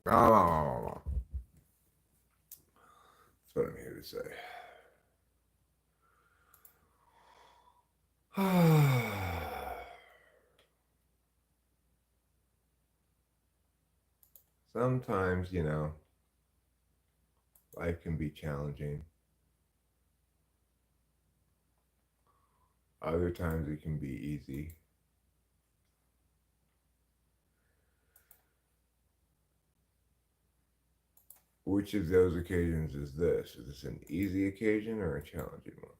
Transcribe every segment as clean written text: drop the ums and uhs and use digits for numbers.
Oh, that's what I'm here to say. Sometimes, life can be challenging. Other times it can be easy. Which of those occasions is this? Is this an easy occasion or a challenging one?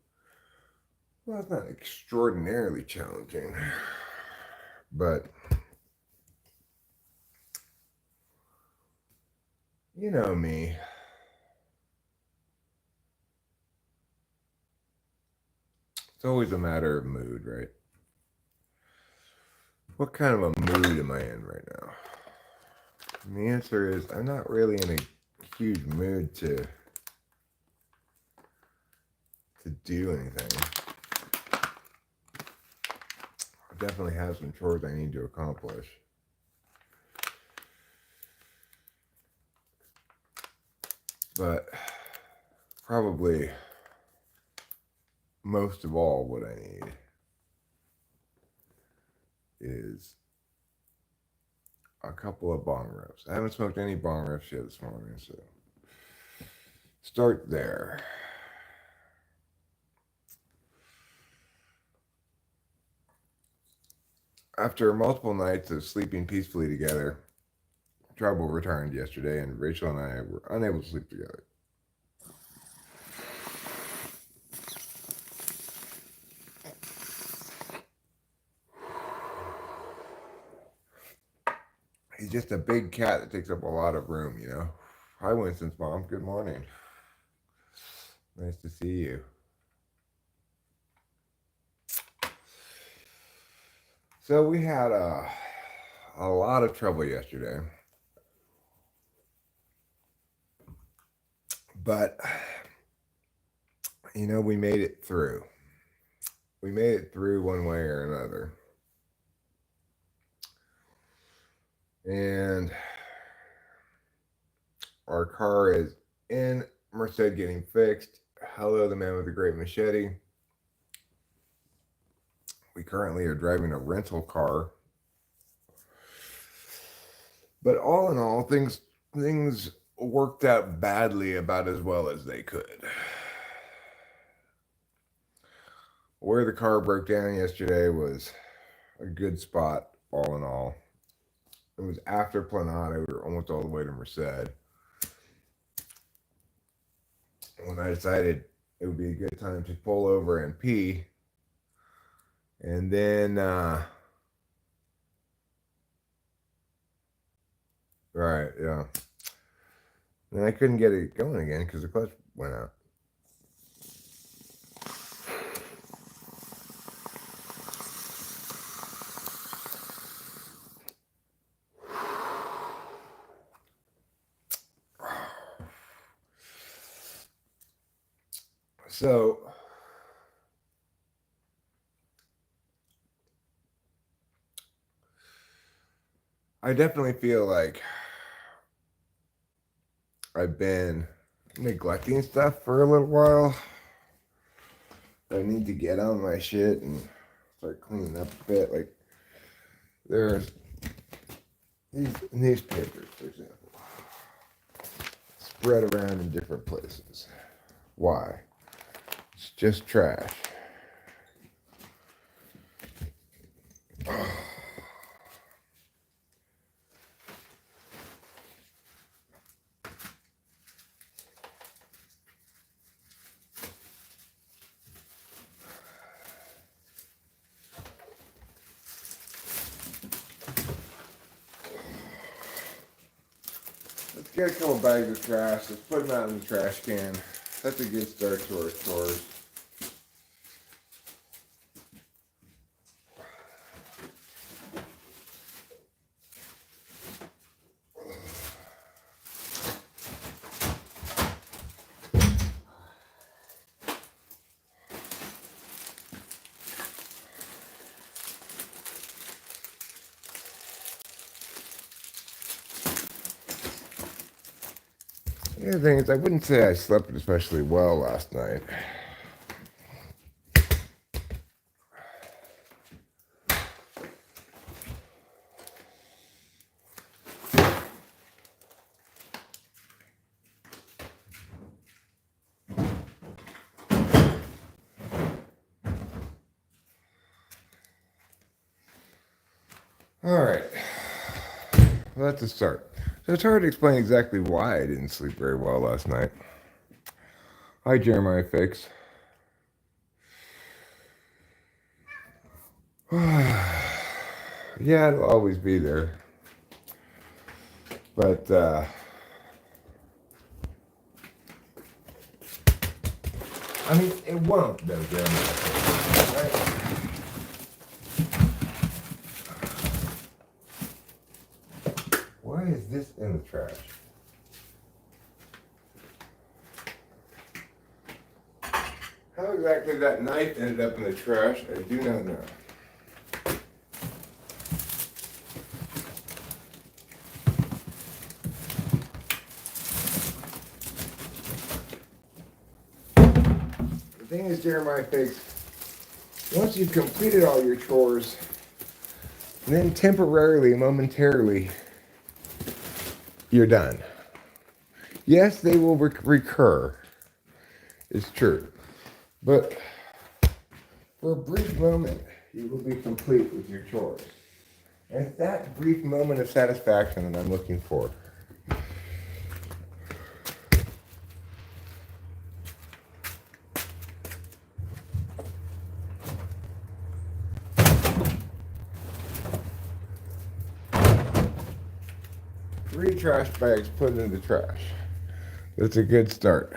Well, it's not extraordinarily challenging, but you know me. It's always a matter of mood, right? What kind of a mood am I in right now? And the answer is I'm not really in a huge mood to do anything. I definitely have some chores I need to accomplish. But probably most of all, what I need is a couple of bong rips. I haven't smoked any bong rips yet this morning, so start there. After multiple nights of sleeping peacefully together, trouble returned yesterday, and Rachel and I were unable to sleep together. He's just a big cat that takes up a lot of room, Hi, Winston's mom. Good morning. Nice to see you. So we had a lot of trouble yesterday. But, we made it through. We made it through one way or another. And our car is in Merced getting fixed. Hello, the man with the great machete. We currently are driving a rental car. But all in all, things worked out badly about as well as they could. Where the car broke down yesterday was a good spot, all in all. It was after Planada. We were almost all the way to Merced. When I decided it would be a good time to pull over and pee. And then, right, yeah. And I couldn't get it going again because the clutch went out. So, I definitely feel like I've been neglecting stuff for a little while. I need to get on my shit and start cleaning up a bit. Like, there's these newspapers, for example, spread around in different places. Why? It's just trash. Let's get a couple bags of trash. Let's put them out in the trash can. That's a good start to our chores. The other thing is, I wouldn't say I slept especially well last night. All right, well, that's a start. So it's hard to explain exactly why I didn't sleep very well last night. Hi, Jeremiah Fix. Yeah, it'll always be there. But, I mean, it won't, though, Jeremiah Fix, right? Why is this in the trash? How exactly that knife ended up in the trash, I do not know. The thing is, Jeremiah Fix, once you've completed all your chores, then temporarily, momentarily, you're done. Yes, they will recur. It's true. But for a brief moment, you will be complete with your chores. And it's that brief moment of satisfaction that I'm looking for. Three trash bags put in the trash. That's a good start.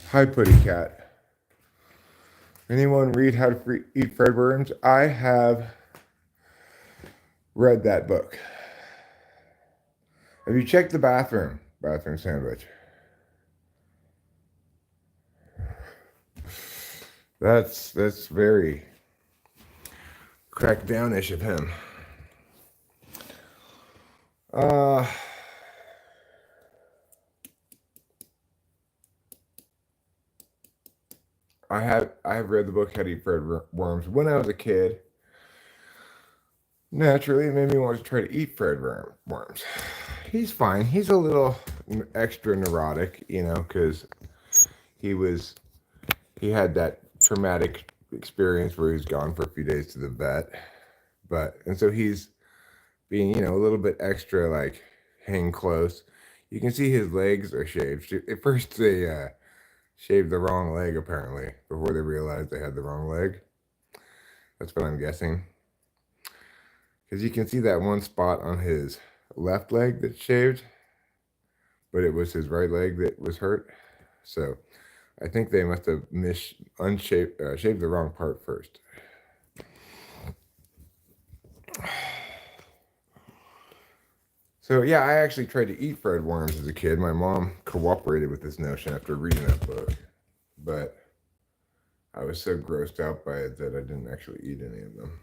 Hi, Putty Cat. Anyone read How to Eat Fred Worms? I have read that book. Have you checked the bathroom? Bathroom sandwich. That's very crackdownish of him. I have read the book How to Eat Fred Worms when I was a kid. Naturally, it made me want to try to eat Fred Worms. He's fine. He's a little extra neurotic, because he had that traumatic experience where he was gone for a few days to the vet, and so he's being, a little bit extra, like, hang close. You can see his legs are shaved. At first, they shaved the wrong leg, apparently, before they realized they had the wrong leg. That's what I'm guessing. Because you can see that one spot on his left leg that's shaved, but it was his right leg that was hurt. So I think they must have shaved the wrong part first. So yeah, I actually tried to eat Fred Worms as a kid. My mom cooperated with this notion after reading that book, but I was so grossed out by it that I didn't actually eat any of them.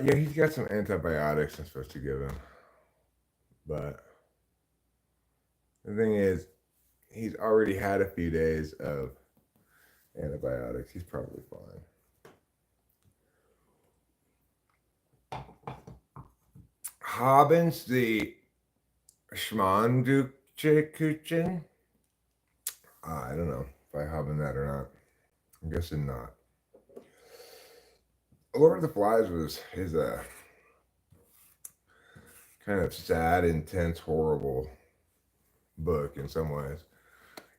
Yeah, he's got some antibiotics I'm supposed to give him, but the thing is, he's already had a few days of antibiotics. He's probably fine. Hobbins, the Schmandukuchen. I don't know if I Hobbin that or not. I'm guessing not. Lord of the Flies is a kind of sad, intense, horrible book in some ways.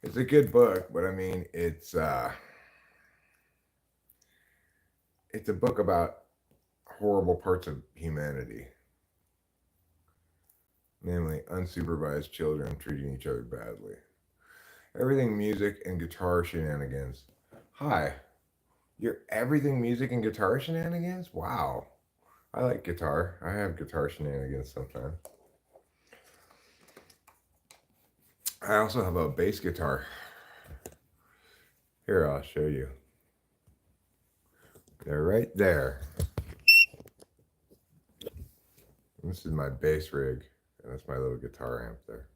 It's a good book, but I mean, it's a book about horrible parts of humanity, namely unsupervised children treating each other badly. Everything music and guitar shenanigans. Hi, you're everything music and guitar shenanigans? Wow. I like guitar. I have guitar shenanigans sometimes. I also have a bass guitar. Here, I'll show you. They're right there. This is my bass rig, and that's my little guitar amp there.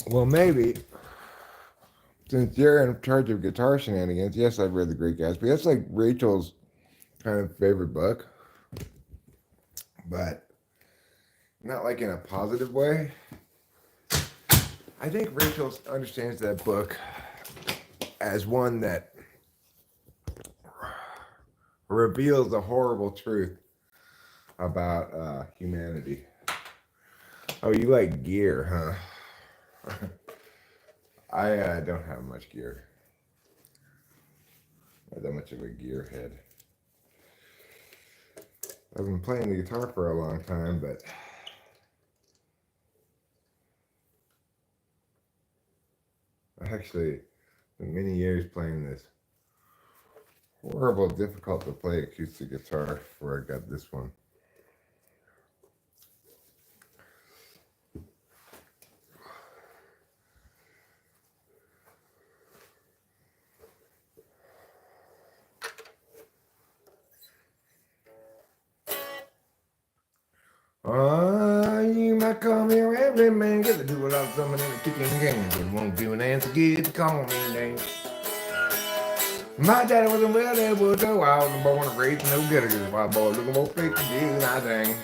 Well, maybe, since you're in charge of guitar shenanigans, yes, I've read The Great Gatsby. That's like Rachel's kind of favorite book, but not like in a positive way. I think Rachel understands that book as one that reveals the horrible truth about humanity. Oh, you like gear, huh? I don't have much gear. Not that much of a gearhead. I've been playing the guitar for a long time, but I actually spent many years playing this horrible, difficult to play acoustic guitar before I got this one. You might call me a rambling man, get to do a lot of something in the kicking game. But won't do an answer, get to call me name. My daddy wasn't well, there was no. I wasn't born and raised no good. Just white boy looking for straight to do nothing.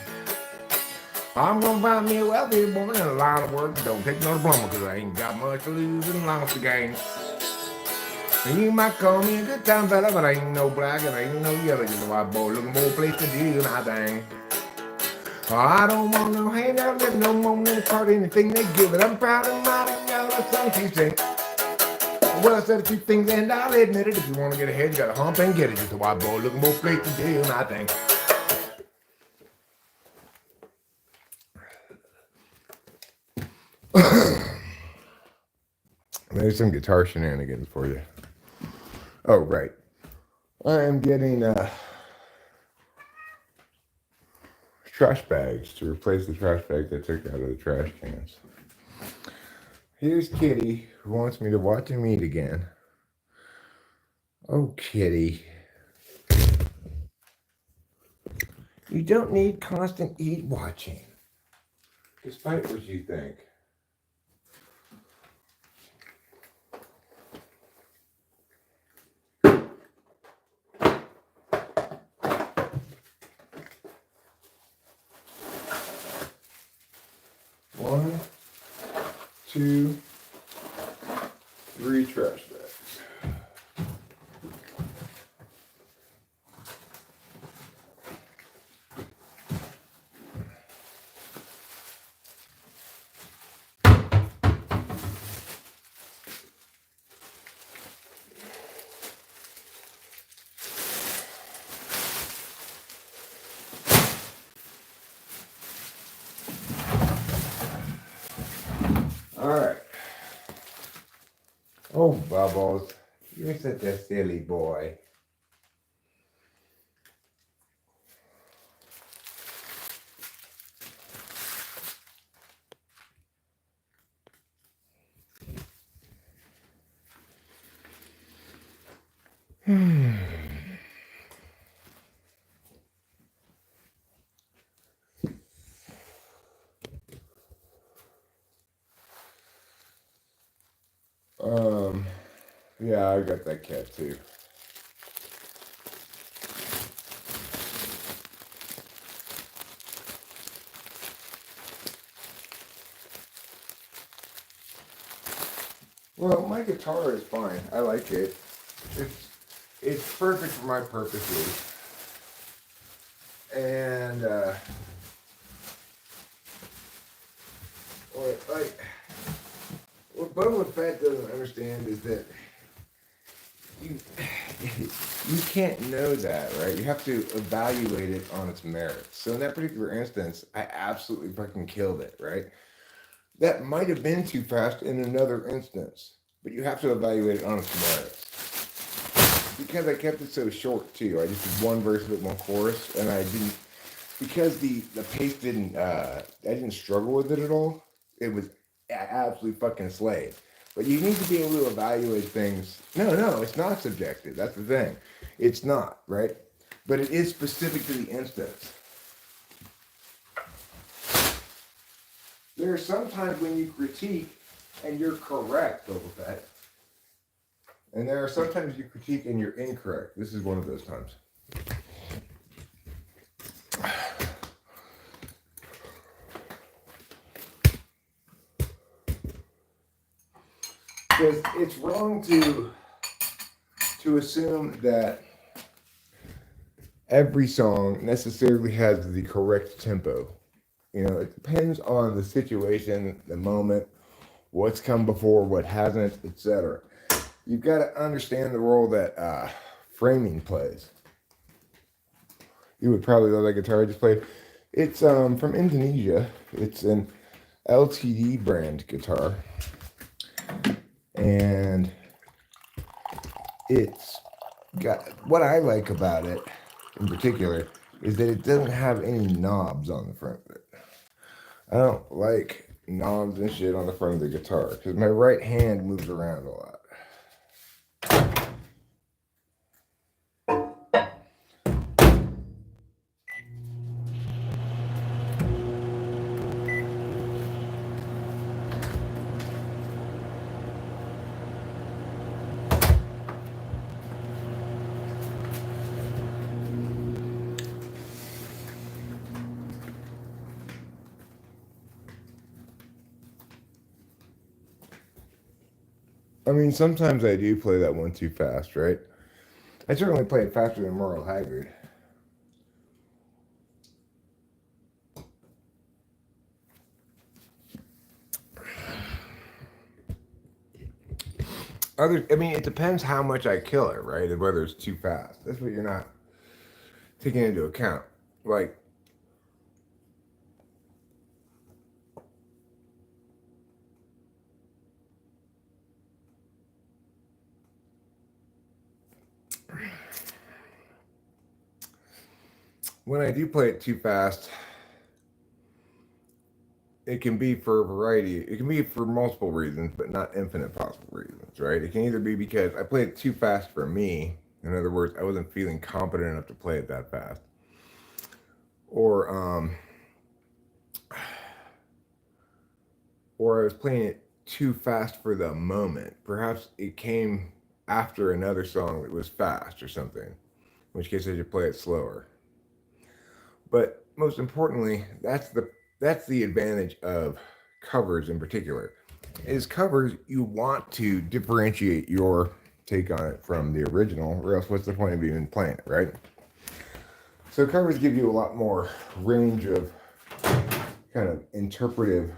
I'm gonna find me a wealthy woman in a line of work. Don't take no diploma, cause I ain't got much to lose and lost the game. And you might call me a good time fella, but I ain't no black and I ain't no yellow. Just a white boy looking for a place to do nothing. I don't want no handout, live no more than part anything they give it. I'm proud of my yellow son, she sing. Well, I said a few things and I'll admit it. If you want to get ahead, you gotta hump and get it. Just a white boy looking more straight to do nothing. There's some guitar shenanigans for you. Oh, right. I am getting trash bags to replace the trash bags I took out of the trash cans. Here's Kitty, who wants me to watch him eat again. Oh, Kitty. You don't need constant eat watching, despite what you think. One, two, three trash bags. All right. Oh, Bubbles, you're such a silly boy. Yeah, I got that cat too. Well, my guitar is fine. I like it. It's perfect for my purposes. And what Bubba Fett doesn't understand is that you can't know that, right? You have to evaluate it on its merits. So in that particular instance, I absolutely fucking killed it, right? That might have been too fast in another instance, but you have to evaluate it on its merits. Because I kept it so short too. I just did one verse of it, one chorus, and I didn't, because the pace didn't, I didn't struggle with it at all. It was absolutely fucking slayed. But you need to be able to evaluate things. No, it's not subjective. That's the thing. It's not, right? But it is specific to the instance. There are some times when you critique and you're correct over that. And there are sometimes you critique and you're incorrect. This is one of those times. Because it's wrong to assume that every song necessarily has the correct tempo. You know, it depends on the situation, the moment, what's come before, what hasn't, etc. You've got to understand the role that framing plays. You would probably love that guitar I just played. It's from Indonesia. It's an LTD brand guitar. And it's got, what I like about it in particular is that it doesn't have any knobs on the front of it. I don't like knobs and shit on the front of the guitar because my right hand moves around a lot. I mean, sometimes I do play that one too fast, right? I certainly play it faster than Merle Haggard. I mean, it depends how much I kill it, right? And whether it's too fast. That's what you're not taking into account. Like, when I do play it too fast, it can be for a variety. It can be for multiple reasons, but not infinite possible reasons, right? It can either be because I played it too fast for me. In other words, I wasn't feeling competent enough to play it that fast. Or I was playing it too fast for the moment. Perhaps it came after another song that was fast or something, in which case I should play it slower. But most importantly, that's the advantage of covers in particular. Is covers, you want to differentiate your take on it from the original, or else what's the point of even playing it, right? So covers give you a lot more range of kind of interpretive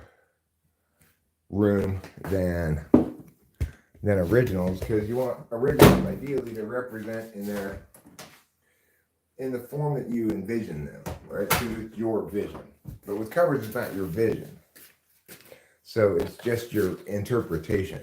room than originals, because you want originals ideally to represent in the form that you envision them, right? Because it's your vision. But with covers, it's not your vision. So it's just your interpretation.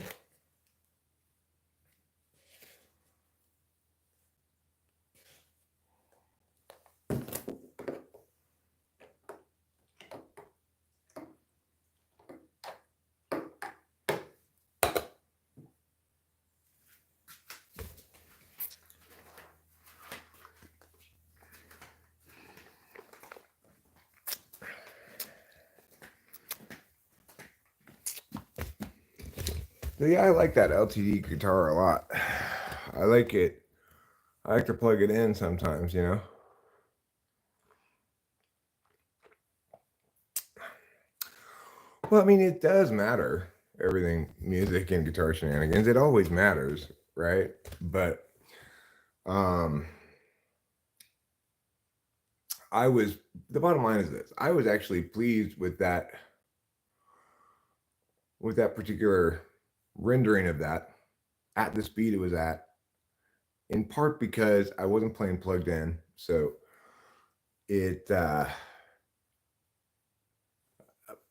So yeah, I like that LTD guitar a lot. I like it. I like to plug it in sometimes, you know. Well, I mean, it does matter. Everything, music and guitar shenanigans, it always matters, right? But um the bottom line is this. I was actually pleased with that particular rendering of that at the speed it was at in part because I wasn't playing plugged in, so it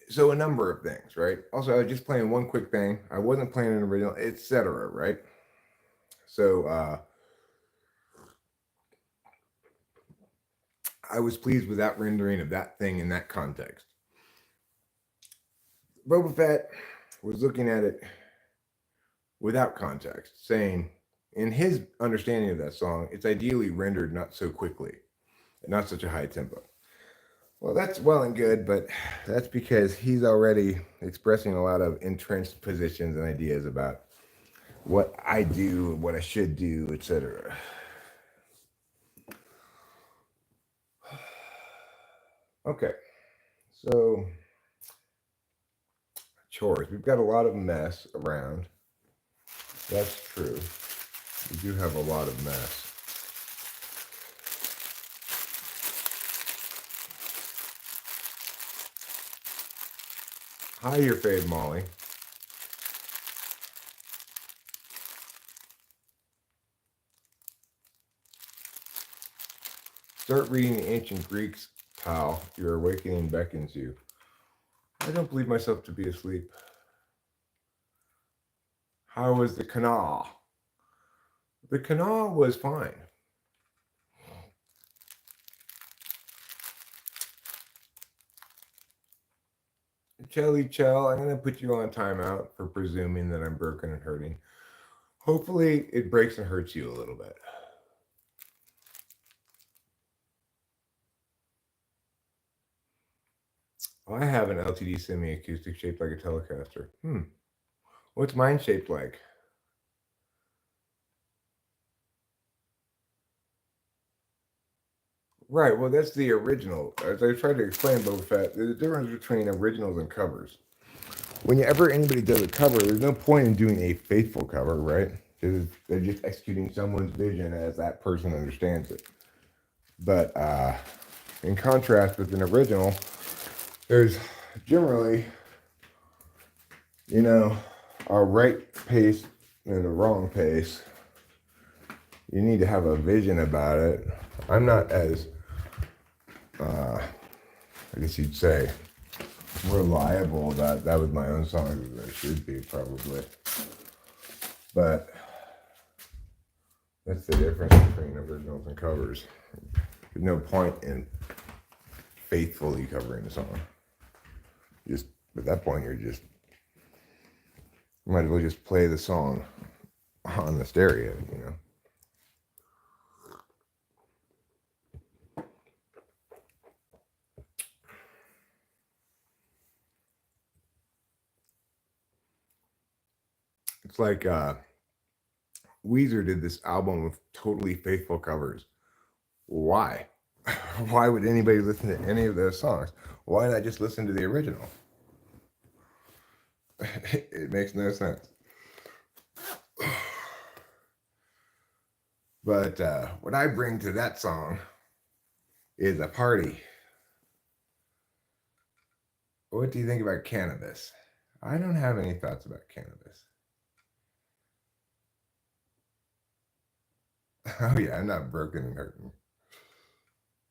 so a number of things, right? Also, I was just playing one quick thing. I wasn't playing an original, etc. Right? So I was pleased with that rendering of that thing in that context. Boba Fett was looking at it without context, saying, in his understanding of that song, it's ideally rendered not so quickly, not such a high tempo. Well, that's well and good, but that's because he's already expressing a lot of entrenched positions and ideas about what I do, what I should do, etc. Okay, so chores. We've got a lot of mess around. That's true. We do have a lot of mess. Hi, your fave, Molly. Start reading the ancient Greeks, pal. Your awakening beckons you. I don't believe myself to be asleep. How was the canal? The canal was fine. Chelly Chell, I'm going to put you on timeout for presuming that I'm broken and hurting. Hopefully, it breaks and hurts you a little bit. I have an LTD semi-acoustic shaped like a Telecaster. What's mine shaped like? Right, well, that's the original. As I tried to explain, Boba Fett, there's a difference between originals and covers. Whenever anybody does a cover, there's no point in doing a faithful cover, right? Because they're just executing someone's vision as that person understands it. But in contrast with an original, there's generally, a right pace and a wrong pace. You need to have a vision about it. I'm not as, I guess you'd say, reliable about that with my own songs as I should be, probably. But that's the difference between originals and covers. There's no point in faithfully covering a song. Just at that point, you might as well just play the song on the stereo, It's like Weezer did this album of totally faithful covers. Why? Why would anybody listen to any of those songs? Why not just listen to the original? It makes no sense. But what I bring to that song is a party. What do you think about cannabis? I don't have any thoughts about cannabis. Oh yeah, I'm not broken and hurting.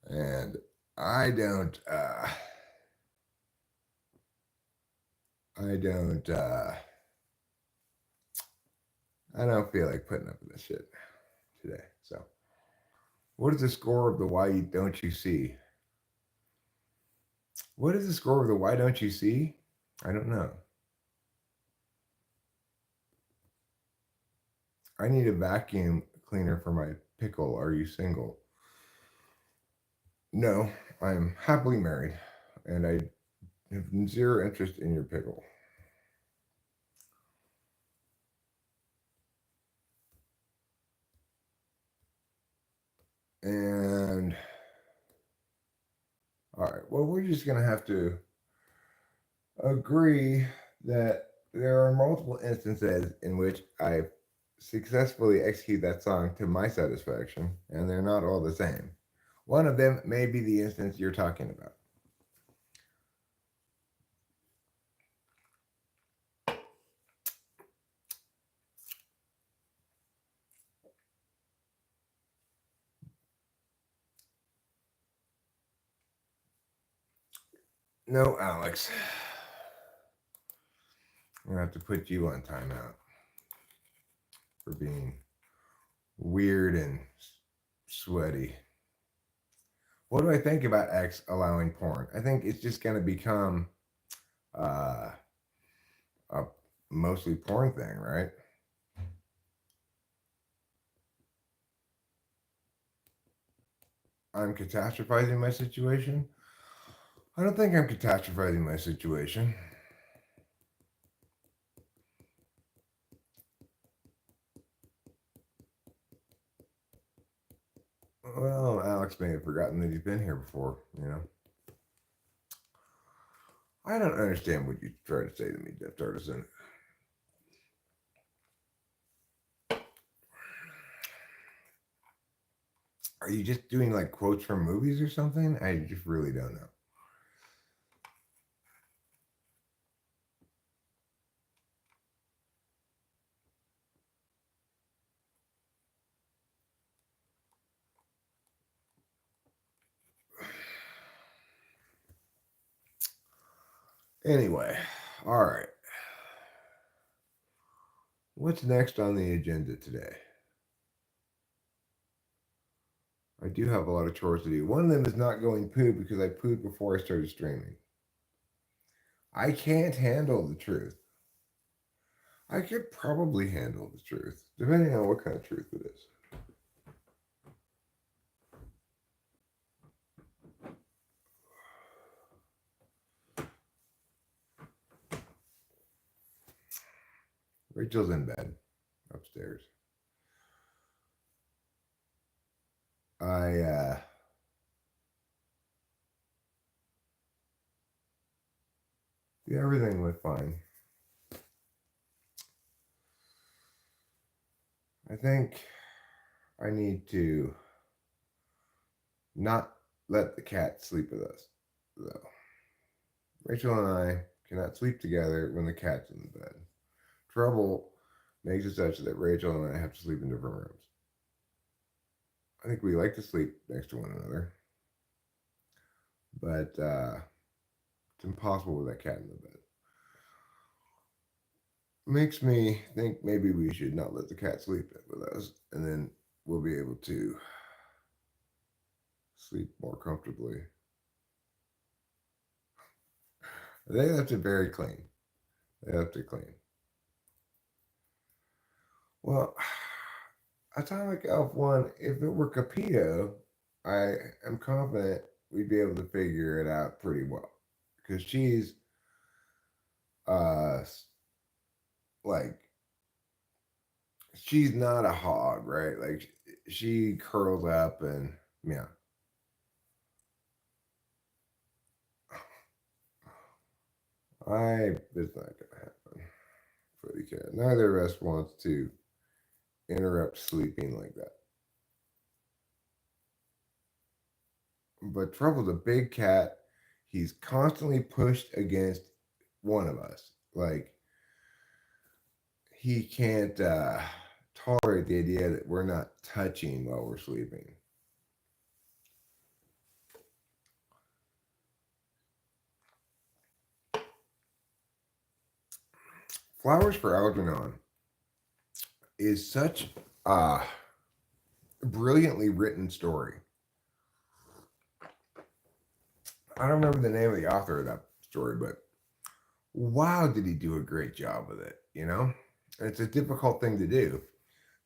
And I don't feel like putting up with this shit today. So what is the score of the Why Don't You See? What is the score of the Why Don't You See? I don't know. I need a vacuum cleaner for my pickle. Are you single? No, I'm happily married, and I have zero interest in your pickle. And all right, well, we're just gonna have to agree that there are multiple instances in which I successfully execute that song to my satisfaction, and they're not all the same. One of them may be the instance you're talking about. No, Alex. I'm gonna have to put you on timeout for being weird and sweaty. What do I think about X allowing porn? I think it's just gonna become uh, a mostly porn thing, right? I'm catastrophizing my situation. I don't think I'm catastrophizing my situation. Well, Alex may have forgotten that he's been here before, you know. I don't understand what you try to say to me, Death Artisan. Are you just doing like quotes from movies or something? I just really don't know. Anyway, all right. What's next on the agenda today? I do have a lot of chores to do. One of them is not going poo because I pooed before I started streaming. I can't handle the truth. I could probably handle the truth, depending on what kind of truth it is. Rachel's in bed upstairs. Yeah, everything went fine. I think I need to not let the cat sleep with us, though. Rachel and I cannot sleep together when the cat's in the bed. Trouble makes it such that Rachel and I have to sleep in different rooms. I think we like to sleep next to one another, but it's impossible with that cat in the bed. Makes me think maybe we should not let the cat sleep with us, and then we'll be able to sleep more comfortably. They left it very clean. They left it clean. Well, Atomic Elf 1, if it were Capito, I am confident we'd be able to figure it out pretty well. Because she's, uh, like, she's not a hog, right? Like, she curls up and, yeah. It's not going to happen for the cat. Neither of us wants to interrupt sleeping like that. But Trouble's a big cat. He's constantly pushed against one of us. Like, he can't tolerate the idea that we're not touching while we're sleeping. Flowers for Algernon is such a brilliantly written story. I don't remember the name of the author of that story, but wow, did he do a great job with it, you know? And it's a difficult thing to do,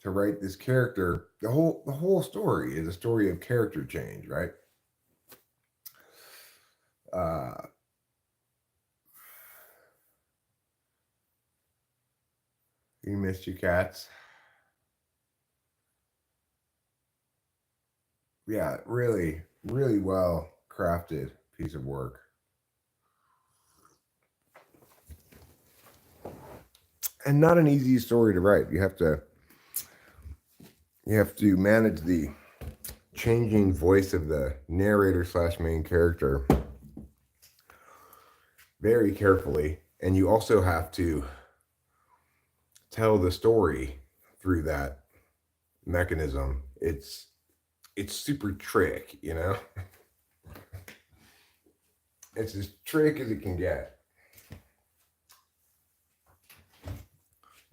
to write this character. The whole story is a story of character change, right? You missed your cats. Yeah, really, really well crafted piece of work. And not an easy story to write. You have to manage the changing voice of the narrator slash main character very carefully, and you also have to tell the story through that mechanism. It's super trick, you know. It's as trick as it can get.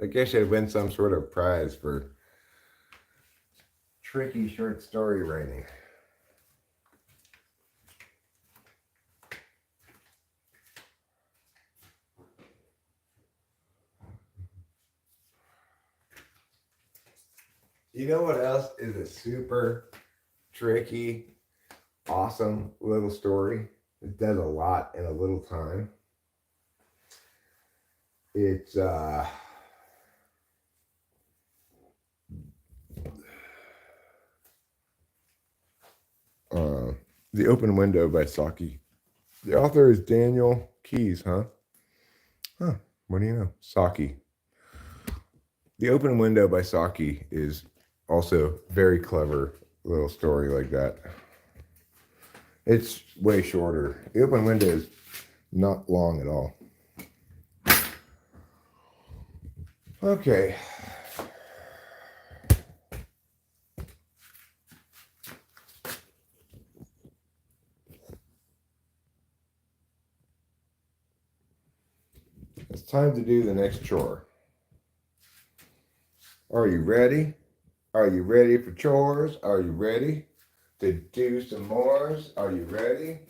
I guess I'd win some sort of prize for tricky short story writing. You know what else is a super tricky, awesome little story? It does a lot in a little time. It's The Open Window by Saki. The author is Daniel Keyes, huh? Huh. What do you know? Saki. The Open Window by Saki is also very clever little story like that. It's way shorter. The Open Window is not long at all. Okay. It's time to do the next chore. Are you ready? Are you ready for chores? Are you ready to do some mores? Are you ready?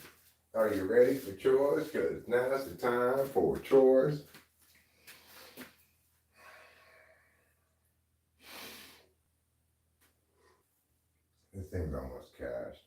Are you ready for chores? Because now's the time for chores. This thing's almost cashed.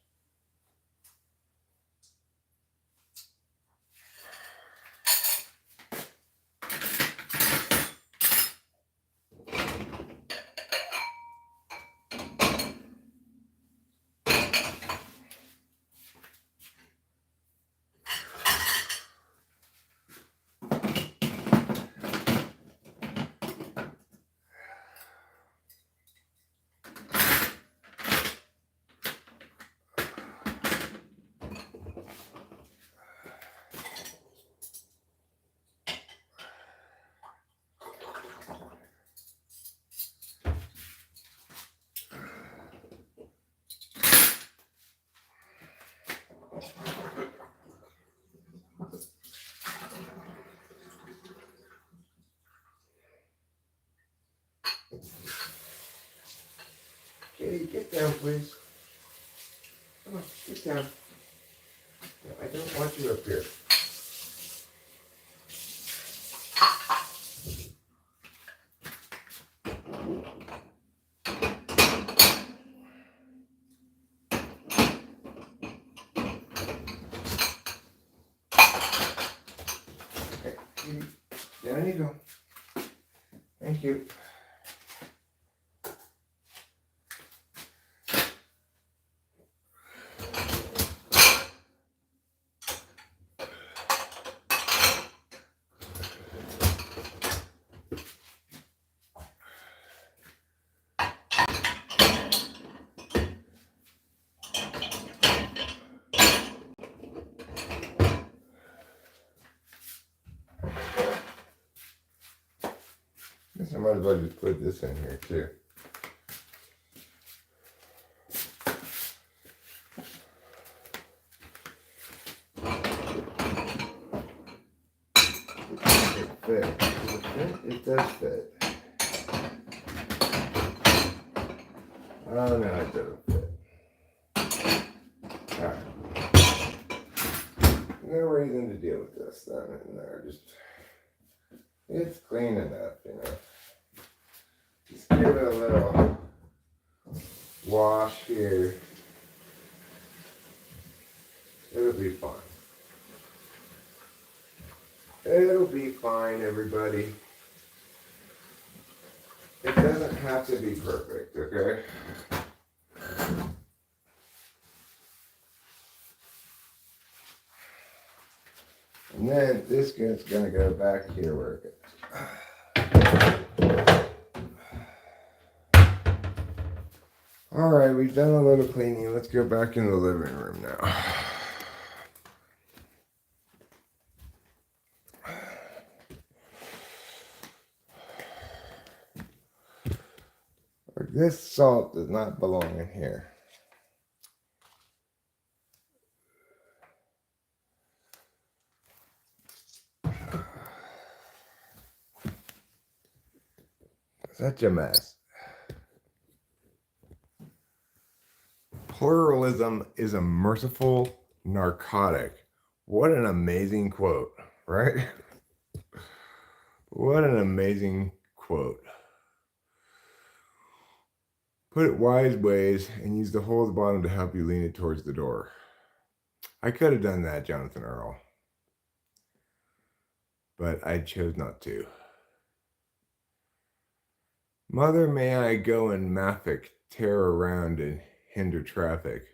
Kitty, get down, please. Come on, get down. No, I don't want you up here. Okay, Kitty, down you go. Thank you. Guess I might as well just put this in here too. It fits. Does it fit? It does fit. Oh no, it doesn't fit. Alright. No reason to deal with this then in there. Just it's clean enough, you know. Just give it a little wash here. It'll be fine. It'll be fine, everybody. It doesn't have to be perfect, okay? And then this guy's gonna go back here where it goes. Alright, we've done a little cleaning. Let's go back in the living room now. This salt does not belong in here. Such a mess. Pluralism is a merciful narcotic. What an amazing quote, right? What an amazing quote. Put it wise ways and use the hole at the bottom to help you lean it towards the door. I could have done that, Jonathan Earl, but I chose not to. Mother, may I go in Maffick, tear around and hinder traffic.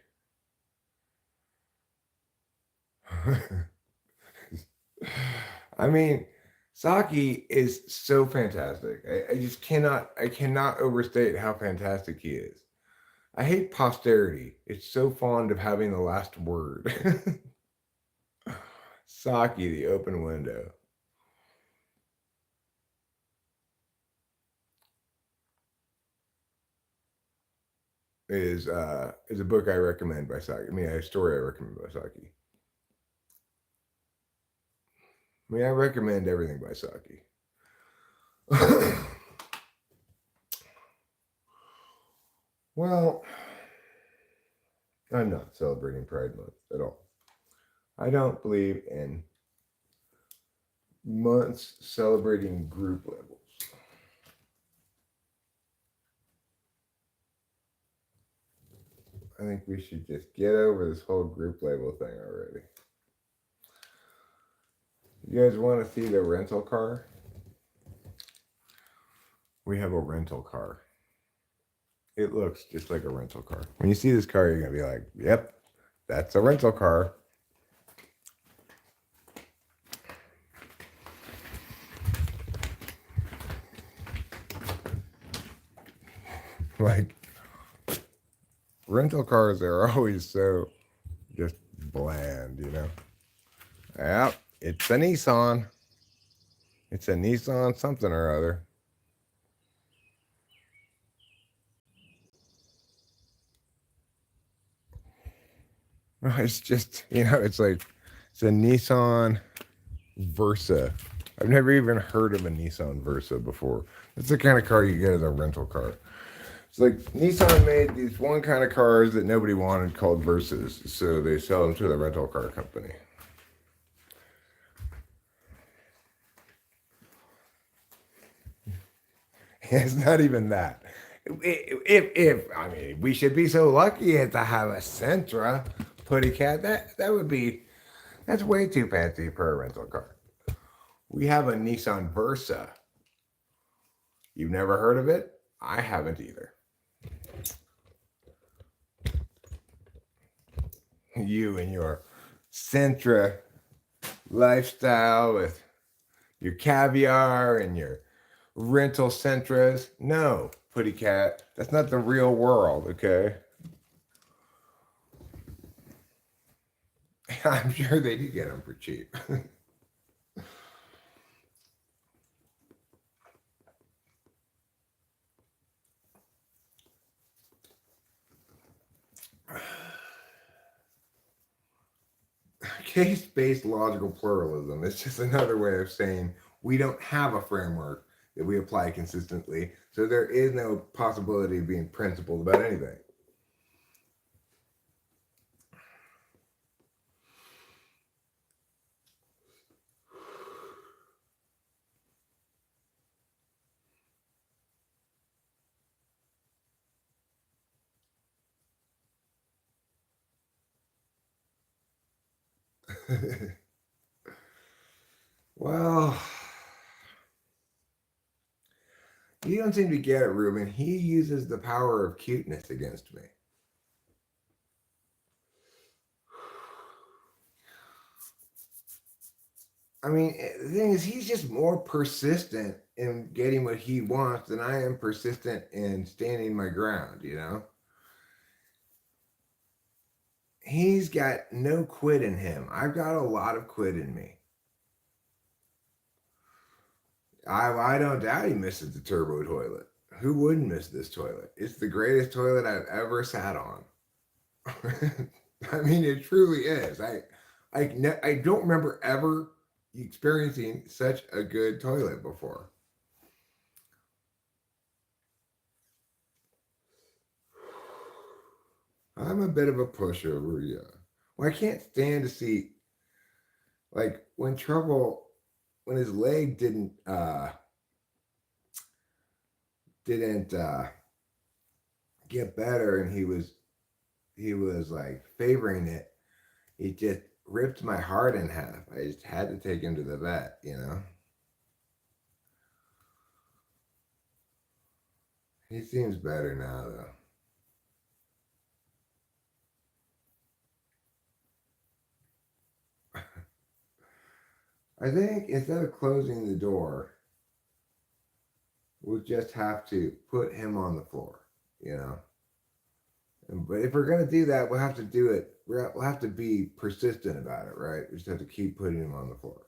I mean, Saki is so fantastic. I cannot overstate how fantastic he is. I hate posterity. It's so fond of having the last word. Saki, the open window. Is a book I recommend by Saki. I mean, a story I recommend by Saki. I mean, I recommend everything by Saki. Well, I'm not celebrating Pride Month at all. I don't believe in months celebrating group labels. I think we should just get over this whole group label thing already. You guys want to see the rental car? We have a rental car. It looks just like a rental car. When you see this car, you're going to be like, yep, that's a rental car. Like, rental cars are always so just bland, you know? Yep, it's a Nissan. It's a Nissan something or other. It's just, it's like, it's a Nissan Versa. I've never even heard of a Nissan Versa before. It's the kind of car you get as a rental car. It's like Nissan made these one kind of cars that nobody wanted called Versas, so they sell them to the rental car company. It's not even that. If I mean, we should be so lucky to have a Sentra Putty Cat. That would be, that's way too fancy for a rental car. We have a Nissan Versa. You've never heard of it? I haven't either. You and your Sentra lifestyle with your caviar and your rental Sentras. No, Putty Cat. That's not the real world, okay? I'm sure they do get them for cheap. Case-based logical pluralism is just another way of saying we don't have a framework that we apply consistently, so there is no possibility of being principled about anything. Well, you don't seem to get it, Ruben. He uses the power of cuteness against me. I mean, the thing is, he's just more persistent in getting what he wants than I am persistent in standing my ground, He's got no quit in him. I've got a lot of quit in me. I don't doubt he misses the turbo toilet. Who wouldn't miss this toilet? It's the greatest toilet I've ever sat on. I mean, it truly is. I don't remember ever experiencing such a good toilet before. I'm a bit of a pushover, yeah. Well, I can't stand to see like when his leg didn't get better and he was like favoring it. He just ripped my heart in half. I just had to take him to the vet, you know. He seems better now though. I think instead of closing the door, we'll just have to put him on the floor, you know. But if we're gonna do that, we'll have to do it. We'll have to be persistent about it, right? We just have to keep putting him on the floor.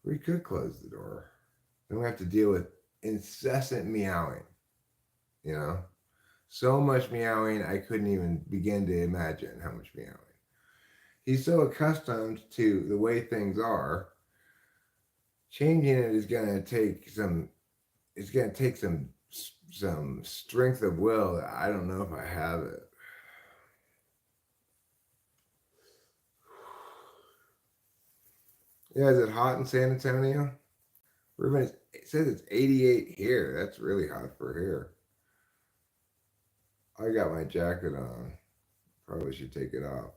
We could close the door. Then we have to deal with incessant meowing, you know? So much meowing, I couldn't even begin to imagine how much meowing. He's so accustomed to the way things are, changing it is going to take it's going to take some strength of will that I don't know if I have it. Yeah, is it hot in San Antonio? Ruben, it says it's 88 here. That's really hot for here. I got my jacket on. Probably should take it off.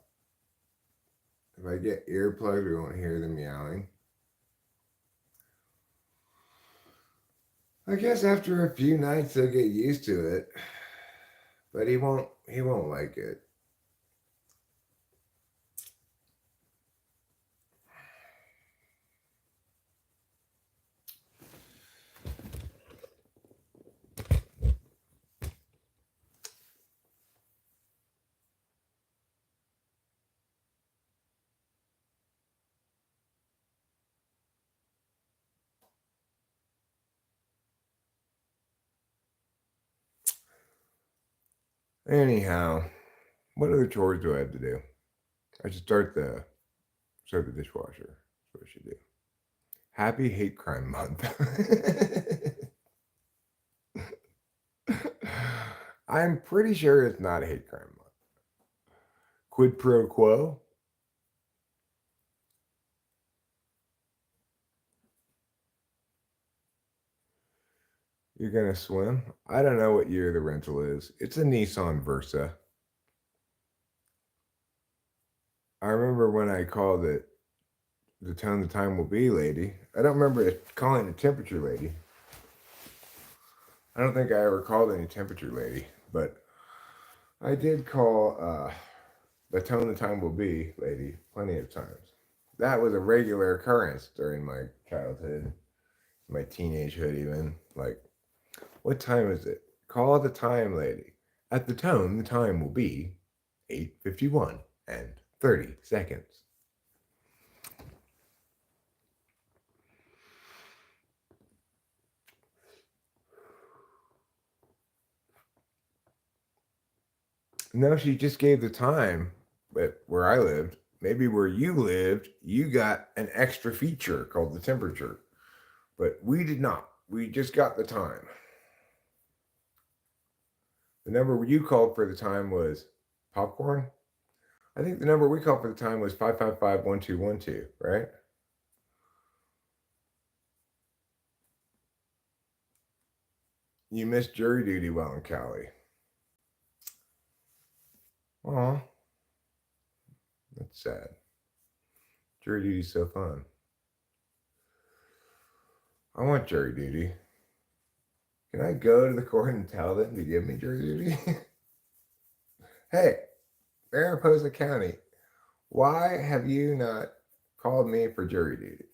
If I get earplugs, we won't hear the meowing. I guess after a few nights he'll get used to it, but he won't like it. Anyhow, what other chores do I have to do? I should start the dishwasher. That's what I should do. Happy Hate Crime Month. I'm pretty sure it's not a hate crime month. Quid pro quo? You're gonna swim? I don't know what year the rental is. It's a Nissan Versa. I remember when I called it the tone the time will be lady. I don't remember it calling it temperature lady. I don't think I ever called any temperature lady, but I did call the tone the time will be lady plenty of times. That was a regular occurrence during my childhood, my teenagehood even. Like, what time is it? Call the time lady. At the tone, the time will be 8:51 and 30 seconds. No, she just gave the time, but where I lived, maybe where you lived, you got an extra feature called the temperature. But we did not. We just got the time. The number you called for the time was popcorn. I think the number we called for the time was 555 1212, right? You missed jury duty while in Cali. Aw, that's sad. Jury duty's so fun. I want jury duty. Can I go to the court and tell them to give me jury duty? Hey, Mariposa County, why have you not called me for jury duty?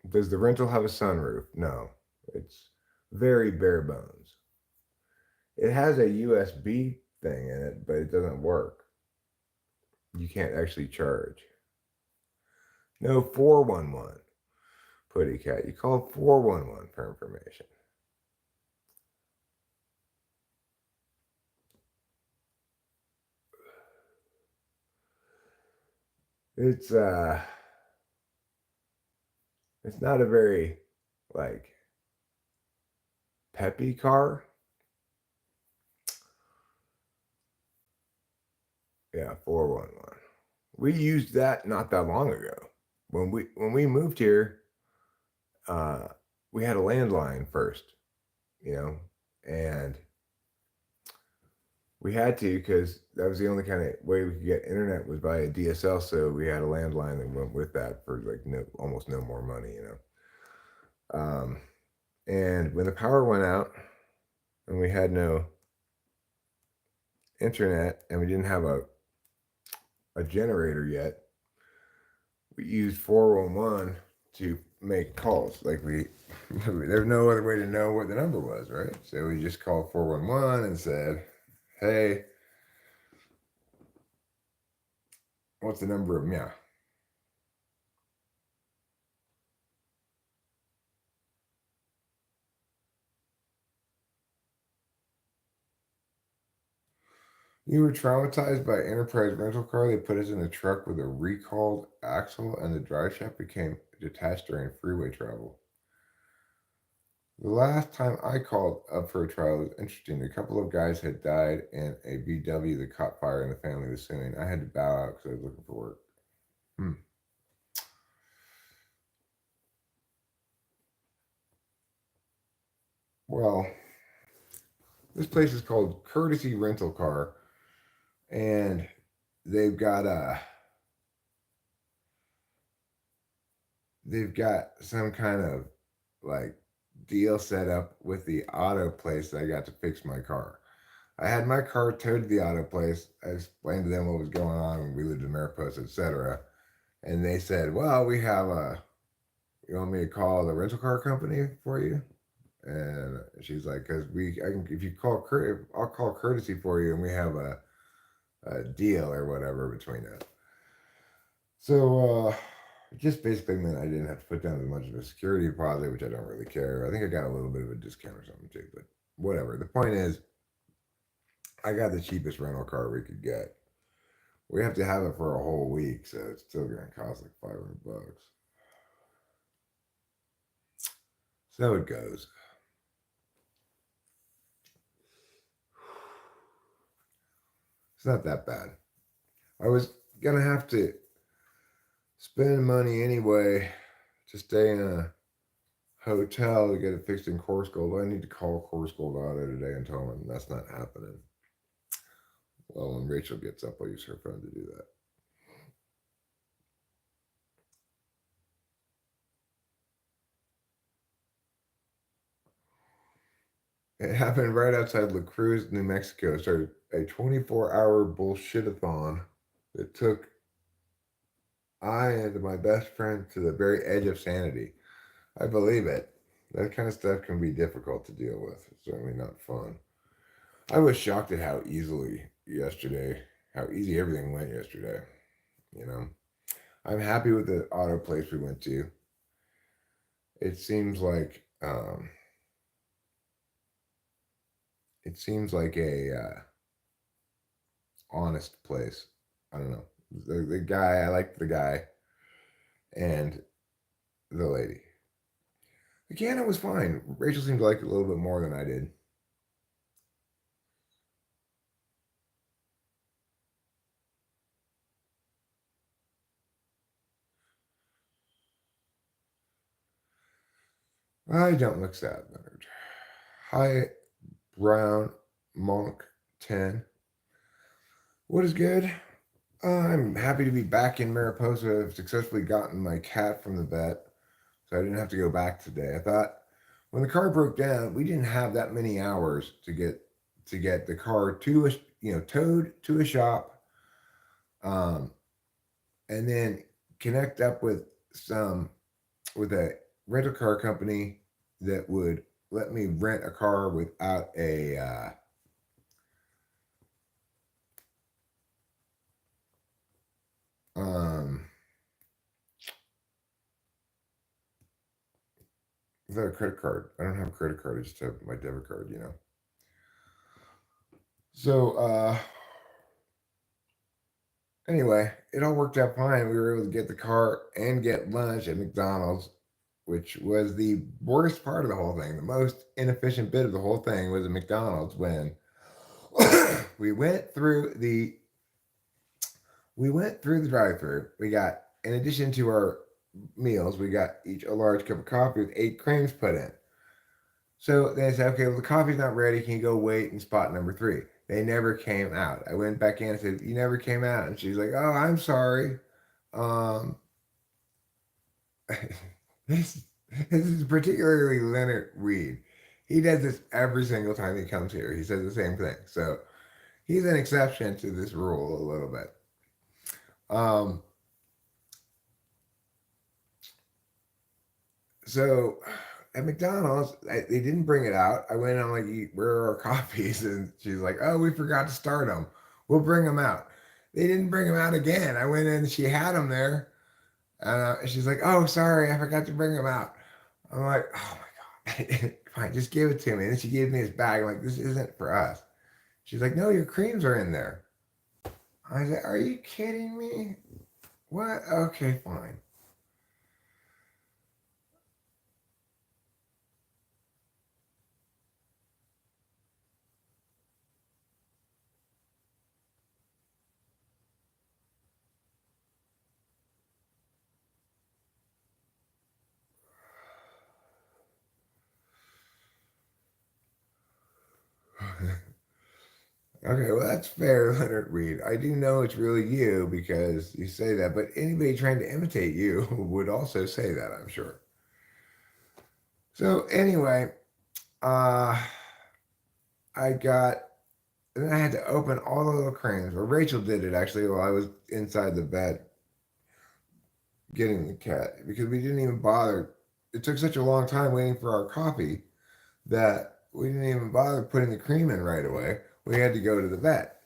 Does the rental have a sunroof? No, it's very bare bones. It has a USB thing in it, but it doesn't work. You can't actually charge. No 411, Putty Cat. You call 411 for information. It's It's not a very like peppy car. Yeah, 411. We used that not that long ago. When we moved here, uh, we had a landline first, you know, and we had to because that was the only kind of way we could get internet was by a DSL. So we had a landline that went with that for like no, almost no more money, you know. And when the power went out and we had no internet and we didn't have a generator yet, we used 411 to make calls. Like there's no other way to know what the number was, right? So we just called 411 and said, "Hey, what's the number of meow?" You were traumatized by Enterprise rental car. They put us in a truck with a recalled axle, and the drive shaft became detached during freeway travel. The last time I called up for a trial was interesting. A couple of guys had died in a VW that caught fire and the family was suing. I had to bow out because I was looking for work. Hmm. Well, this place is called Courtesy Rental Car, and they've got some kind of like deal set up with the auto place that I got to fix my car. I had my car towed to the auto place. I explained to them what was going on when we lived in Mariposa, etc. And they said, "Well, we have a. You want me to call the rental car company for you?" And she's like, "Because I can, if you call, I'll call courtesy for you, and we have a deal or whatever between us." So it just basically meant I didn't have to put down as much of a security deposit, which I don't really care. I think I got a little bit of a discount or something too, but whatever. The point is, I got the cheapest rental car we could get. We have to have it for a whole week, so it's still going to cost like $500. So it goes. It's not that bad. I was going to have to spend money anyway to stay in a hotel to get it fixed in Course Gold. I need to call Course Gold Auto today and tell them that's not happening. Well, when Rachel gets up, I'll use her phone to do that. It happened right outside La Cruz, New Mexico. It started a 24-hour bullshit-a-thon that took I and my best friend to the very edge of sanity. I believe it. That kind of stuff can be difficult to deal with. It's certainly not fun. I was shocked at how easy everything went yesterday. You know, I'm happy with the auto place we went to. It seems like a honest place. I don't know. The guy, I liked the guy and the lady. The piano was fine. Rachel seemed to like it a little bit more than I did. I don't look sad, Leonard. Hi, Brown Monk 10. What is good? I'm happy to be back in Mariposa. I've successfully gotten my cat from the vet, so I didn't have to go back today. I thought when the car broke down, we didn't have that many hours to get the car to a towed to a shop, um, and then connect up with a rental car company that would let me rent a car without um, without a credit card. I don't have a credit card. I just have my debit card. So anyway, it all worked out fine. We were able to get the car and get lunch at McDonald's which was the worst part of the whole thing. The most inefficient bit of the whole thing was at McDonald's when we went through the drive-through. We got, in addition to our meals, we got each a large cup of coffee with 8 creams put in. So they said, okay, well, the coffee's not ready. Can you go wait in spot number 3? They never came out. I went back in and said, you never came out. And she's like, oh, I'm sorry. Um, this, this is particularly Leonard Reed. He does this every single time he comes here. He says the same thing. So he's an exception to this rule a little bit. Um, so at McDonald's, they didn't bring it out. I went and I'm like, where are our coffees? And she's like, oh, we forgot to start them. We'll bring them out. They didn't bring them out again. I went in and she had them there. She's like, oh, sorry, I forgot to bring them out. I'm like, oh my God. Fine, just give it to me. And then she gave me this bag. I'm like, this isn't for us. She's like, no, your creams are in there. I said, are you kidding me? What? Okay, fine. Okay, well, that's fair, Leonard Reed. I do know it's really you because you say that, but anybody trying to imitate you would also say that, I'm sure. So, anyway, uh, I got, and then I had to open all the little creams. Well, Rachel did it actually while I was inside the bed getting the cat because we didn't even bother. It took such a long time waiting for our coffee that we didn't even bother putting the cream in right away. We had to go to the vet.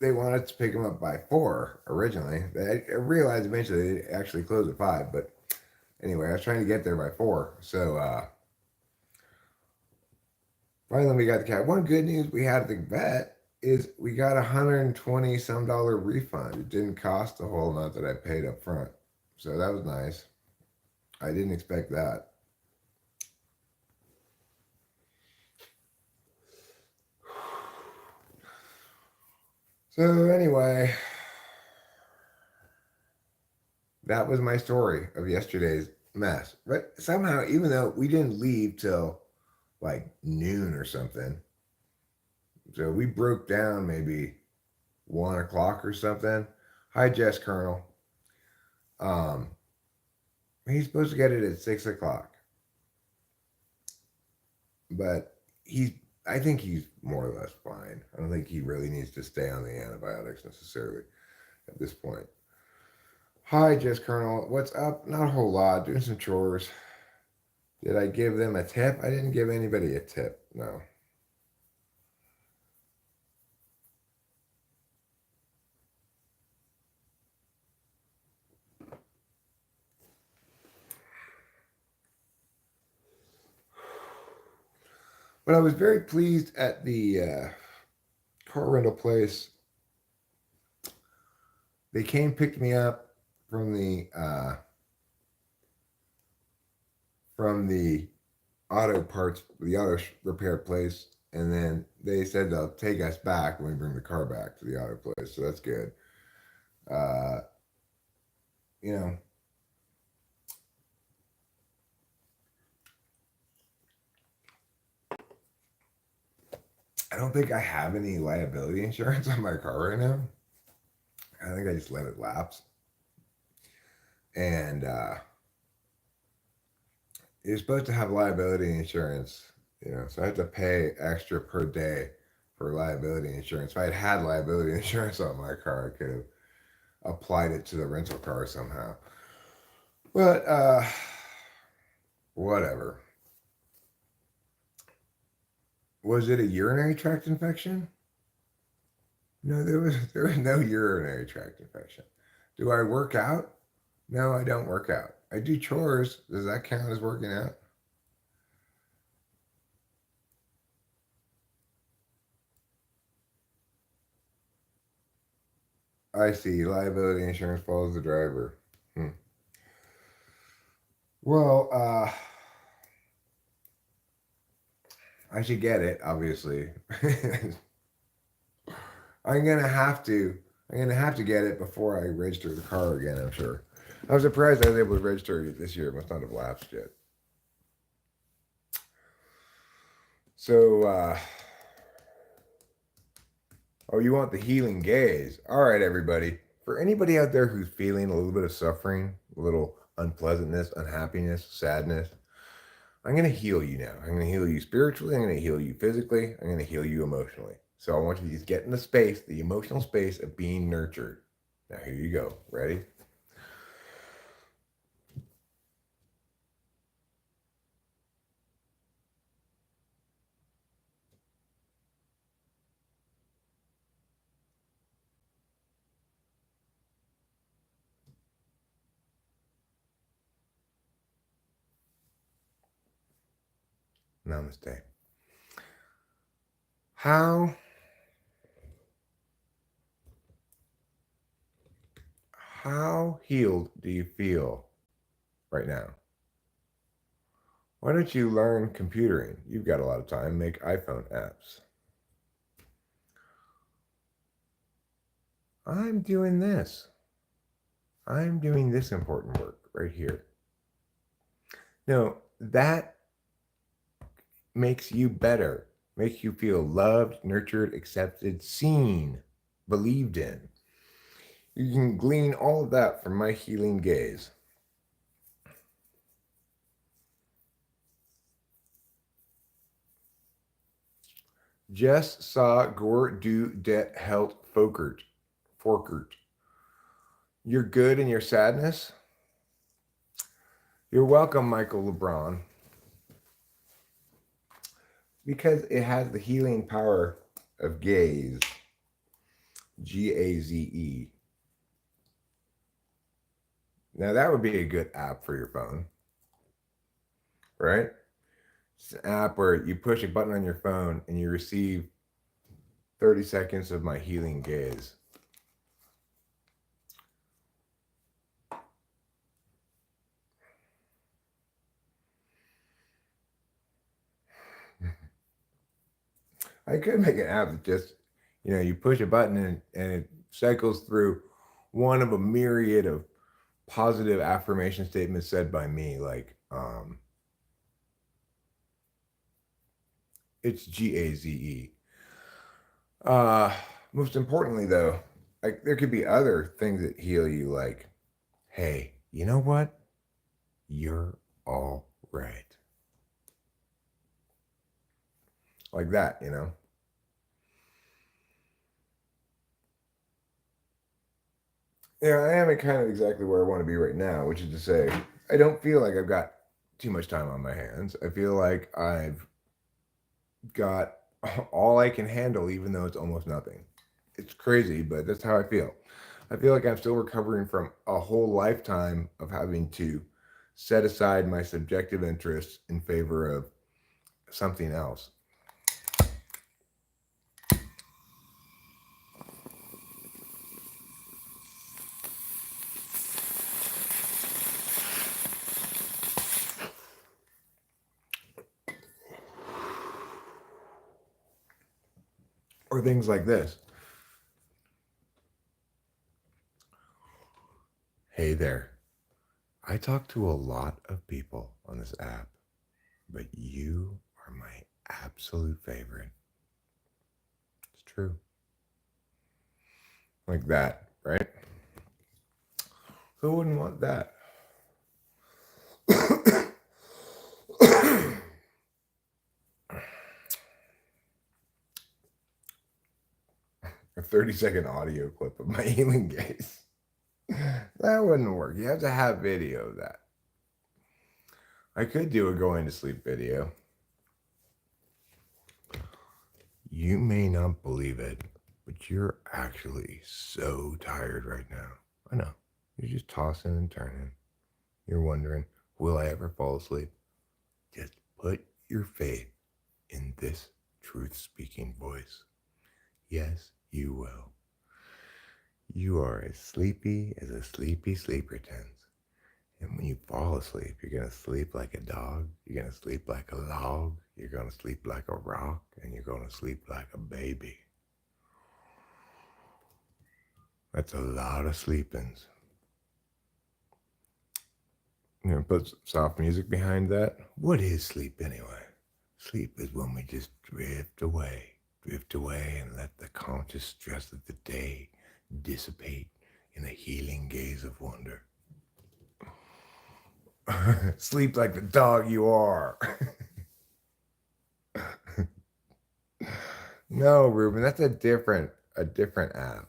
They wanted to pick them up by 4 originally. I realized eventually they actually closed at 5, but anyway, I was trying to get there by 4. So finally we got the cat. One good news we had at the vet is we got $120 some refund. It didn't cost the whole amount that I paid up front. So that was nice. I didn't expect that. So anyway, that was my story of yesterday's mess. But somehow, even though we didn't leave till like noon or something, so we broke down maybe 1 o'clock or something. Hi, Jess Colonel. Um, he's supposed to get it at 6 o'clock, but I think he's more or less fine. I don't think he really needs to stay on the antibiotics necessarily at this point. Hi, Jess Colonel. What's up? Not a whole lot. Doing some chores. Did I give them a tip? I didn't give anybody a tip. No. But I was very pleased at the car rental place. They came, picked me up from the auto parts, the auto repair place, and then they said they'll take us back when we bring the car back to the auto place. So that's good. Uh, you know, I don't think I have any liability insurance on my car right now. I think I just let it lapse. And you're supposed to have liability insurance, so I have to pay extra per day for liability insurance. If I had liability insurance on my car, I could have applied it to the rental car somehow. But whatever. Was it a urinary tract infection? No, there was no urinary tract infection. Do I work out? No, I don't work out. I do chores. Does that count as working out? I see. Liability insurance follows the driver. Hmm. Well, I should get it, obviously. I'm gonna have to. I'm gonna have to get it before I register the car again. I'm sure. I'm surprised I was able to register it this year. It must not have lapsed yet. So, oh, you want the healing gaze? All right, everybody. For anybody out there who's feeling a little bit of suffering, a little unpleasantness, unhappiness, sadness, I'm going to heal you now. I'm going to heal you spiritually. I'm going to heal you physically. I'm going to heal you emotionally. So I want you to just get in the space, the emotional space of being nurtured. Now, here you go. Ready? Namaste. How healed do you feel right now? Why don't you learn computering? You've got a lot of time. Make iPhone apps. I'm doing this. I'm doing this important work right here. No, that makes you better, makes you feel loved, nurtured, accepted, seen, believed in. You can glean all of that from my healing gaze. Just saw Gore do det helt Forkert. You're good in your sadness? You're welcome, Michael LeBron. Because it has the healing power of gaze. Gaze. Now that would be a good app for your phone, right? It's an app where you push a button on your phone and you receive 30 seconds of my healing gaze. I could make an app that just, you push a button and it cycles through one of a myriad of positive affirmation statements said by me, like, it's Gaze. Most importantly, though, like there could be other things that heal you, like, hey, you know what? You're all right. Like that, Yeah, I am kind of exactly where I want to be right now, which is to say, I don't feel like I've got too much time on my hands. I feel like I've got all I can handle, even though it's almost nothing. It's crazy, but that's how I feel. I feel like I'm still recovering from a whole lifetime of having to set aside my subjective interests in favor of something else. Or things like this. Hey there. I talk to a lot of people on this app, but you are my absolute favorite. It's true. Like that, right? Who wouldn't want that? A 30-second audio clip of my healing gaze. That wouldn't work. You have to have video of that. I could do a going to sleep video. You may not believe it, but you're actually so tired right now. I know. You're just tossing and turning. You're wondering, will I ever fall asleep? Just put your faith in this truth-speaking voice. Yes, you will. You are as sleepy as a sleepy sleeper tends. And when you fall asleep, you're going to sleep like a dog. You're going to sleep like a log. You're going to sleep like a rock. And you're going to sleep like a baby. That's a lot of sleepings. Put some soft music behind that. What is sleep anyway? Sleep is when we just drift away and let the conscious stress of the day dissipate in a healing gaze of wonder. Sleep like the dog you are. No, Ruben, that's a different app.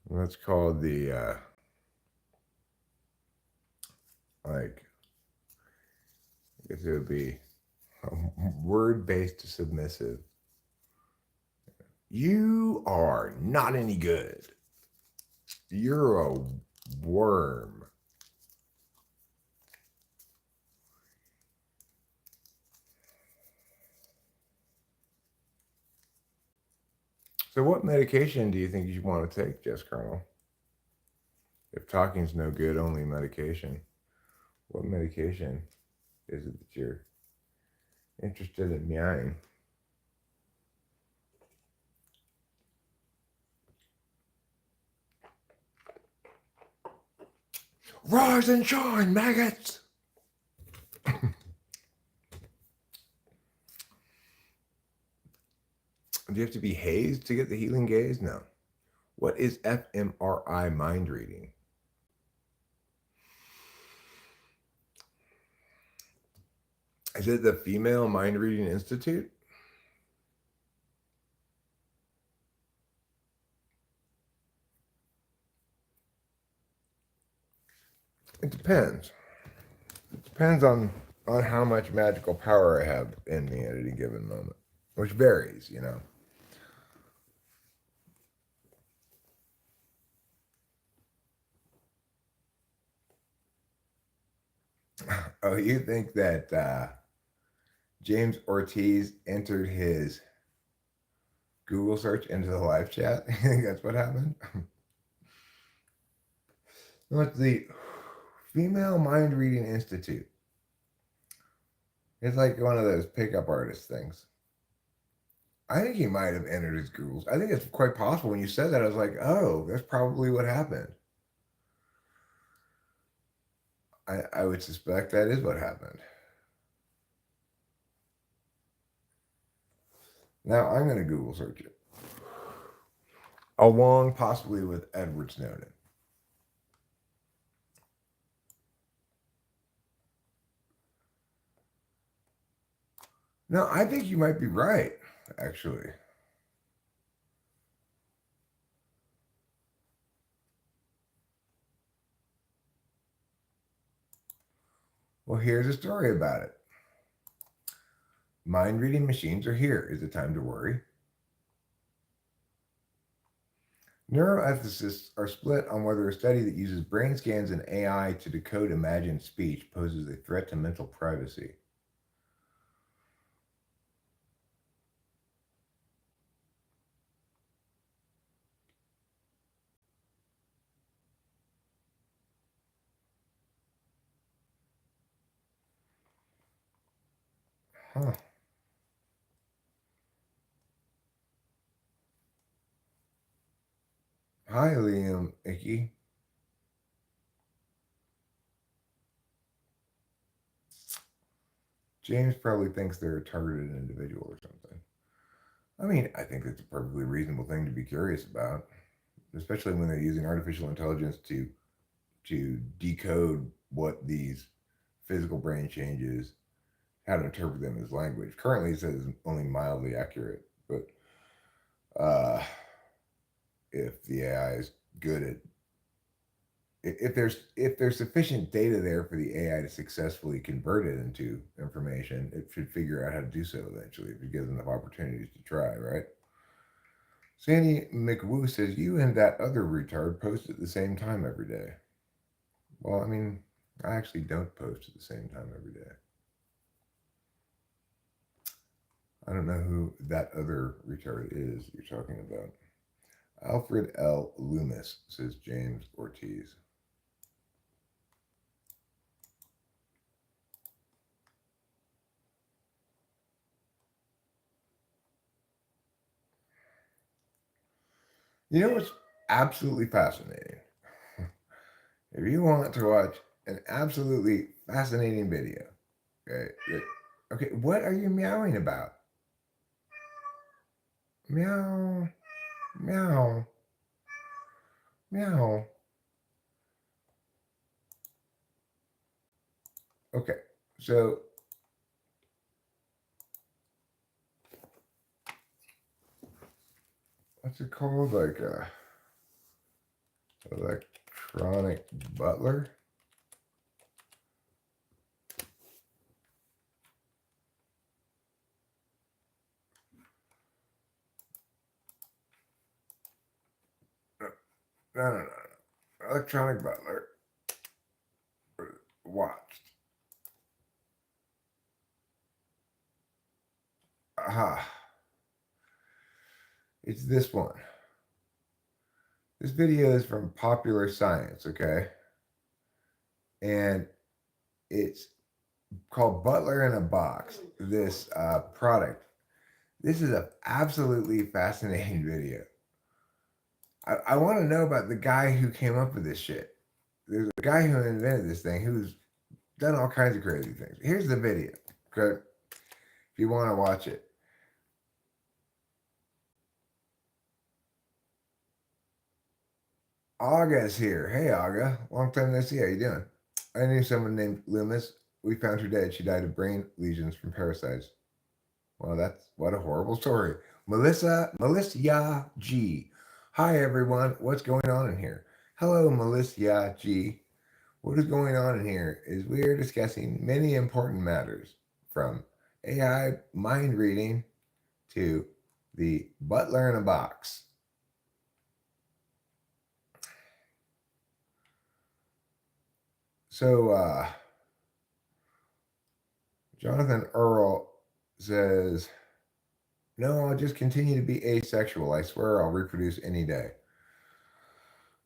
That's called the like I guess it would be word-based submissive. You are not any good. You're a worm. So what medication do you think you want to take, Jess Colonel? If talking's no good, only medication. What medication is it that you're interested in meowing? Rise and shine, maggots! Do you have to be hazed to get the healing gaze? No. What is fMRI mind reading? Is it the Female Mind Reading Institute? It depends. It depends on how much magical power I have in me at any given moment, which varies, Oh, you think that James Ortiz entered his Google search into the live chat? You think that's what happened? What's the Female Mind Reading Institute? It's like one of those pickup artist things. I think he might have entered his Googles. I think it's quite possible. When you said that, I was like, oh, that's probably what happened. I would suspect that is what happened. Now I'm going to Google search it. Along possibly with Edward Snowden. No, I think you might be right, actually. Well, here's a story about it. Mind reading machines are here. Is it time to worry? Neuroethicists are split on whether a study that uses brain scans and AI to decode imagined speech poses a threat to mental privacy. Huh. Hi, Liam Icky. James probably thinks they're a targeted individual or something. I mean, I think it's a perfectly reasonable thing to be curious about, especially when they're using artificial intelligence to decode what these physical brain changes, how to interpret them as language. Currently, it says it's only mildly accurate, but if the AI is good at if there's sufficient data there for the AI to successfully convert it into information, it should figure out how to do so eventually if it gives enough opportunities to try, right? Sandy McWoo says you and that other retard post at the same time every day. Well, I mean, I actually don't post at the same time every day. I don't know who that other retard is you're talking about. Alfred L. Loomis, says James Ortiz. You know what's absolutely fascinating? If you want to watch an absolutely fascinating video, okay, okay, what are you meowing about? Meow, meow, meow. Okay, so what's it called? Like a electronic butler? No. Electronic butler. Watched. Aha. It's this one. This video is from Popular Science, okay? And it's called Butler in a Box, this product. This is an absolutely fascinating video. I want to know about the guy who came up with this shit. There's a guy who invented this thing who's done all kinds of crazy things. Here's the video, okay? If you want to watch it. Aga's here. Hey, Aga. Long time no see. How you doing? I knew someone named Loomis. We found her dead. She died of brain lesions from parasites. Well, that's what a horrible story. Melissa G. Hi, everyone. What's going on in here? Hello, Melissa G. What is going on in here is we are discussing many important matters from AI mind reading to the butler in a box. So, Jonathan Earl says, no, I'll just continue to be asexual. I swear I'll reproduce any day.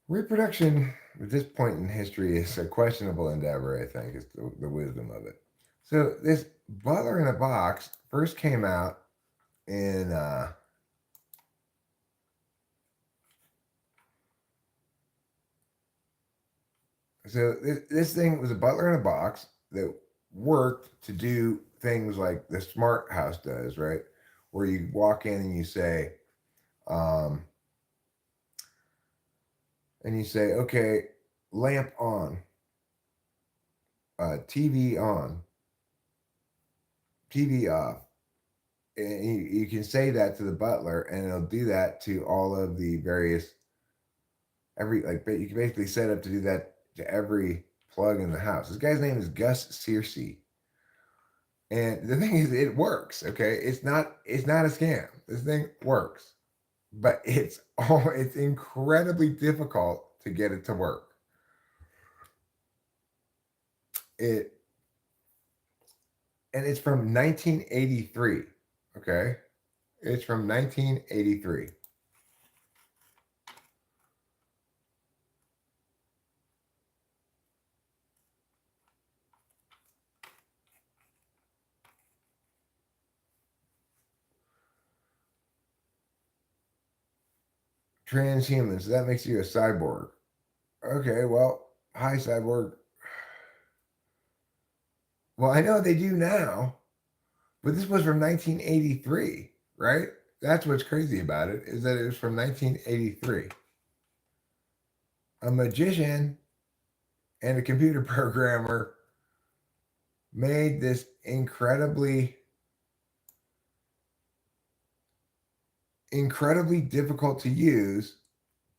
Reproduction at this point in history is a questionable endeavor, I think, is the wisdom of it. So this Butler in a Box first came out in this thing was a butler in a box that worked to do things like the smart house does, right? Where you walk in and um, you say, okay, lamp on, TV on, TV off. And you can say that to the butler, and it'll do that to all of the various you can basically set up to do that to every plug in the house. This guy's name is Gus Searcy. And the thing is, it works. Okay, it's not a scam. This thing works, but it's incredibly difficult to get it to work. It and it's from 1983. Okay, it's from 1983. Transhuman. So that makes you a cyborg. Okay, well, hi cyborg. Well, I know they do now, but this was from 1983, right? That's what's crazy about it, is that it was from 1983. A magician and a computer programmer made this incredibly difficult to use,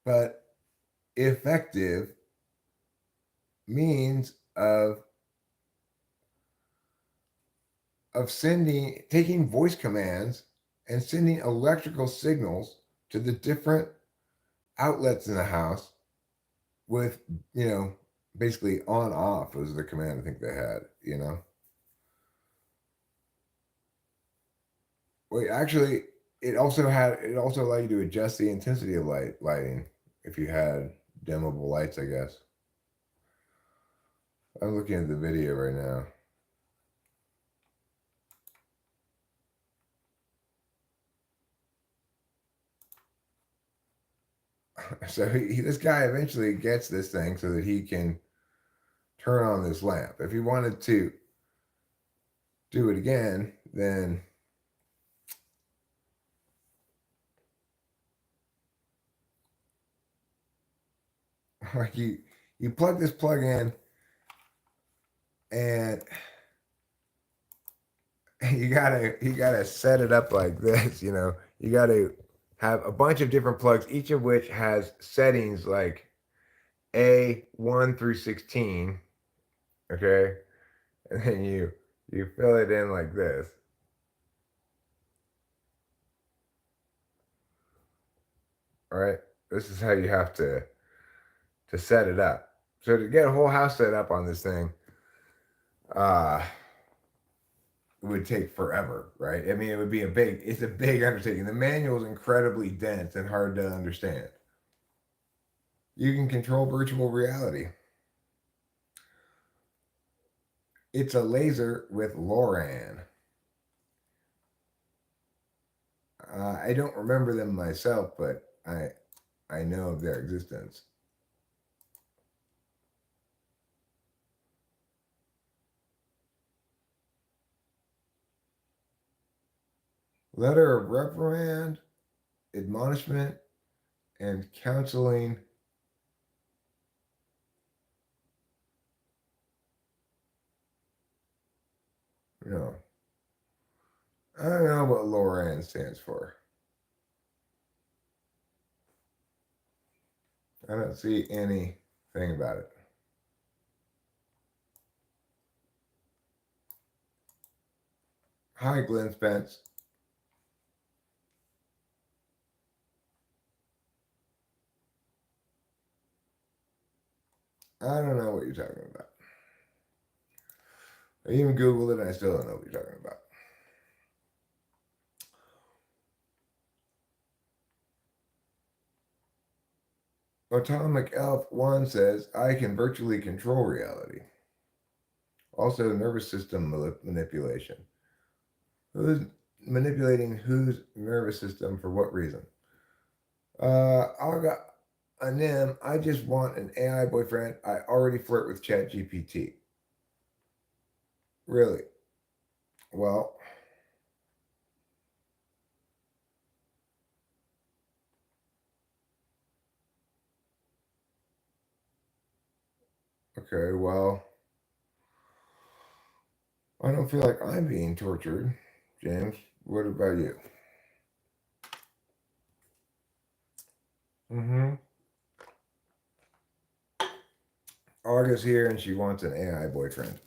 but effective means of taking voice commands and sending electrical signals to the different outlets in the house with, basically on off was the command I think they had. Wait, actually, it also allowed you to adjust the intensity of lighting if you had dimmable lights, I guess. I'm looking at the video right now. So this guy eventually gets this thing so that he can turn on this lamp. If he wanted to do it again, then like you plug this plug in and you gotta set it up like this, you know. You gotta have a bunch of different plugs, each of which has settings like A1 through 16. Okay. And then you fill it in like this. All right. This is how you have to set it up. So to get a whole house set up on this thing, it would take forever, right? I mean, it's a big undertaking. The manual is incredibly dense and hard to understand. You can control virtual reality. It's a laser with LORAN. I don't remember them myself, but I know of their existence. Letter of reprimand, admonishment, and counseling. No, I don't know what LORAN stands for. I don't see anything about it. Hi, Glenn Spence. I don't know what you're talking about. I even Googled it and I still don't know what you're talking about. Atomic Elf 1 says, I can virtually control reality. Also, nervous system manipulation. Who's manipulating whose nervous system for what reason? I got a Nim. I just want an AI boyfriend. I already flirt with ChatGPT. Really? Well, okay, well, I don't feel like I'm being tortured. James, what about you? Mm-hmm. August here and she wants an AI boyfriend.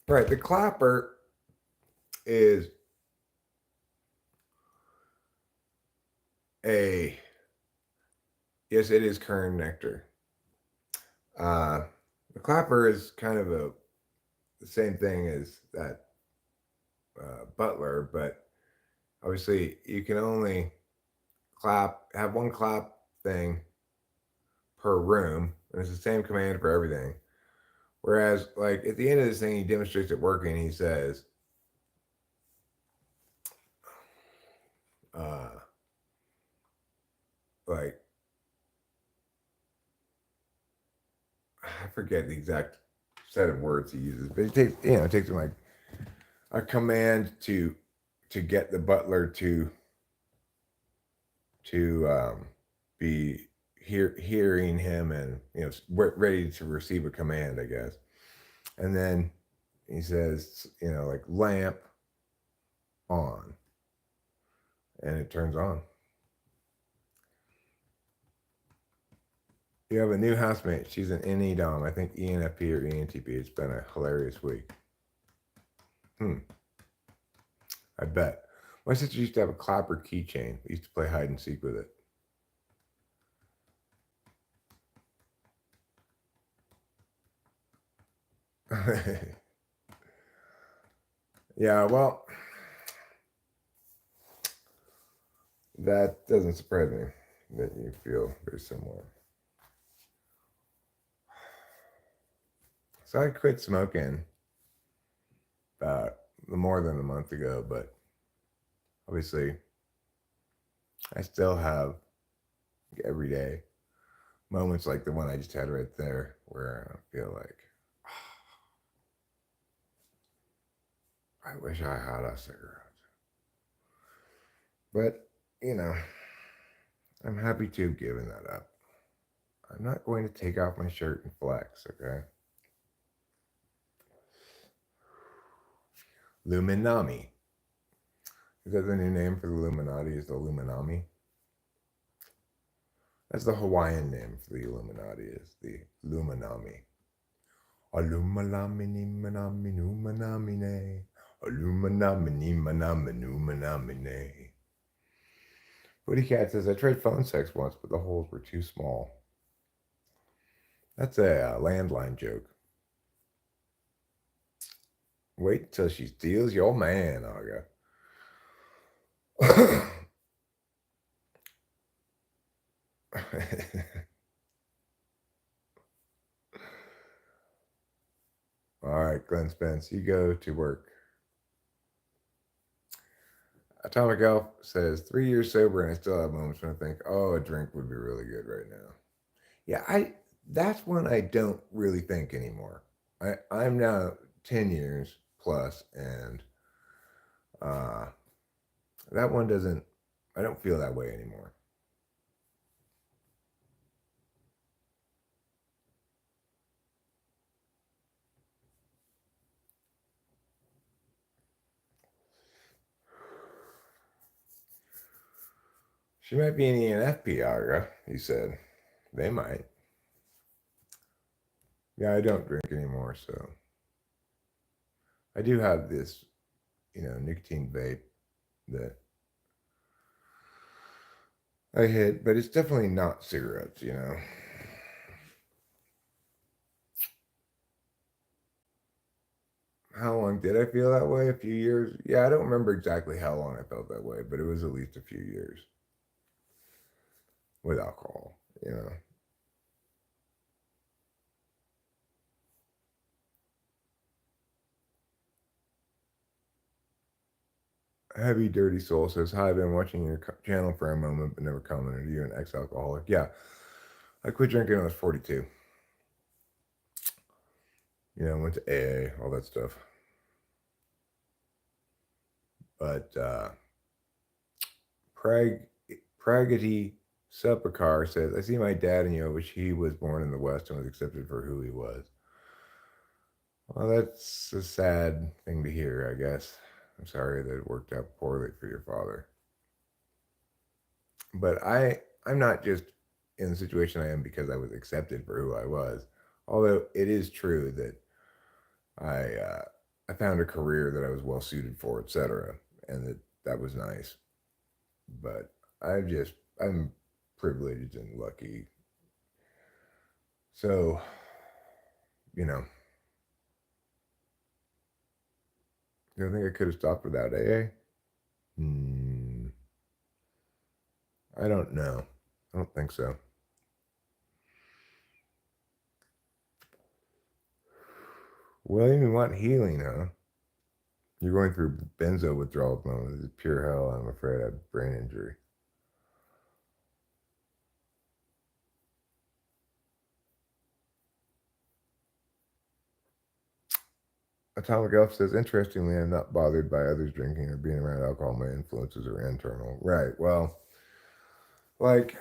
Right, the clapper is yes, it is kern nectar. The clapper is kind of the same thing as that butler, but obviously you can only have one clap thing per room, and it's the same command for everything. Whereas, like at the end of this thing, he demonstrates it working. He says, uh, like I forget the exact set of words he uses, but it takes him like a command to get the butler to be hearing him and ready to receive a command, I guess. And then he says, like lamp on, and it turns on. You have a new housemate. She's an NE Dom. I think ENFP or ENTP. It's been a hilarious week. I bet. My sister used to have a clapper keychain. We used to play hide and seek with it. Yeah, well, that doesn't surprise me that you feel very similar. So I quit smoking about more than a month ago, but obviously I still have every day moments like the one I just had right there where I feel like I wish I had a cigarette. But, you know, I'm happy to have given that up. I'm not going to take off my shirt and flex, okay? Luminami. Is that the new name for the Illuminati? Is the Illuminami? That's the Hawaiian name for the Illuminati, is the Luminami. Illuminamini manami numanamine. Illuminamini manami numanamine. Booty Cat says, I tried phone sex once, but the holes were too small. That's a landline joke. Wait till she steals your man, Aga. All right, Glenn Spence, you go to work. Atomic Elf says 3 years sober and I still have moments when I think, oh, a drink would be really good right now. Yeah, that's when I don't really think anymore. I'm now 10 years plus, and that one doesn't. I don't feel that way anymore. She might be an ENFP, Agra, he said. They might. Yeah, I don't drink anymore, so I do have this, nicotine vape that I hit, but it's definitely not cigarettes. How long did I feel that way? A few years? Yeah, I don't remember exactly how long I felt that way, but it was at least a few years with alcohol. Heavy Dirty Soul says, hi, I've been watching your channel for a moment, but never commented. You're an ex-alcoholic. Yeah, I quit drinking when I was 42. Went to AA, all that stuff. But Pragati Sepakar says, I see my dad and you wish he was born in the West and was accepted for who he was. Well, that's a sad thing to hear, I guess. I'm sorry that it worked out poorly for your father. But I'm not just in the situation I am because I was accepted for who I was. Although it is true that I found a career that I was well suited for, etc., and that was nice. But I'm privileged and lucky. So, you don't think I could have stopped without AA? I don't know. I don't think so. William, you want healing, huh? You're going through benzo withdrawal at the moment. This is pure hell. I'm afraid I have brain injury. Atomic Elf says, interestingly, I'm not bothered by others drinking or being around alcohol. My influences are internal. Right. Well, like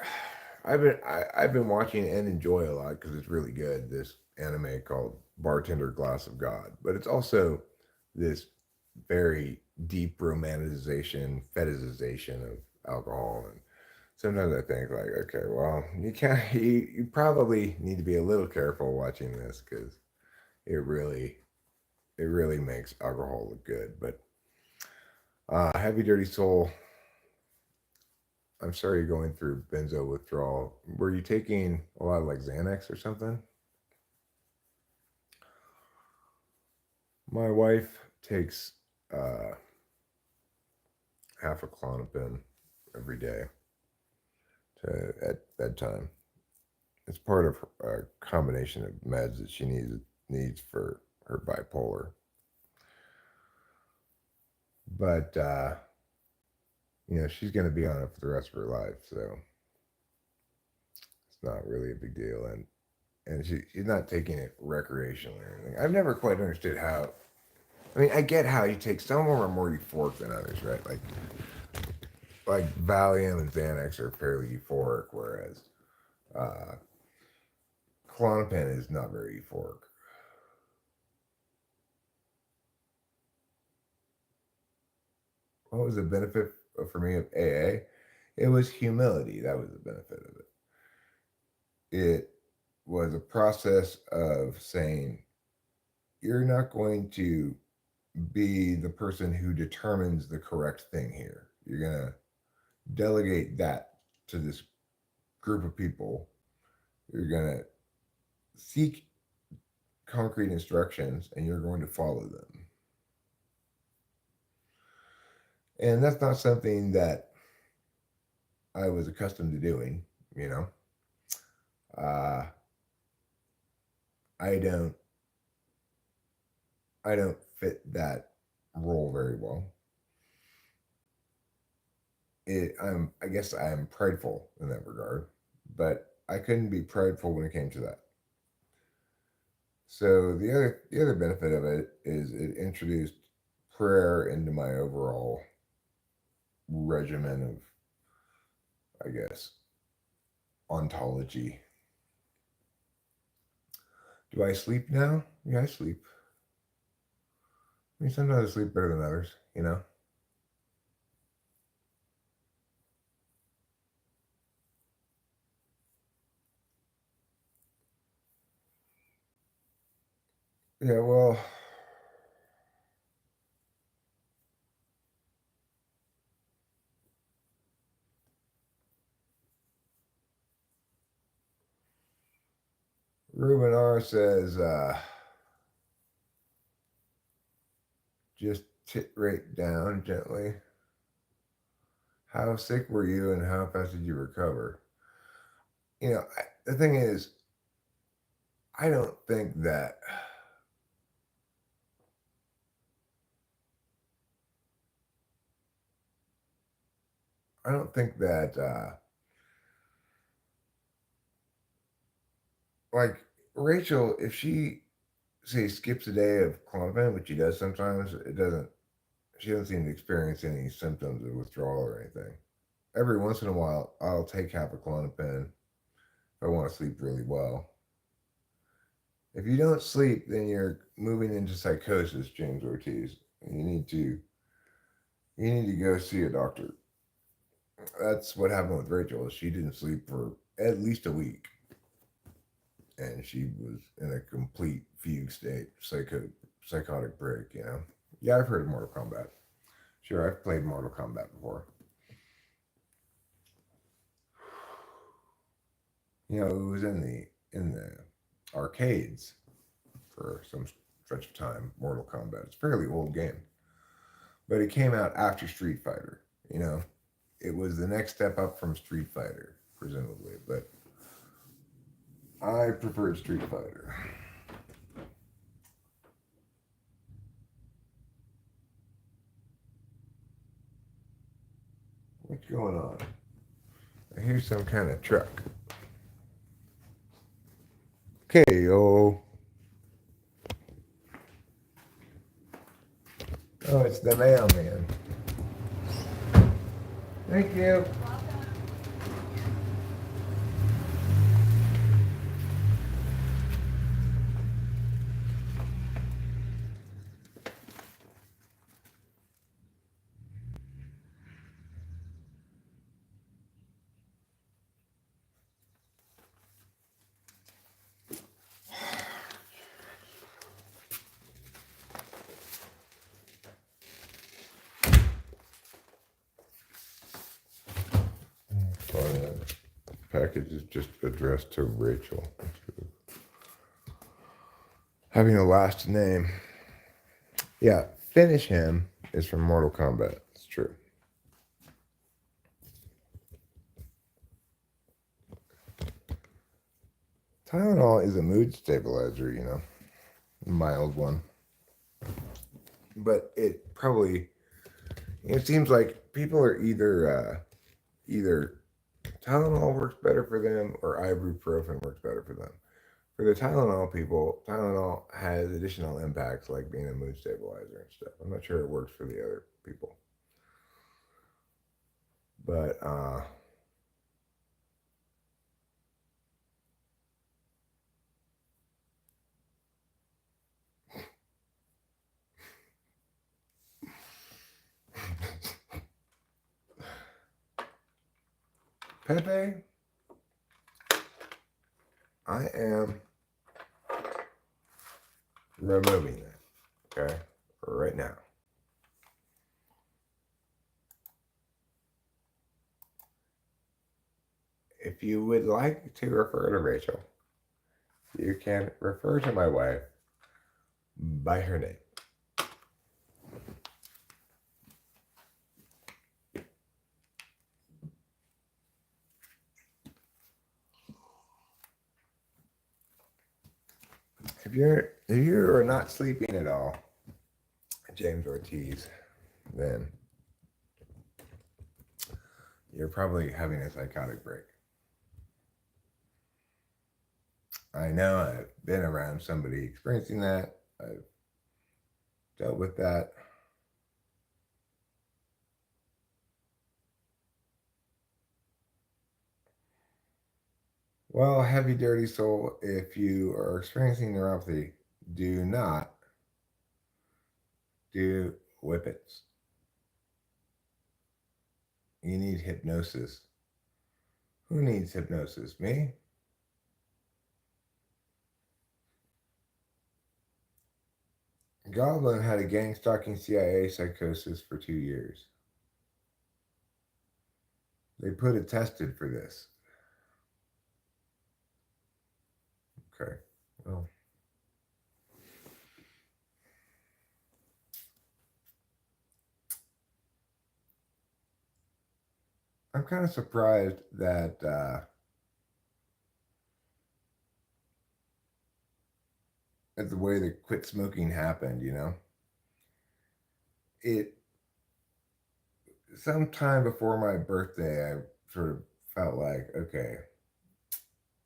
I've been watching and enjoy a lot because it's really good. This anime called Bartender Glass of God, but it's also this very deep romanticization, fetishization of alcohol. And sometimes I think like, okay, well, you probably need to be a little careful watching this because it really makes alcohol look good. But Heavy Dirty Soul, I'm sorry you're going through benzo withdrawal. Were you taking a lot of like Xanax or something? My wife takes half a Klonopin every day at bedtime. It's part of a combination of meds that she needs for her bipolar. But she's going to be on it for the rest of her life, so it's not really a big deal. And she's not taking it recreationally or anything. I've never quite understood how. I mean, I get how you take some of them are more euphoric than others, right? Like Valium and Xanax are fairly euphoric, whereas uh, Klonopin is not very euphoric. What was the benefit for me of AA? It was humility. That was the benefit of it. It was a process of saying, you're not going to be the person who determines the correct thing here. You're going to delegate that to this group of people. You're going to seek concrete instructions and you're going to follow them. And that's not something that I was accustomed to doing, you know. Uh, I don't I don't fit that role very well. I guess I am prideful in that regard, but I couldn't be prideful when it came to that. So the other benefit of it is it introduced prayer into my overall regimen of, I guess, ontology. Do I sleep now? Yeah, I sleep. I mean, sometimes I sleep better than others, you know? Yeah, well, Ruben R says, just tit right down gently. How sick were you and how fast did you recover? The thing is, I don't think that I don't think that like Rachel, if she say skips a day of Klonopin, which she does sometimes, she doesn't seem to experience any symptoms of withdrawal or anything. Every once in a while, I'll take half a Klonopin if I want to sleep really well. If you don't sleep, then you're moving into psychosis, James Ortiz. And you need to go see a doctor. That's what happened with Rachel. She didn't sleep for at least a week, and she was in a complete fugue state, psychotic break. Yeah, I've heard of Mortal Kombat. Sure, I've played Mortal Kombat before. It was in the arcades for some stretch of time. Mortal Kombat. It's a fairly old game, but it came out after Street Fighter. It was the next step up from Street Fighter, presumably, but I preferred Street Fighter. What's going on? I hear some kind of truck. KO. Oh, it's the mailman. Thank you. Package is just addressed to Rachel. Having a last name. Yeah, finish him is from Mortal Kombat. It's true. Tylenol is a mood stabilizer, a mild one. But it seems like people are either Tylenol works better for them or ibuprofen works better for them. For the Tylenol people, Tylenol has additional impacts like being a mood stabilizer and stuff. I'm not sure it works for the other people. But Pepe, I am removing that, okay? Right now. If you would like to refer to Rachel, you can refer to my wife by her name. If you are not sleeping at all, James Ortiz, then you're probably having a psychotic break. I know I've been around somebody experiencing that. I've dealt with that. Well, heavy, dirty soul, if you are experiencing neuropathy, do not do whippets. You need hypnosis. Who needs hypnosis? Me? Goblin had a gang stalking CIA psychosis for 2 years. They put it tested for this. Okay. Well, I'm kind of surprised that at the way that quit smoking happened. It sometime before my birthday, I sort of felt like, okay,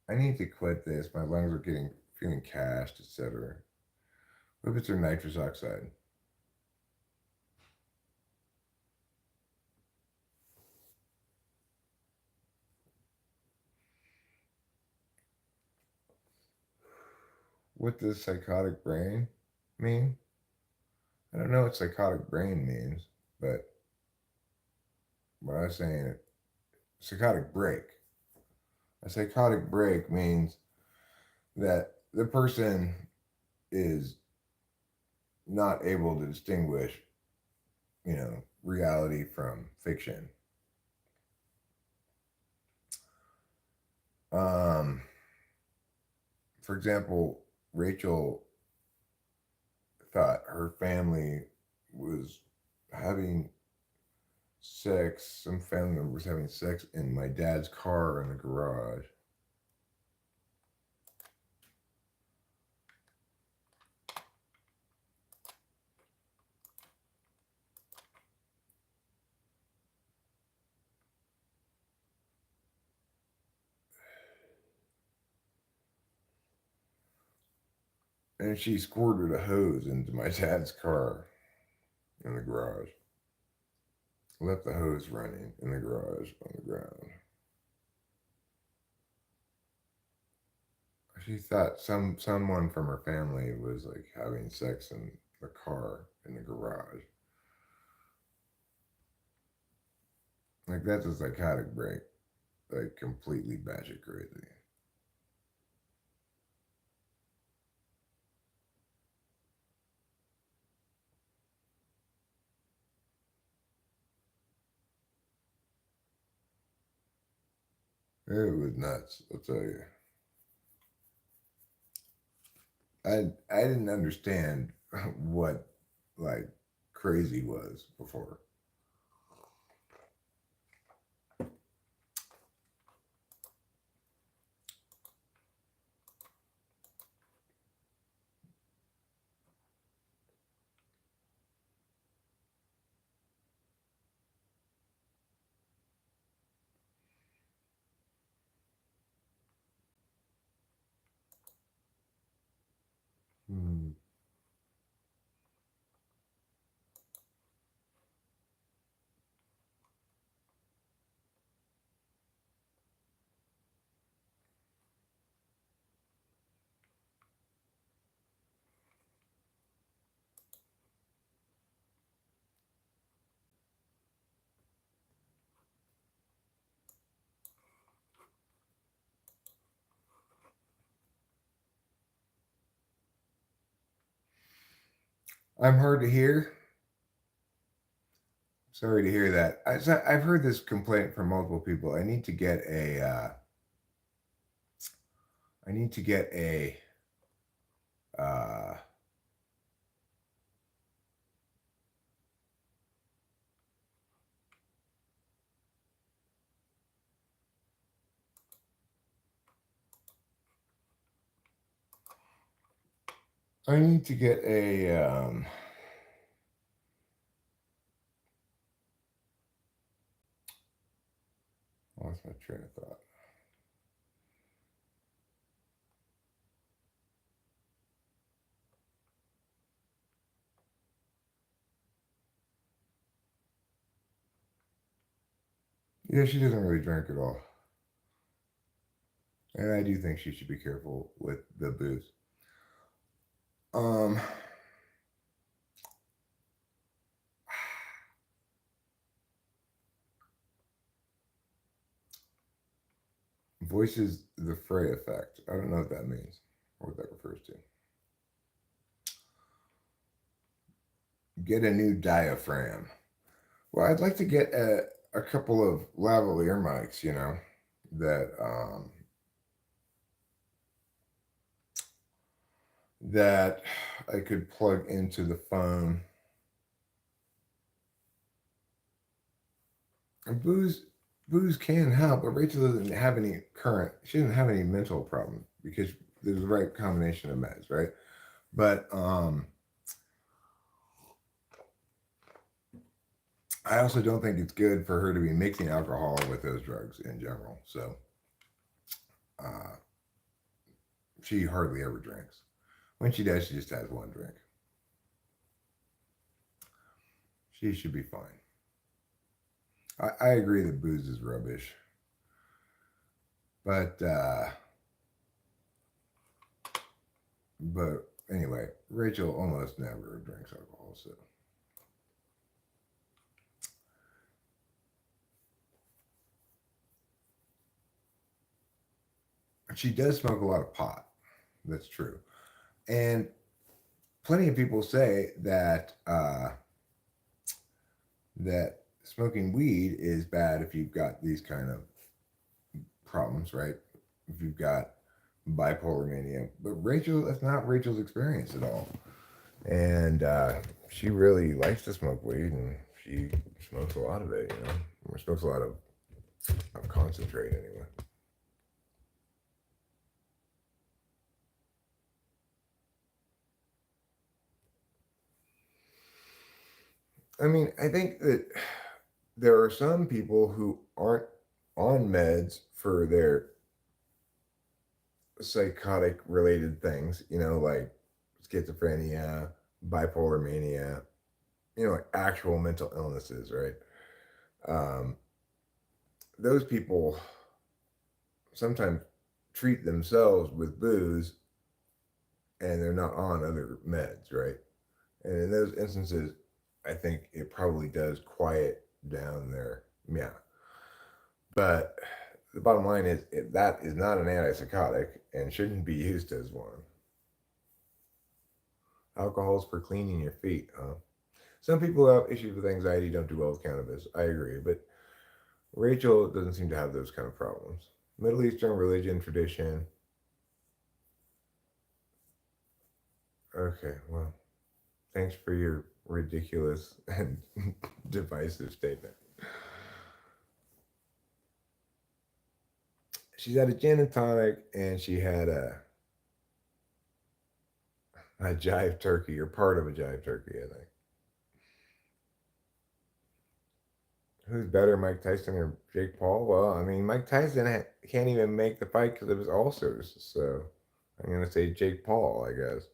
I need to quit this. My lungs are getting feeling cashed, etc. Whippets are nitrous oxide. What does psychotic brain mean? I don't know what psychotic brain means, but what I was saying, psychotic break. A psychotic break means that the person is not able to distinguish, reality from fiction. Um, for example, Rachel thought her family was having sex, some family member was having sex in my dad's car in the garage. And she squirted a hose into my dad's car in the garage. Left the hose running in the garage on the ground. She thought someone from her family was like having sex in the car in the garage. Like that's a psychotic break. Like completely batshit crazy. It was nuts, I'll tell you. I didn't understand what like crazy was before. Hmm. I'm hard to hear. Sorry to hear that. I've heard this complaint from multiple people. I need to get a. I need to get a. Uh, I need to get a. Lost my train of thought. Yeah, she doesn't really drink at all, and I do think she should be careful with the booze. Um, voices the fray effect. I don't know what that means or what that refers to. Get a new diaphragm. Well, I'd like to get a couple of lavalier mics, that that I could plug into the phone. And booze can help, but Rachel doesn't have any current. She doesn't have any mental problem because there's the right combination of meds, right? But I also don't think it's good for her to be mixing alcohol with those drugs in general. So uh, she hardly ever drinks. When she does, she just has one drink. She should be fine. I agree that booze is rubbish, but anyway, Rachel almost never drinks alcohol, so. She does smoke a lot of pot. That's true. And plenty of people say that smoking weed is bad if you've got these kind of problems, right? If you've got bipolar mania. But Rachel, that's not Rachel's experience at all. And she really likes to smoke weed, and she smokes a lot of it, Or smokes a lot of concentrate anyway. I mean, I think that there are some people who aren't on meds for their psychotic related things, like schizophrenia, bipolar mania, like actual mental illnesses, right? Um, those people sometimes treat themselves with booze and they're not on other meds, right? And in those instances, I think it probably does quiet down their yeah. But the bottom line is that is not an antipsychotic and shouldn't be used as one. Alcohol's for cleaning your feet, huh? Some people who have issues with anxiety don't do well with cannabis. I agree, but Rachel doesn't seem to have those kind of problems. Middle Eastern religion tradition. Okay, well, Thanks for your ridiculous and divisive statement. She's had a gin and tonic, and she had a jive turkey, or part of a jive turkey, I think. Who's better, Mike Tyson or Jake Paul? Well, I mean, Mike Tyson can't even make the fight because of his ulcers. So I'm going to say Jake Paul, I guess,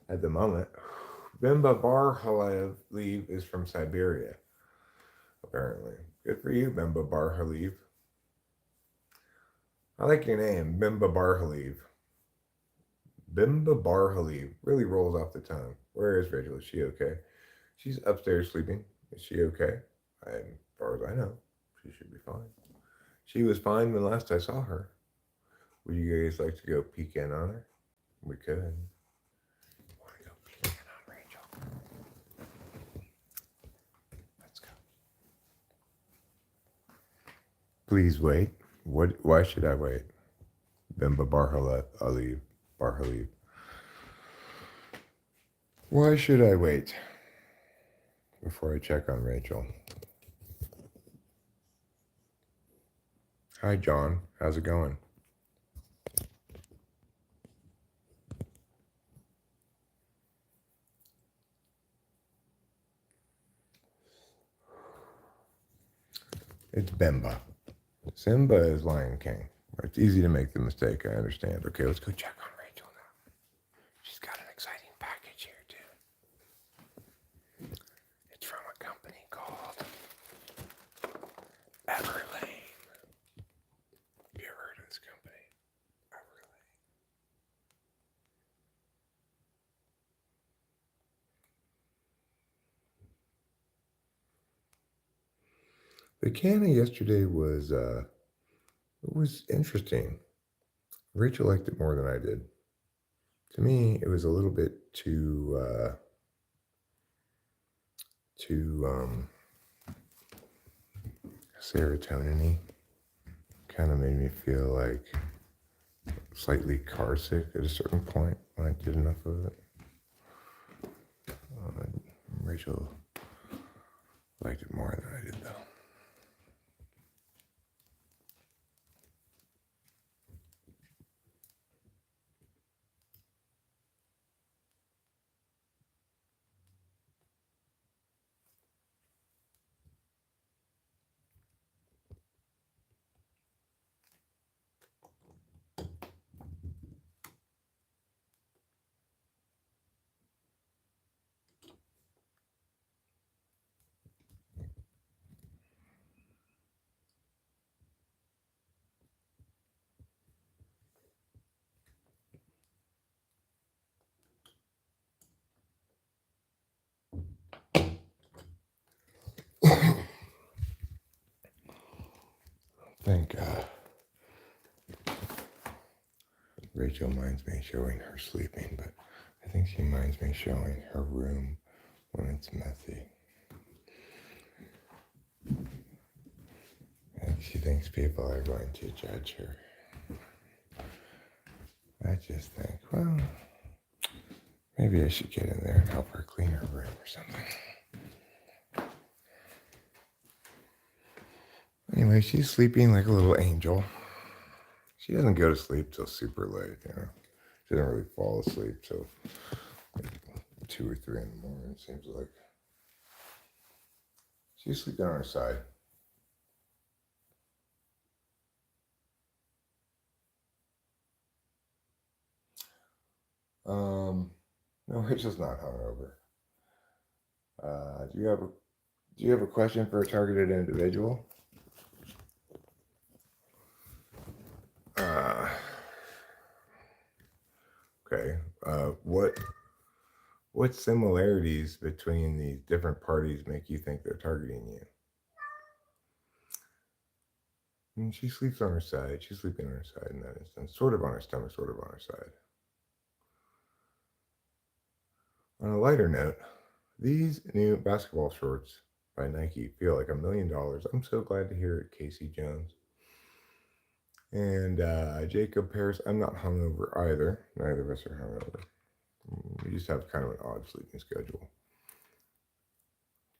at the moment. Bimba Barhalev is from Siberia, apparently. Good for you, Bimba Barhalev. I like your name, Bimba Barhalev. Bimba Barhalev really rolls off the tongue. Where is Rachel? Is she okay? She's upstairs sleeping. Is she okay? As far as I know, she should be fine. She was fine when last I saw her. Would you guys like to go peek in on her? We could. Want to go peek in on Rachel? Let's go. Please wait. What? Why should I wait? Bimba Barhalev. Why should I wait before I check on Rachel? Hi, John. How's it going? It's Bimba. Simba is Lion King. It's easy to make the mistake, I understand. Okay, let's go check on Rachel now. She's got an exciting package here, too. It's from a company called Everlane. Have you ever heard of this company? Everlane. The canning yesterday was it was interesting. Rachel liked it more than I did. To me, it was a little bit too serotonin-y. Kind of made me feel like slightly car sick at a certain point when I did enough of it. Rachel liked it more than I did, though. I think Rachel minds me showing her sleeping, but I think she minds me showing her room when it's messy. And she thinks people are going to judge her. I just think, well, maybe I should get in there and help her clean her room or something. Anyway, she's sleeping like a little angel. She doesn't go to sleep till super late, you know. She doesn't really fall asleep till like 2 or 3 in the morning, it seems like. She's sleeping on her side. No, Rachel's not hungover. Do you have a question for a targeted individual? Okay. What similarities between these different parties make you think they're targeting you? I mean, she sleeps on her side. She's sleeping on her side in that instance. Sort of on her stomach, sort of on her side. On a lighter note, these new basketball shorts by Nike feel like $1 million. I'm so glad to hear it, Casey Jones. And Jacob Harris, I'm not hungover either. Neither of us are hungover. We just have kind of an odd sleeping schedule.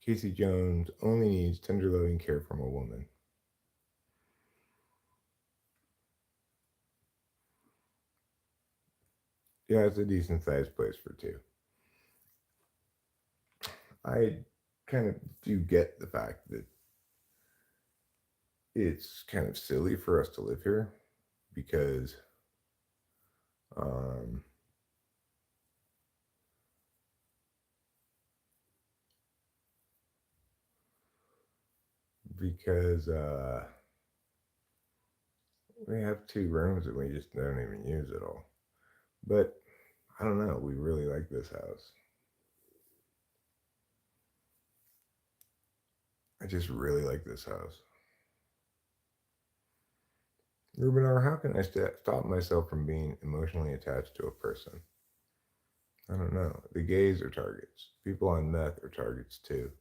Casey Jones only needs tender loving care from a woman. Yeah, it's a decent sized place for two. I kind of do get the fact that it's kind of silly for us to live here because um, because we have two rooms that we just don't even use at all. But I don't know, we really like this house. I just really like this house. Ruben R., how can I stop myself from being emotionally attached to a person? I don't know. The gays are targets. People on meth are targets too.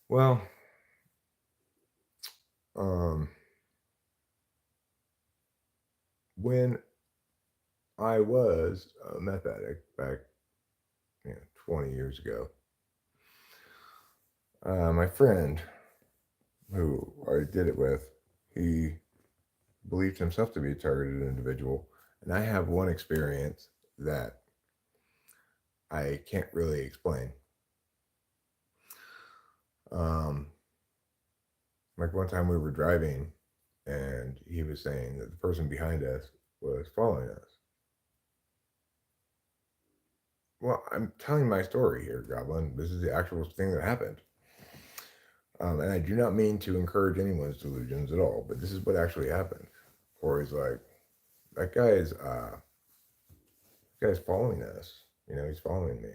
Well, um, when I was a meth addict back, 20 years ago, my friend who I did it with, he believed himself to be a targeted individual. And I have one experience that I can't really explain. Um, like one time we were driving and he was saying that the person behind us was following us. Well, I'm telling my story here, Goblin. This is the actual thing that happened. And I do not mean to encourage anyone's delusions at all, but this is what actually happened. Corey's like, that guy's following us. He's following me.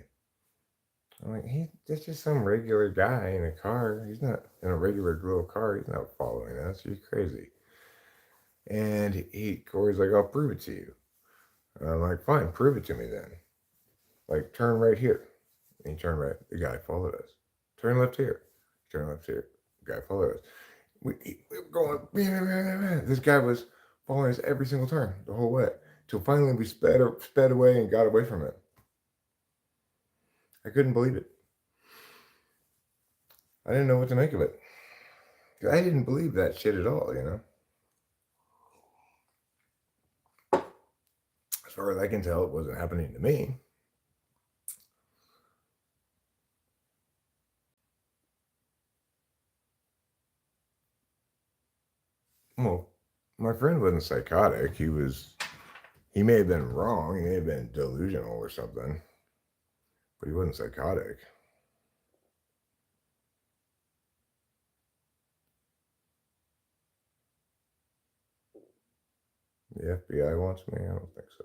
I'm like, that's just some regular guy in a car. He's not in a regular little car. He's not following us. You're crazy. And Corey's like, I'll prove it to you. And I'm like, fine, prove it to me then. Like, turn right here. And he turned right. The guy followed us. Turn left here. Turn left here. The guy followed us. We were going. This guy was following us every single turn the whole way. Till finally we sped away and got away from it. I couldn't believe it. I didn't know what to make of it. I didn't believe that shit at all. As far as I can tell, it wasn't happening to me. Well, my friend wasn't psychotic. He may have been wrong. He may have been delusional or something, but he wasn't psychotic. The FBI wants me? I don't think so.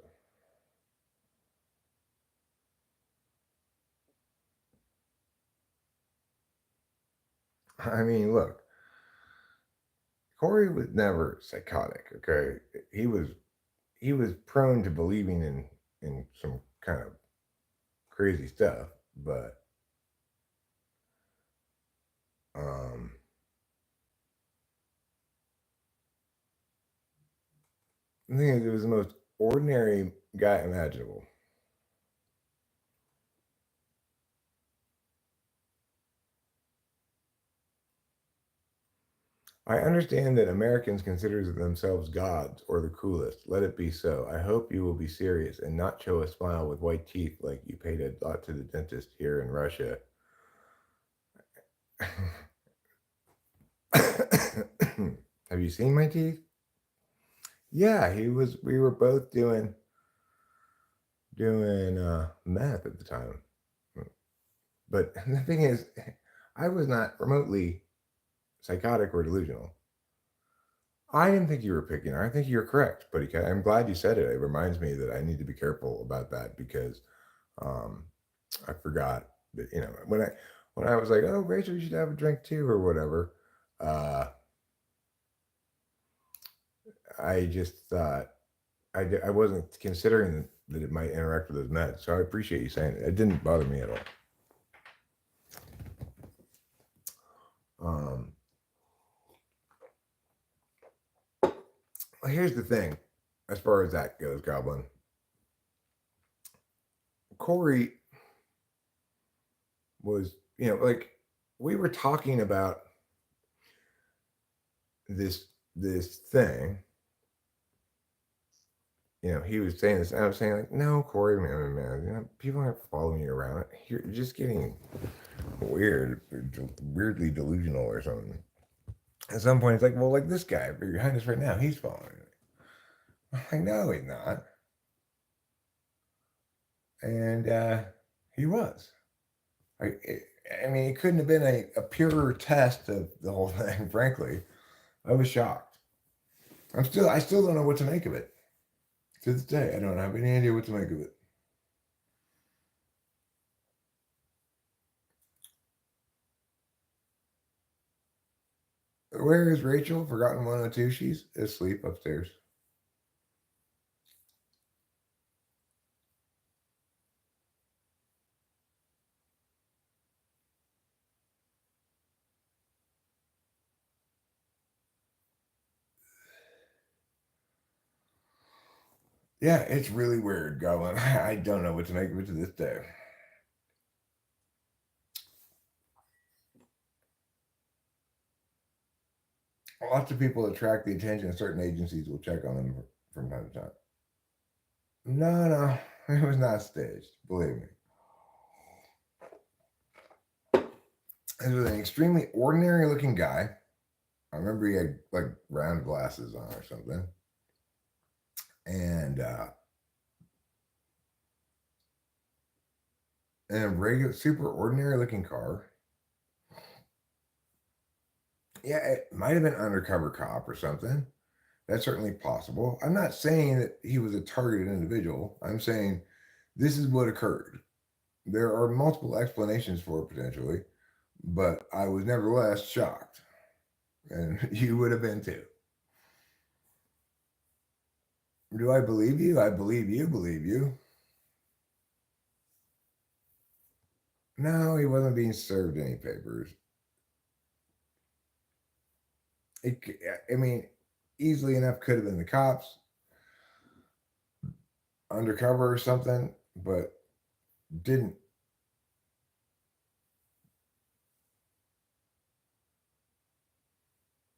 I mean, look, Corey was never psychotic. Okay, he was prone to believing in some kind of crazy stuff, but um, the thing is, it was the most ordinary guy imaginable. I understand that Americans consider themselves gods or the coolest. Let it be so. I hope you will be serious and not show a smile with white teeth like you paid a lot to the dentist here in Russia. Have you seen my teeth? Yeah, we were both doing meth at the time. But the thing is, I was not remotely psychotic or delusional. I didn't think you were picking her. I think you're correct, but I'm glad you said it. It reminds me that I need to be careful about that because um, I forgot that when I was like, oh, Rachel, you should have a drink too or whatever. Uh, I just thought I wasn't considering that it might interact with those meds. So I appreciate you saying it. It didn't bother me at all. Um, well, here's the thing, as far as that goes, Goblin. Corey was, like we were talking about this thing. He was saying this, and I was saying like, no, Corey, man, people aren't following you around. You're just getting weird, weirdly delusional or something. At some point, it's like, well, like this guy behind us right now, he's following me. I'm like, no, he's not. And he was. I, I mean, it couldn't have been a purer test of the whole thing. Frankly, I was shocked. I still don't know what to make of it. To this day, I don't have any idea what to make of it. Where is Rachel? Forgotten 102. She's asleep upstairs. Yeah, it's really weird, Goblin. I don't know what to make of it to this day. Lots of people attract the attention of certain agencies will check on them from time to time. No, no, it was not staged. Believe me. This was an extremely ordinary looking guy. I remember he had like round glasses on or something. And in a regular, super ordinary looking car. Yeah, it might have been undercover cop or something. That's certainly possible. I'm not saying that he was a targeted individual. I'm saying this is what occurred. There are multiple explanations for it potentially, but I was nevertheless shocked. And you would have been too. Do I believe you? I believe you. No, he wasn't being served any papers. It, I mean, easily enough could have been the cops undercover or something, but didn't.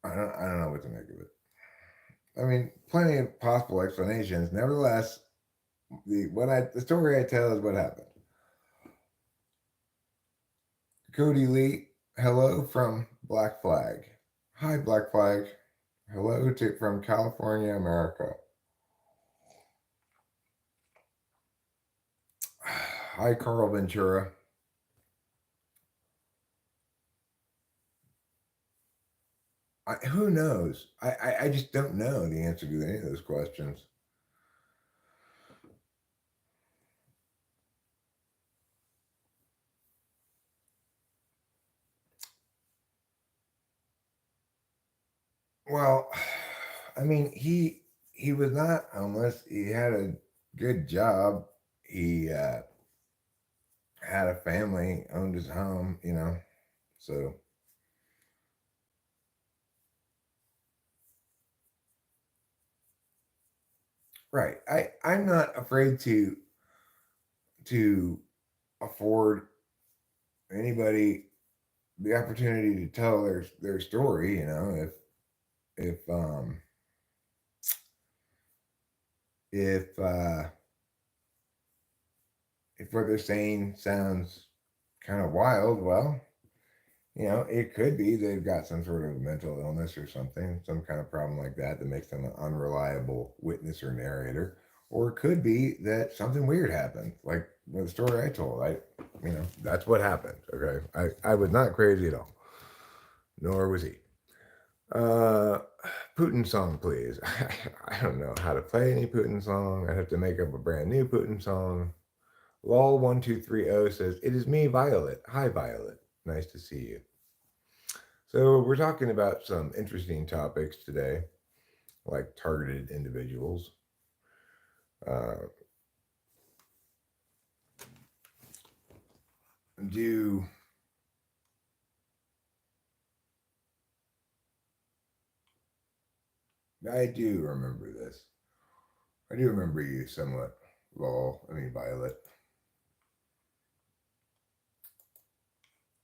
I don't know what to make of it. I mean, plenty of possible explanations. Nevertheless, the story I tell is what happened. Cody Lee, hello from Black Flag. Hi, Black Flag. Hello from California, America. Hi, Carl Ventura. Who knows? I just don't know the answer to any of those questions. Well, I mean, he was not homeless. He had a good job. He had a family, owned his home. So right. I'm not afraid to afford anybody the opportunity to tell their story. If um if uh if what they're saying sounds kind of wild, well, it could be they've got some sort of mental illness or something, some kind of problem like that makes them an unreliable witness or narrator. Or it could be that something weird happened, like the story I told. That's what happened. Okay, I was not crazy at all, nor was he. Uh, Putin song, please. I don't know how to play any Putin song. I have to make up a brand new Putin song. Lol1230 says, "It is me, Violet. Hi, Violet. Nice to see you." So, we're talking about some interesting topics today, like targeted individuals. Uh, do I do remember this? I do remember you somewhat, Violet.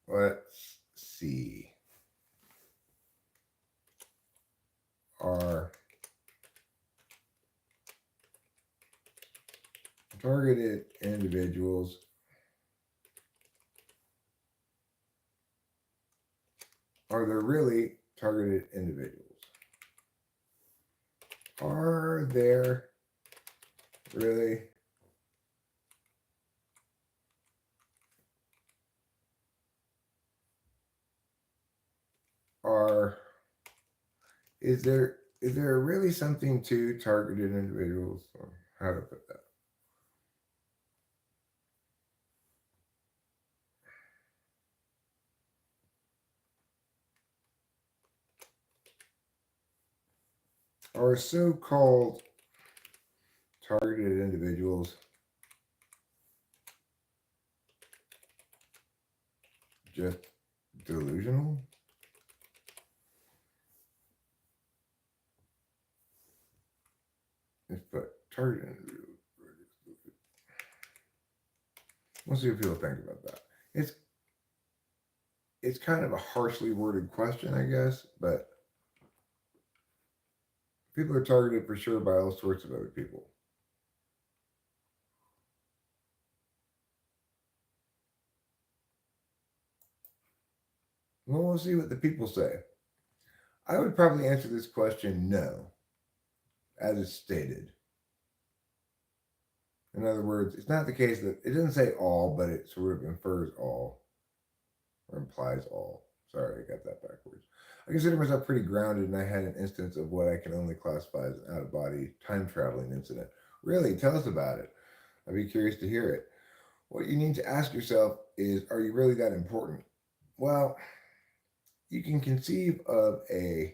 Let's see. Are targeted individuals are there really targeted individuals? Are there really are is there really something to targeted individuals? Or how to put that? Are so-called targeted individuals just delusional? Let's put targeted individuals. We'll see what people think about that. It's kind of a harshly worded question, I guess, but people are targeted for sure by all sorts of other people. Well, we'll see what the people say. I would probably answer this question no, as it's stated. In other words, it's not the case that it doesn't say all, but it sort of infers all or implies all. Sorry, I got that backwards. I consider myself pretty grounded, and I had an instance of what I can only classify as an out of body time traveling incident. Really? Tell us about it. I'd be curious to hear it. What you need to ask yourself is, are you really that important? Well, you can conceive of a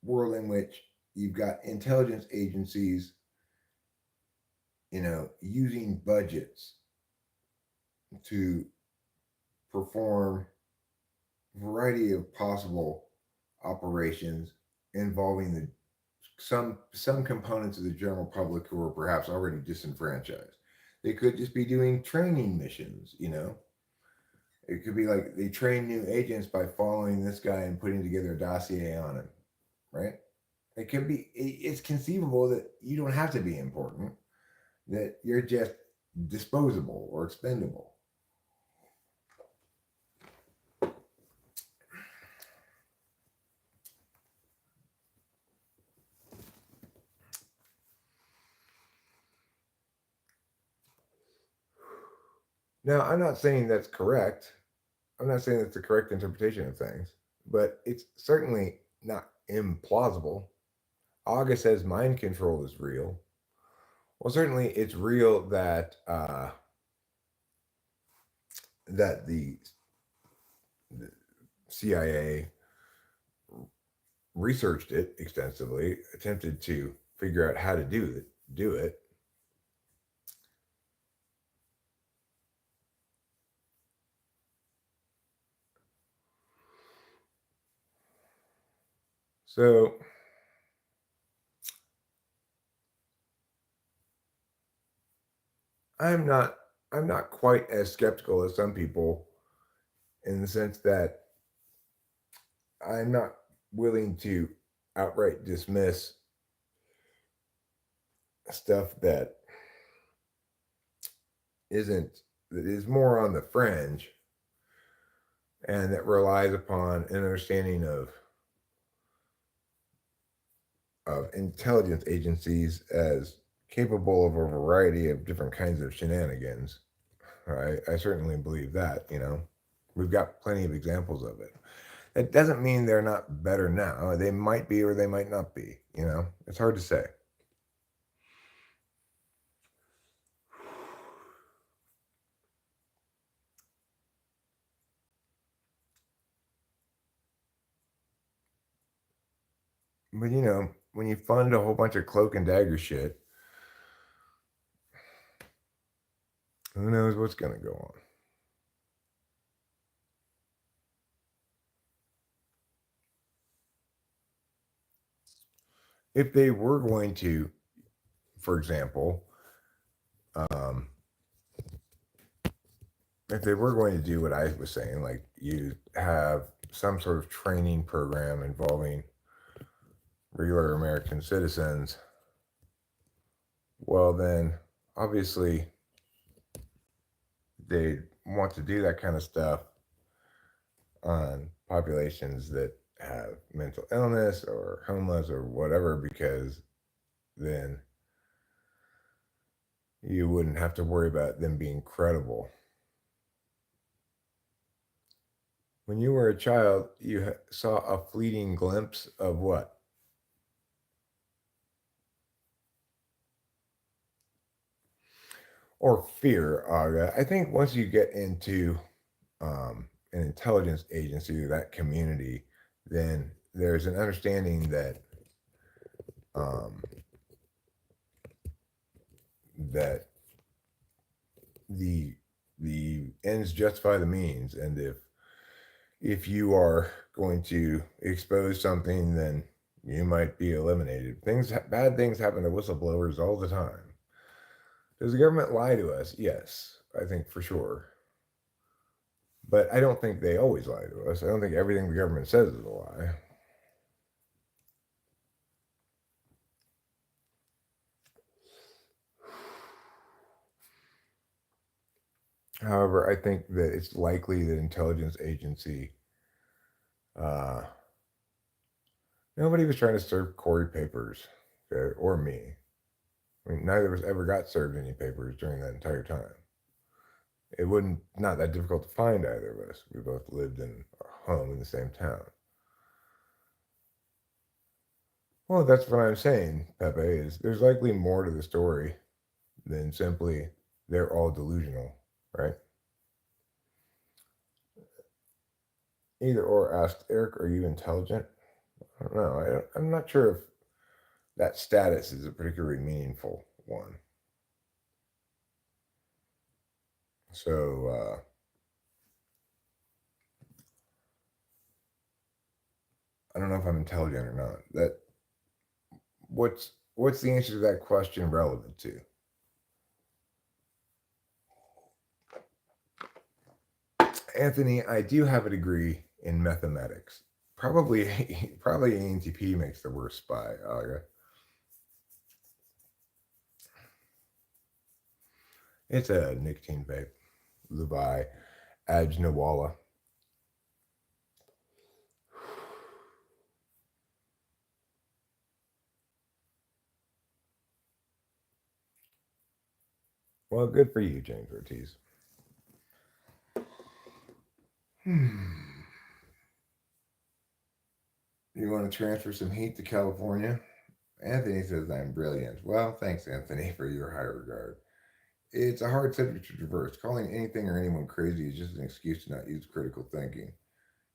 world in which you've got intelligence agencies, using budgets to perform a variety of possible operations involving some components of the general public who are perhaps already disenfranchised. They could just be doing training missions. It could be like they train new agents by following this guy and putting together a dossier on him, right? It could be, it's conceivable that you don't have to be important, that you're just disposable or expendable. Now, I'm not saying that's correct. I'm not saying that's the correct interpretation of things, but it's certainly not implausible. August says mind control is real. Well, certainly it's real that the CIA researched it extensively, attempted to figure out how to do it. So I'm not I'm not quite as skeptical as some people in the sense that I'm not willing to outright dismiss stuff isn't that is more on the fringe and that relies upon an understanding of intelligence agencies as capable of a variety of different kinds of shenanigans. I certainly believe that. We've got plenty of examples of it. It doesn't mean they're not better now. They might be or they might not be. It's hard to say. But when you fund a whole bunch of cloak and dagger shit, who knows what's going to go on? If they were going to, for example, um, if they were going to do what I was saying, like you have some sort of training program involving regular American citizens, well, then obviously they want to do that kind of stuff on populations that have mental illness or homeless or whatever, because then you wouldn't have to worry about them being credible. When you were a child, you saw a fleeting glimpse of what? Or fear, Aga. I think once you get into an intelligence agency, that community, then there's an understanding that um, that the the ends justify the means, and if you are going to expose something, then you might be eliminated. Bad things happen to whistleblowers all the time. Does the government lie to us? Yes, I think for sure. But I don't think they always lie to us. I don't think everything the government says is a lie. However, I think that it's likely that intelligence agency, uh, nobody was trying to serve Corey papers, okay, or me. I mean, neither of us ever got served any papers during that entire time. It wouldn't not that difficult to find either of us. We both lived in a home in the same town. Well, that's what I'm saying, Pepe, is there's likely more to the story than simply they're all delusional, right? Either or asked Eric, are you intelligent? I don't know. I'm not sure if that status is a particularly meaningful one. So I don't know if I'm intelligent or not. What's the answer to that question relevant to? Anthony, I do have a degree in mathematics. Probably ANTP makes the worst spy, Aga. It's a nicotine vape. Lubai Ajnawala. Well, good for you, James Ortiz. Hmm. You want to transfer some heat to California? Anthony says I'm brilliant. Well, thanks, Anthony, for your high regard. It's a hard subject to traverse. Calling anything or anyone crazy is just an excuse to not use critical thinking.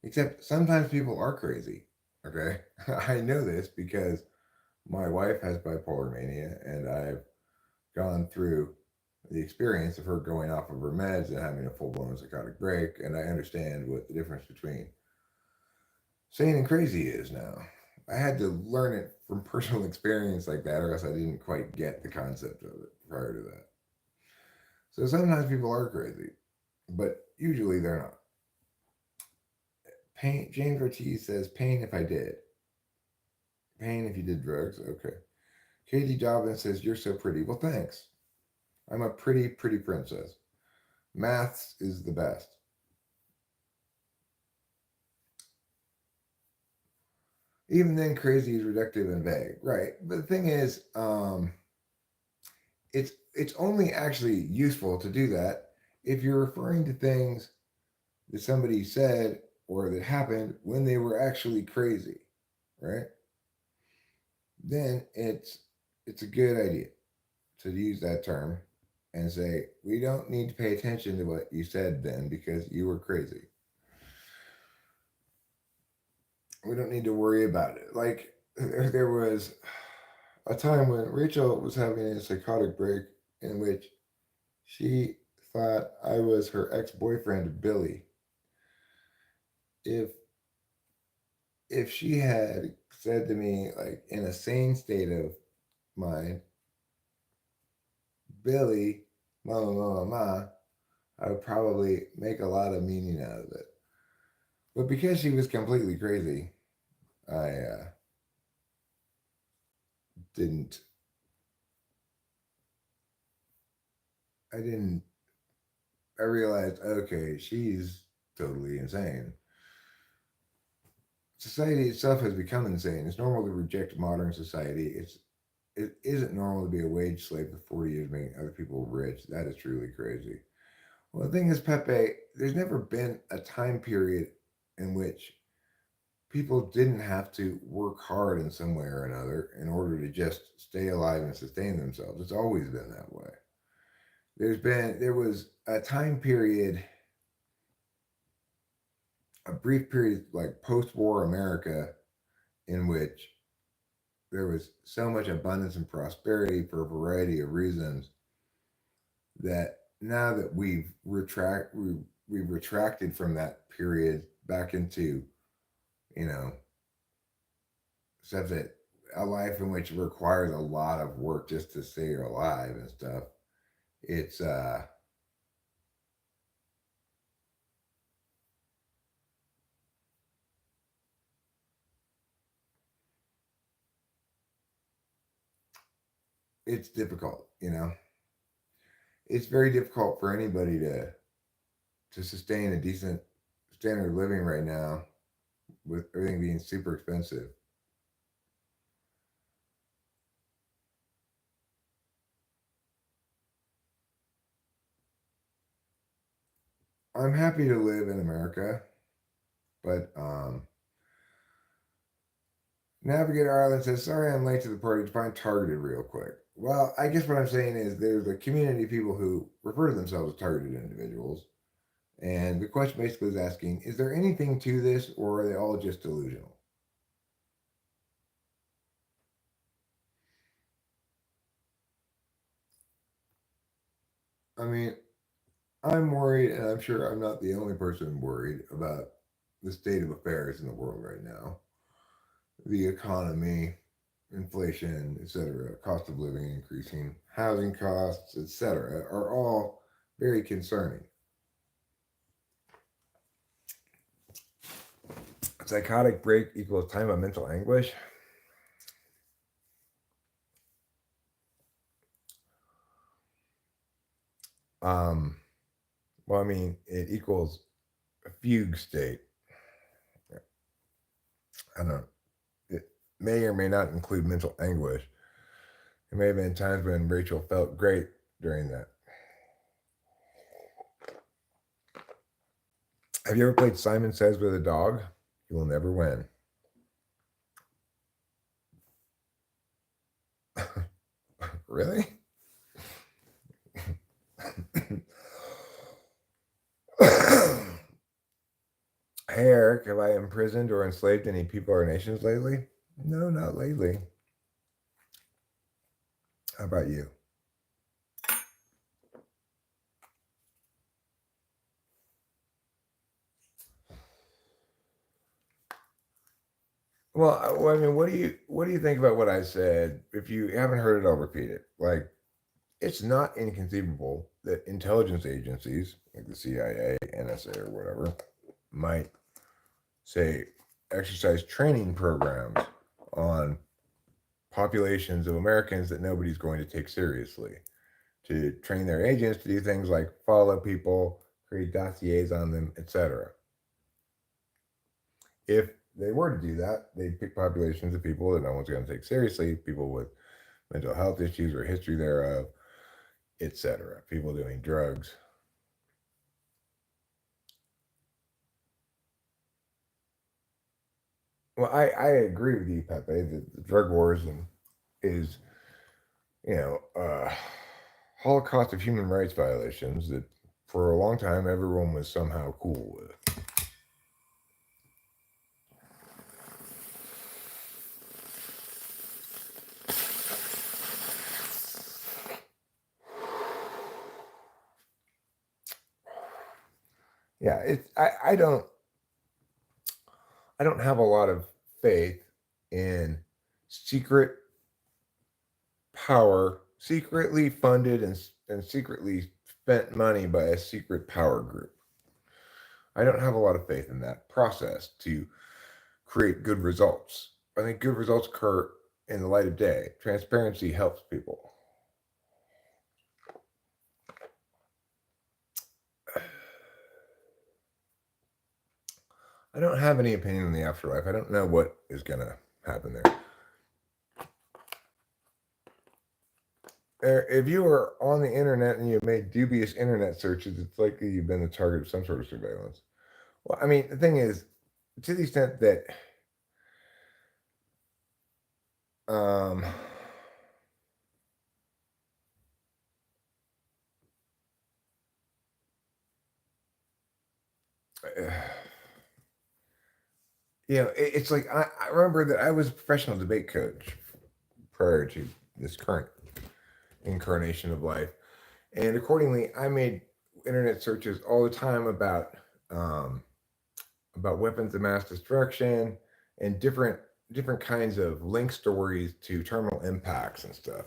Except sometimes people are crazy. Okay? I know this because my wife has bipolar mania, and I've gone through the experience of her going off of her meds and having a full blown psychotic break, and I understand what the difference between sane and crazy is now. I had to learn it from personal experience like that, or else I didn't quite get the concept of it prior to that. So sometimes people are crazy, but usually they're not. Pain. James Ortiz says, "Pain if I did. Pain if you did drugs." Okay. Katie Dobbins says, "You're so pretty." Well, thanks. I'm a pretty, pretty princess. Maths is the best. Even then, crazy is reductive and vague, right? But the thing is, it's only actually useful to do that if you're referring to things that somebody said or that happened when they were actually crazy, right? Then it's a good idea to use that term and say we don't need to pay attention to what you said then because you were crazy. We don't need to worry about it. Like there was a time when Rachel was having a psychotic break in which she thought I was her ex-boyfriend Billy. If she had said to me, like in a sane state of mind, Billy, mama, mama, ma, I would probably make a lot of meaning out of it. But because she was completely crazy, I didn't. I didn't. I realized, okay, she's totally insane. Society itself has become insane. It's normal to reject modern society. It isn't normal to be a wage slave for 40 years making other people rich. That is truly crazy. Well, the thing is, Pepe, there's never been a time period in which people didn't have to work hard in some way or another in order to just stay alive and sustain themselves. It's always been that way. There was a time period, a brief period like post-war America, in which there was so much abundance and prosperity for a variety of reasons that now that we've retracted from that period back into, you know, stuff that a life in which requires a lot of work just to stay alive and stuff. It's it's difficult, you know. It's very difficult for anybody to sustain a decent standard of living right now with everything being super expensive. I'm happy to live in America, but Navigator Island says, "Sorry, I'm late to the party. Find targeted real quick." Well, I guess what I'm saying is there's a community of people who refer to themselves as targeted individuals, and the question basically is asking: is there anything to this, or are they all just delusional? I mean, I'm worried, and I'm sure I'm not the only person worried about the state of affairs in the world right now. The economy, inflation, etc., cost of living increasing, housing costs, etc., are all very concerning. Psychotic break equals time of mental anguish. Um, well, I mean, it equals a fugue state. I don't know. It may or may not include mental anguish. There may have been times when Rachel felt great during that. Have you ever played Simon Says with a dog? You will never win. Really? Hey Eric, have I imprisoned or enslaved any people or nations lately? No, not lately. How about you? Well, I mean, what do you think about what I said? If you haven't heard it, I'll repeat it. Like, it's not inconceivable that intelligence agencies like the CIA, NSA, or whatever might say exercise training programs on populations of Americans that nobody's going to take seriously to train their agents to do things like follow people, create dossiers on them, etc. If they were to do that, they'd pick populations of people that no one's going to take seriously, people with mental health issues or history thereof, etc. People doing drugs. Well, I agree with you, Pepe. The drug wars is Holocaust of human rights violations that for a long time everyone was somehow cool with. Yeah, I don't have a lot of faith in secret power, secretly funded and secretly spent money by a secret power group. I don't have a lot of faith in that process to create good results. I think good results occur in the light of day. Transparency helps people. I don't have any opinion on the afterlife. I don't know what is going to happen there. If you are on the internet and you've made dubious internet searches, it's likely you've been the target of some sort of surveillance. Well, I mean, the thing is, to the extent that um, it's like I remember that I was a professional debate coach prior to this current incarnation of life, and accordingly, I made internet searches all the time um, about weapons of mass destruction and different kinds of link stories to terminal impacts and stuff,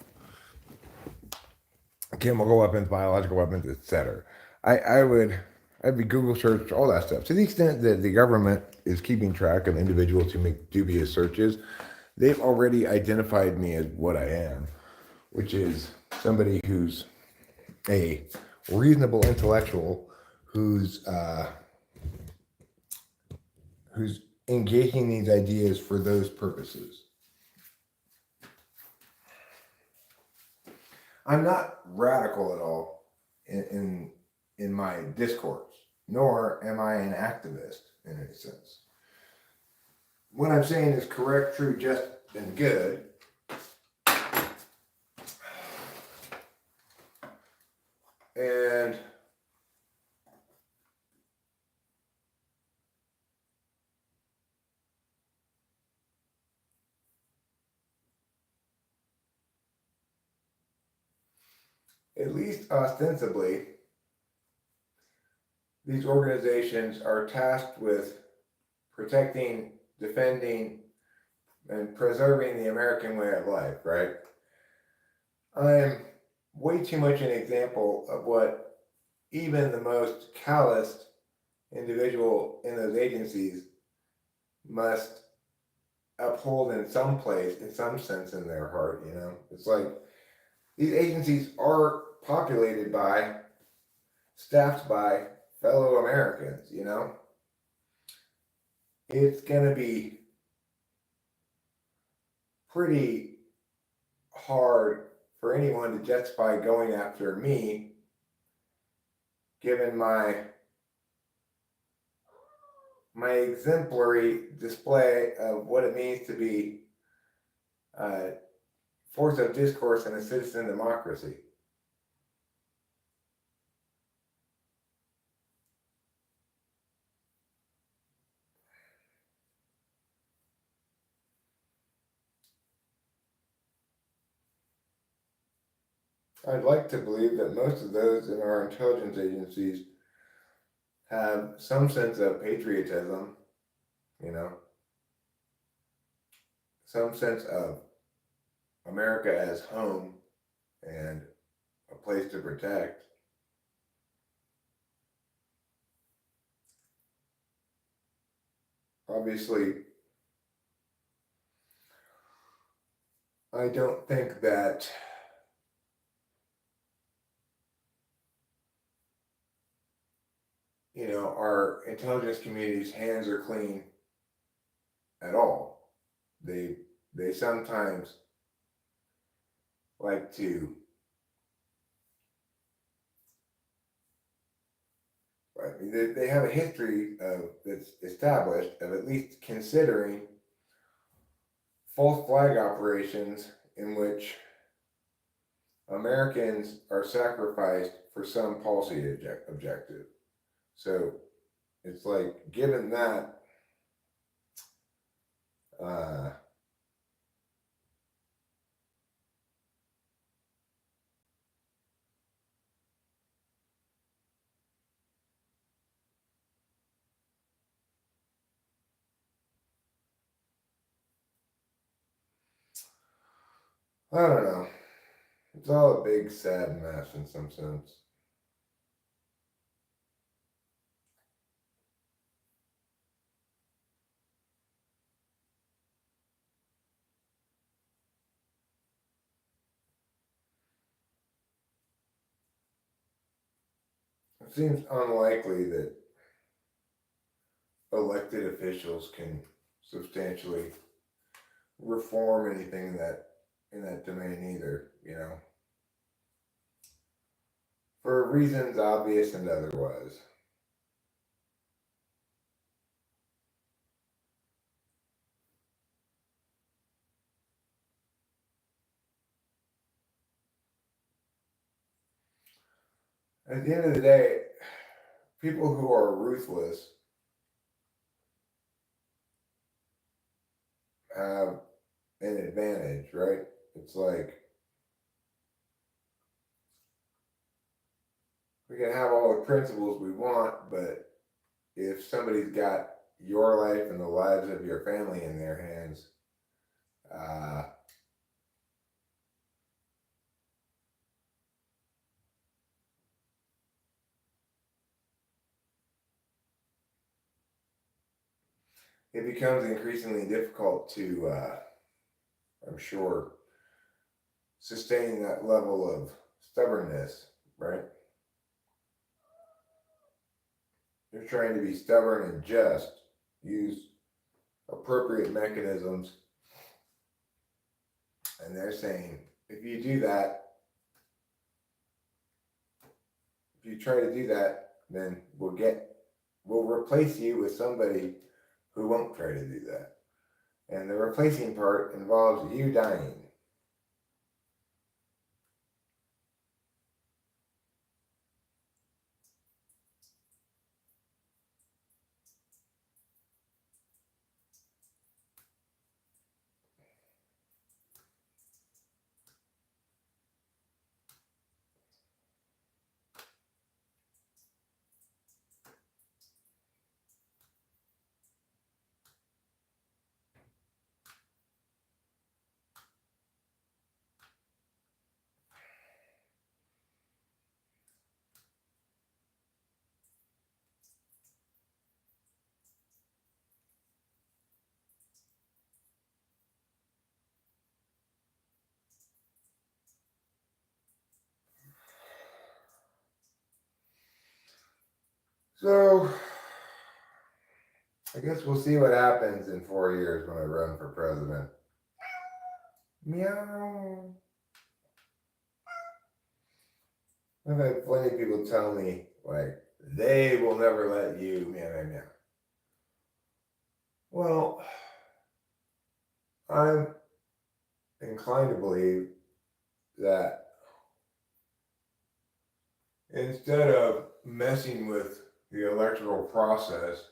chemical weapons, biological weapons, etc. I'd be Google search all that stuff. To the extent that the government is keeping track of individuals who make dubious searches, they've already identified me as what I am, which is somebody who's a reasonable intellectual who's engaging these ideas for those purposes. I'm not radical at all in my discourse, nor am I an activist in any sense. What I'm saying is correct, true, just, and good. And at least ostensibly, these organizations are tasked with protecting, defending, and preserving the American way of life, right? I'm way too much an example of what even the most calloused individual in those agencies must uphold in some place, in some sense in their heart, you know? It's like these agencies are populated by, staffed by fellow Americans, you know? It's going to be pretty hard for anyone to justify going after me given my exemplary display of what it means to be a force of discourse in a citizen democracy. I'd like to believe that most of those in our intelligence agencies have some sense of patriotism, you know, some sense of America as home and a place to protect. Obviously, I don't think that our intelligence community's hands are clean at all. They sometimes like to they have a history of that's established of at least considering false flag operations in which Americans are sacrificed for some policy objective. So it's like, given that, uh, I don't know. It's all a big sad mess in some sense. it seems unlikely that elected officials can substantially reform anything in that domain either, you know, for reasons obvious and otherwise. At the end of the day, people who are ruthless have an advantage, right? It's like we can have all the principles we want, but if somebody's got your life and the lives of your family in their hands, uh, it becomes increasingly difficult to, I'm sure, sustain that level of stubbornness, right? You're trying to be stubborn and just use appropriate mechanisms, and they're saying if you do that, if you try to do that, then we'll replace you with somebody who won't try to do that. And the replacing part involves you dying. So I guess we'll see what happens in 4 years when I run for president. Meow. I've had plenty of people tell me, like, they will never let you meow, meow, meow. Well, I'm inclined to believe that instead of messing with the electoral process,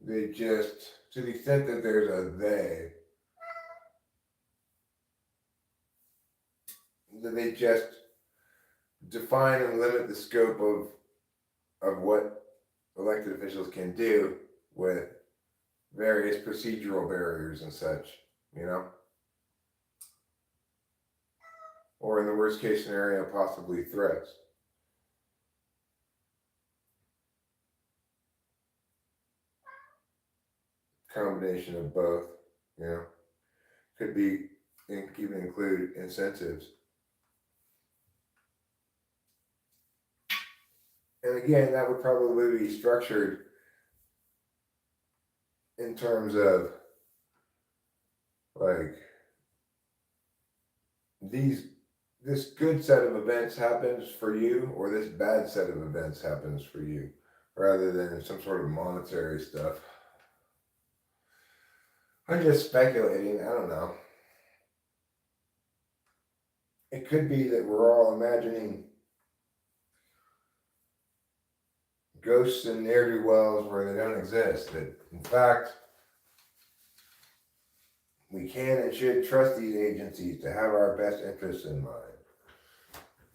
they just, to the extent that there's a they, that they just define and limit the scope of what elected officials can do with various procedural barriers and such, you know? Or in the worst case scenario, possibly threats. Combination of both, you know? Could be, even include incentives. And again, that would probably be structured in terms of like this good set of events happens for you, or this bad set of events happens for you, rather than some sort of monetary stuff. I'm just speculating. I don't know. It could be that we're all imagining ghosts and ne'er-do-wells where they don't exist. That, in fact, we can and should trust these agencies to have our best interests in mind.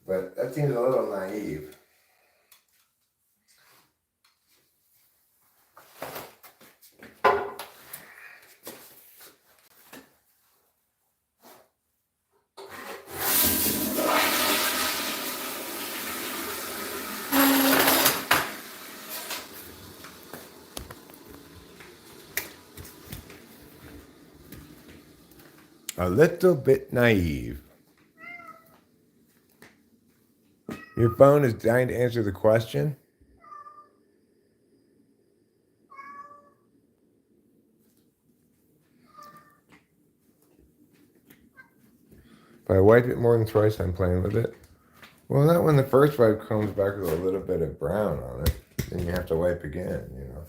But that seems a little naive. A little bit naive. Your phone is dying to answer the question. If I wipe it more than twice, I'm playing with it. Well, not when the first wipe comes back with a little bit of brown on it. Then you have to wipe again, you know.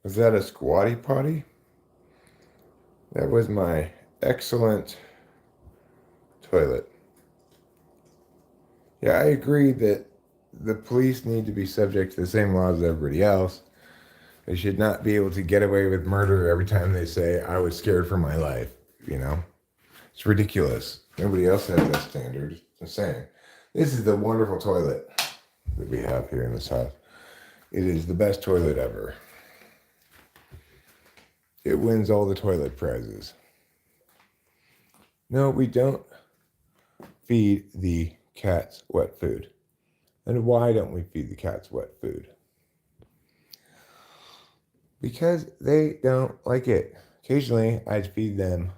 Was that a squatty potty? That was my excellent toilet. Yeah, I agree that the police need to be subject to the same laws as everybody else. They should not be able to get away with murder every time they say, I was scared for my life, you know? It's ridiculous. Nobody else has that standard. I'm saying. This is the wonderful toilet that we have here in this house. It is the best toilet ever. It wins all the toilet prizes. No, we don't feed the cats wet food. And why don't we feed the cats wet food? Because they don't like it. Occasionally, I'd feed them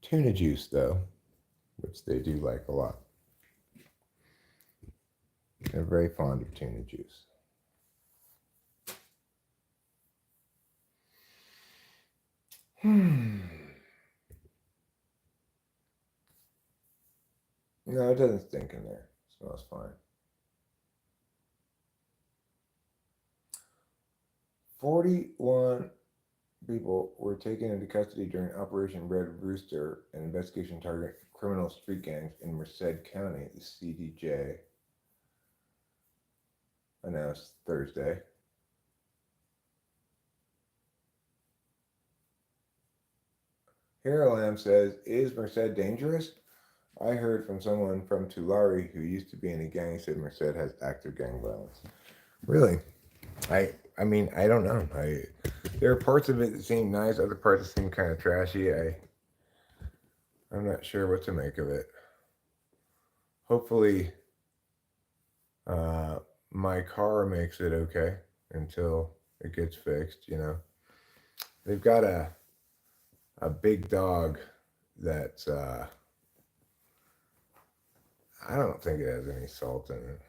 tuna juice, though, which they do like a lot. They're very fond of tuna juice. No, it doesn't stink in there. It smells fine. 41 people were taken into custody during Operation Red Rooster, an investigation targeting criminal street gangs in Merced County, the CDJ announced Thursday. Here Lamb says, is Merced dangerous? I heard from someone from Tulare who used to be in a gang said Merced has active gang violence. Really? I mean, I don't know. There are parts of it that seem nice, other parts that seem kind of trashy. I'm not sure what to make of it. Hopefully, my car makes it okay until it gets fixed. You know, they've got a big dog that's I don't think it has any salt in it.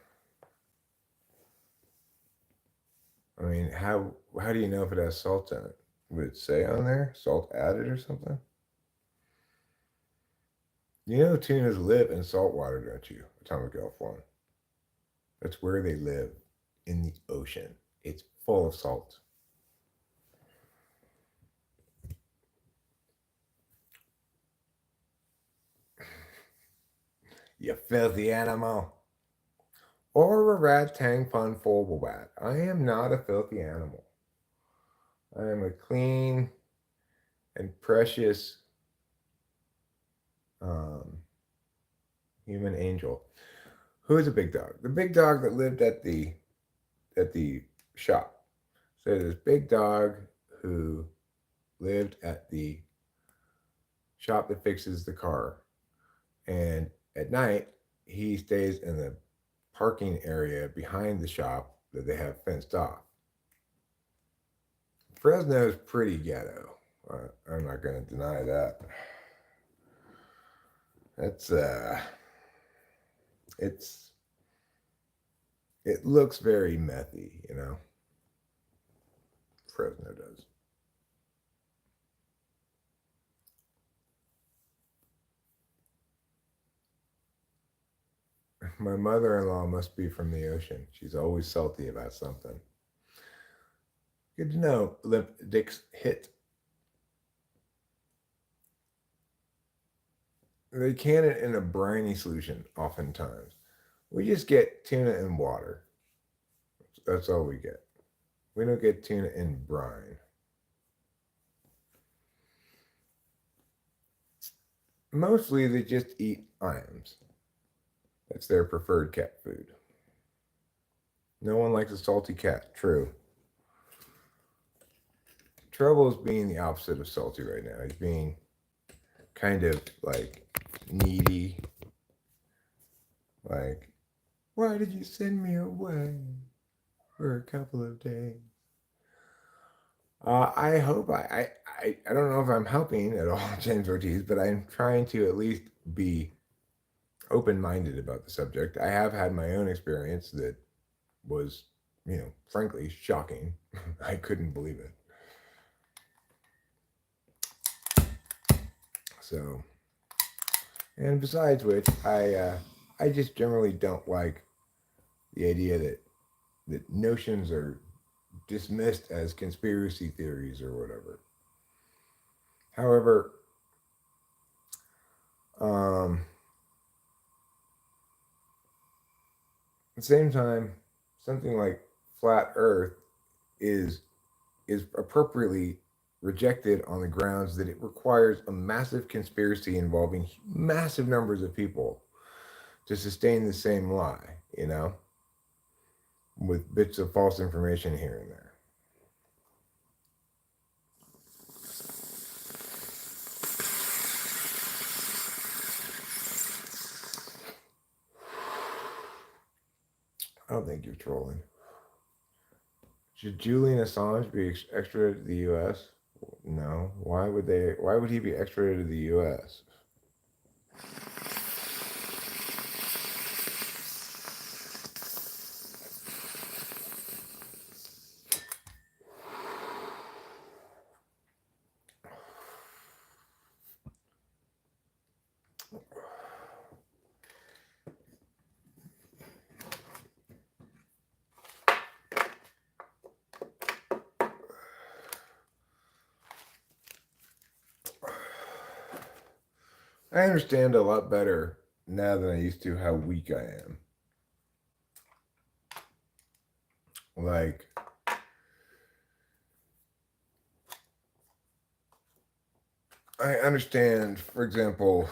I mean, how do you know if it has salt in it? Would it say on there salt added or something? You know, tunas live in salt water, don't you? Atomic Gulf one. That's where they live, in the ocean. It's full of salt. You filthy animal. Or a rat tang fun foible bat. I am not a filthy animal. I am a clean and precious human angel. Who is a big dog? The big dog that lived at the shop. So this big dog who lived at the shop that fixes the car. And at night, he stays in the parking area behind the shop that they have fenced off. Fresno is pretty ghetto. I'm not going to deny that. That's it looks very methy, you know. Fresno does. My mother-in-law must be from the ocean. She's always salty about something. Good to know. Limp Dick's hit. They can it in a briny solution oftentimes. We just get tuna and water. That's all we get. We don't get tuna in brine. mostly they just eat iams. That's their preferred cat food. No one likes a salty cat. True. Trouble is being the opposite of salty right now. He's being kind of like needy. Like, why did you send me away for a couple of days? I hope I don't know if I'm helping at all, James Ortiz, but I'm trying to at least be open-minded about the subject. I have had my own experience that was, frankly, shocking. I couldn't believe it. So, and besides which, I just generally don't like the idea that notions are dismissed as conspiracy theories or whatever. However, at the same time, something like flat Earth is is appropriately rejected on the grounds that it requires a massive conspiracy involving massive numbers of people to sustain the same lie, with bits of false information here and there. I don't think you're trolling. Should Julian Assange be extradited to the U.S.? No. Why would they? Why would he be extradited to the U.S.? I understand a lot better now than I used to how weak I am. Like, I understand, for example,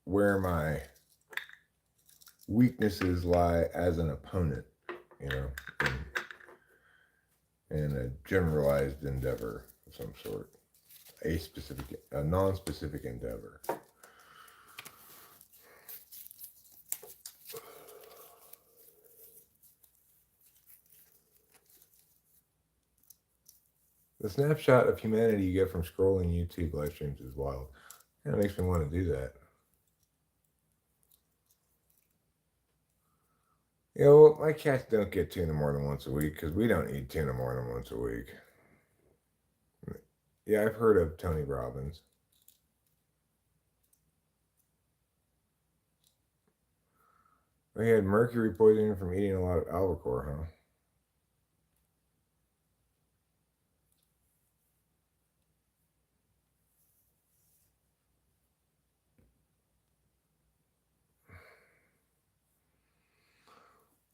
where my weaknesses lie as an opponent, in a generalized endeavor of some sort, a non-specific endeavor. The snapshot of humanity you get from scrolling YouTube live streams is wild. It makes me want to do that. My cats don't get tuna more than once a week because we don't eat tuna more than once a week. Yeah, I've heard of Tony Robbins. They had mercury poisoning from eating a lot of albacore, huh?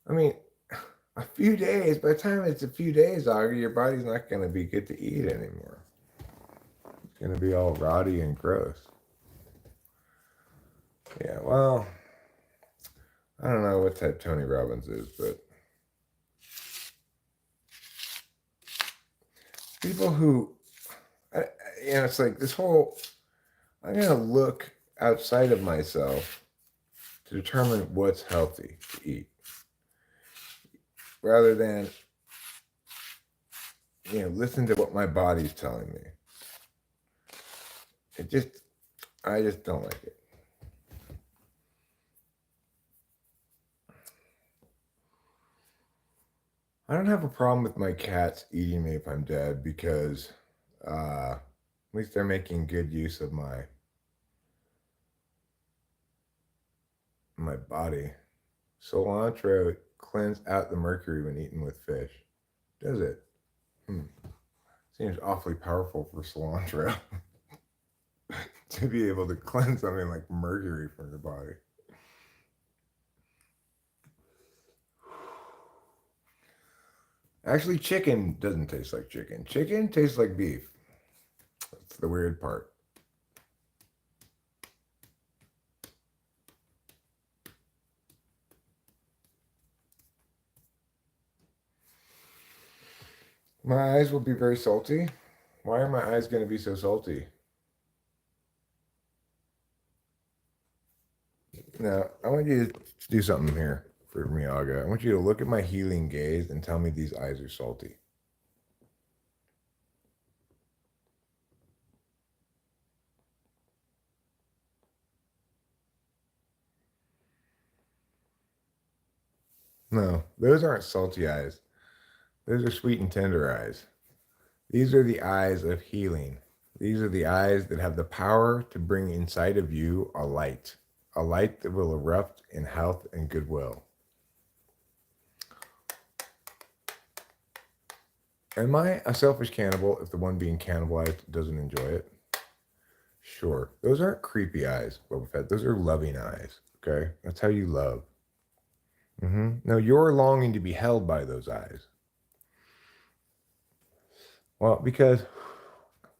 I mean, a few days, by the time it's a few days, Augie, your body's not going to be good to eat anymore. It's going to be all rotty and gross. Yeah, well, I don't know what type Tony Robbins is, but people who, it's like this whole, I'm going to look outside of myself to determine what's healthy to eat, rather than, listen to what my body's telling me. I just don't like it. I don't have a problem with my cats eating me if I'm dead because at least they're making good use of my body. Cilantro cleanse out the mercury when eaten with fish. Does it? Seems awfully powerful for cilantro to be able to cleanse something like mercury from your body. Actually, chicken doesn't taste like chicken. Chicken tastes like beef. That's the weird part. My eyes will be very salty. Why are my eyes going to be so salty? Now, I want you to do something here for Miyaga. I want you to look at my healing gaze and tell me these eyes are salty. No, those aren't salty eyes. Those are sweet and tender eyes. These are the eyes of healing. These are the eyes that have the power to bring inside of you a light that will erupt in health and goodwill. Am I a selfish cannibal if the one being cannibalized doesn't enjoy it? Sure. Those aren't creepy eyes, Boba Fett. Those are loving eyes. Okay? That's how you love. No, you're longing to be held by those eyes. Well, because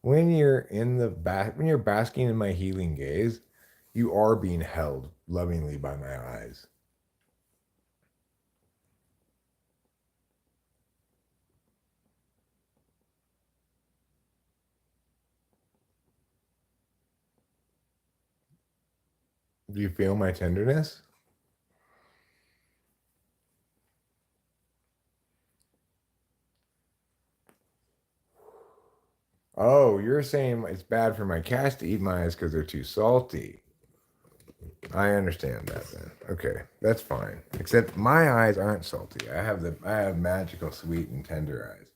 when you're when you're basking in my healing gaze, you are being held lovingly by my eyes. Do you feel my tenderness? Oh, you're saying it's bad for my cats to eat my eyes because they're too salty. I understand that then. Okay, that's fine. Except my eyes aren't salty. I have magical, sweet, and tender eyes.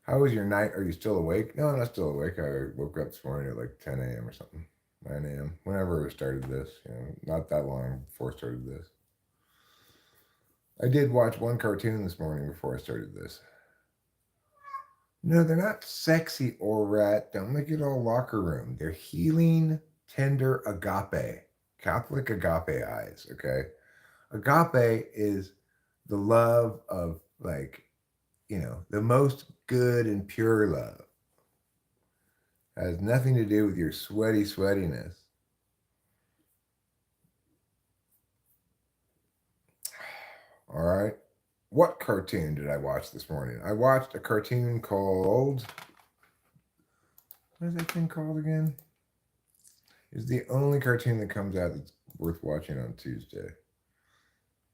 How was your night? Are you still awake? No, I'm not still awake. I woke up this morning at like 10 a.m. or something. 9 a.m. Whenever we started this, not that long before I started this. I did watch one cartoon this morning before I started this. No, they're not sexy or rat. Don't make it all locker room. They're healing, tender agape, Catholic agape eyes. Okay. Agape is the love of, like, the most good and pure love. Has nothing to do with your sweatiness. All right. What cartoon did I watch this morning? I watched a cartoon called. What is that thing called again? It's the only cartoon that comes out that's worth watching on Tuesday.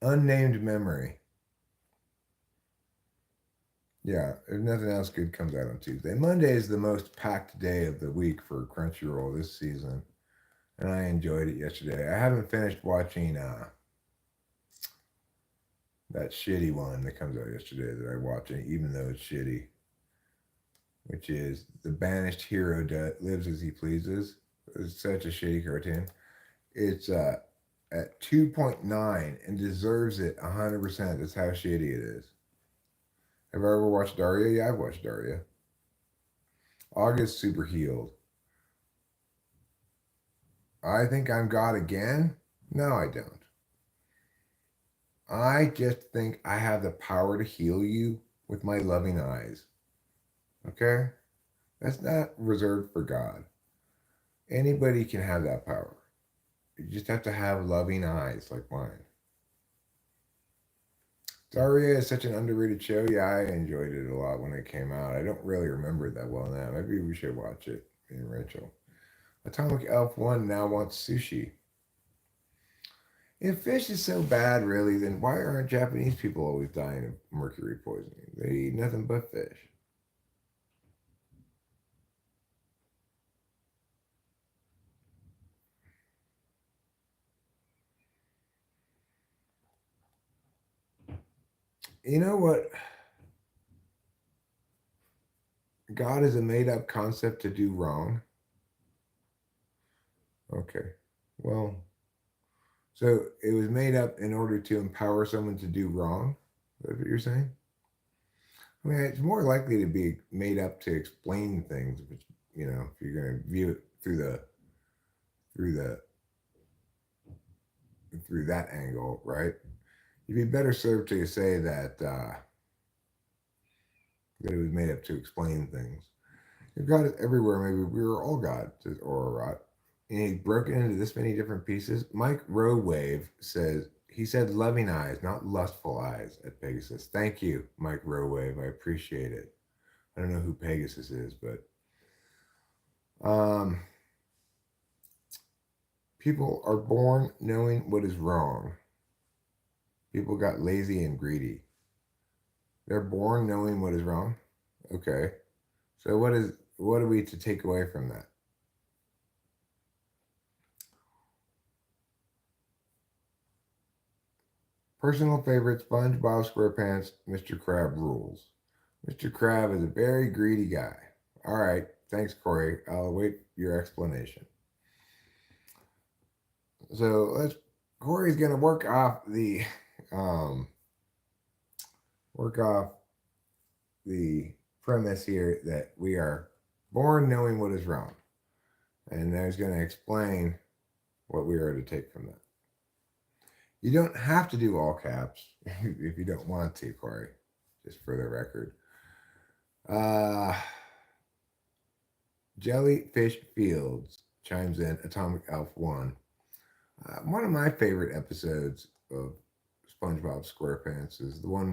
Unnamed Memory. Yeah, if nothing else good comes out on Tuesday. Monday is the most packed day of the week for Crunchyroll this season, and I enjoyed it yesterday. I haven't finished watching that shitty one that comes out yesterday that I watched, even though it's shitty, which is The Banished Hero Lives as He Pleases. It's such a shitty cartoon. It's at 2.9 and deserves it 100%. That's how shitty it is. Have I ever watched Daria? Yeah, I've watched Daria. August Super Healed. I think I'm God again? No, I don't. I just think I have the power to heal you with my loving eyes. Okay? That's not reserved for God. Anybody can have that power. You just have to have loving eyes like mine. Daria is such an underrated show. Yeah, I enjoyed it a lot when it came out. I don't really remember it that well now. Maybe we should watch it, me and Rachel. Atomic Elf 1 now wants sushi. If fish is so bad, really, then why aren't Japanese people always dying of mercury poisoning? They eat nothing but fish. You know what? God is a made up concept to do wrong. Okay. Well, so it was made up in order to empower someone to do wrong? That's what you're saying? I mean, it's more likely to be made up to explain things, if it's, if you're going to view it through the through that angle, right? You'd be better served to say that it was made up to explain things. If God is everywhere, maybe we were all God, says Aurora. And he's broken into this many different pieces. Mike Rowwave says, he said loving eyes, not lustful eyes at Pegasus. Thank you, Mike Rowwave. I appreciate it. I don't know who Pegasus is, but um, people are born knowing what is wrong. People got lazy and greedy. They're born knowing what is wrong. Okay. So what are we to take away from that? Personal favorite SpongeBob SquarePants, Mr. Crab rules. Mr. Crab is a very greedy guy. All right, thanks, Corey. I'll await your explanation. So Corey's gonna um, work off the premise here that we are born knowing what is wrong, and now he's gonna explain what we are to take from that. You don't have to do all caps if you don't want to, Corey. Just for the record. Uh, Jellyfish Fields chimes in Atomic Elf 1. One of my favorite episodes of SpongeBob SquarePants is the one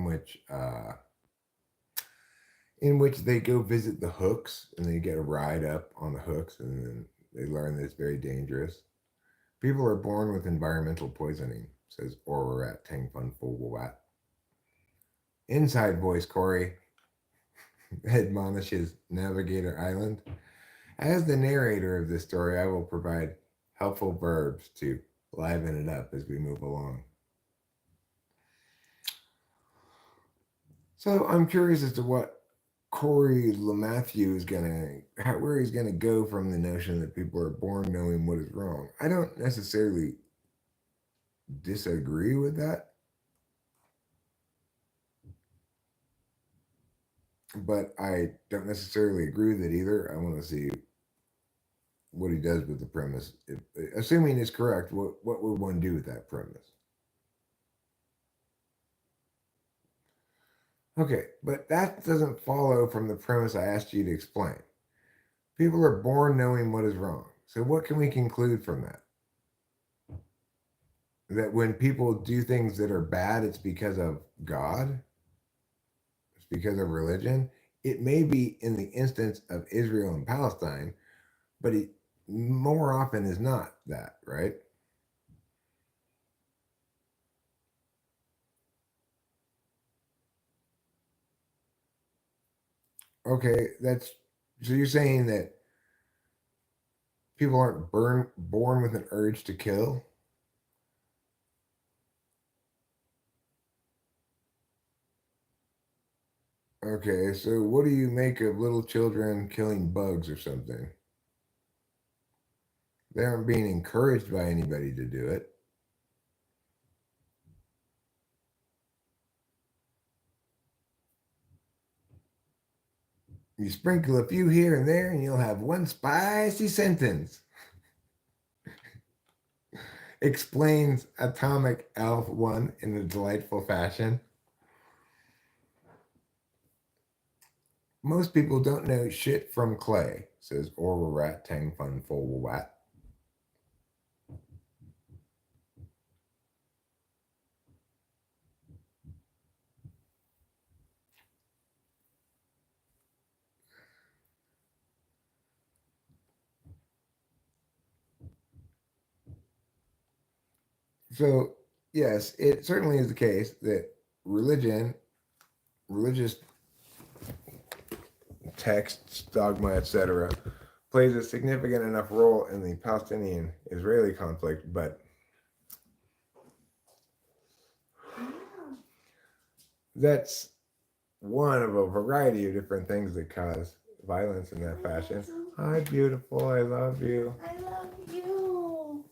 in which they go visit the hooks and they get a ride up on the hooks and then they learn that it's very dangerous. People are born with environmental poisoning, says Ororat Tangfun Fogwat. Inside voice Corey admonishes Navigator Island. As the narrator of this story, I will provide helpful verbs to liven it up as we move along. So I'm curious as to what Corey LeMathieu is where he's gonna go from the notion that people are born knowing what is wrong. I don't necessarily disagree with that, but I don't necessarily agree with it either. I want to see what he does with the premise. Assuming it's correct, what would one do with that premise? Okay, but that doesn't follow from the premise I asked you to explain. People are born knowing what is wrong. So, what can we conclude from that? That when people do things that are bad, it's because of God, it's because of religion. It may be in the instance of Israel and Palestine, but it more often is not that, right? Okay, that's so you're saying that people aren't born with an urge to kill? Okay, so what do you make of little children killing bugs or something? They aren't being encouraged by anybody to do it. You sprinkle a few here and there, and you'll have one spicy sentence. Explains Atomic Elf 1 in a delightful fashion. Most people don't know shit from clay, says Oral Rat Tang Fun Full Wat. So, yes, it certainly is the case that religion, religious texts, dogma, etc., plays a significant enough role in the Palestinian Israeli conflict, but that's one of a variety of different things that cause violence in that fashion. Hi, beautiful. I love you. I love you.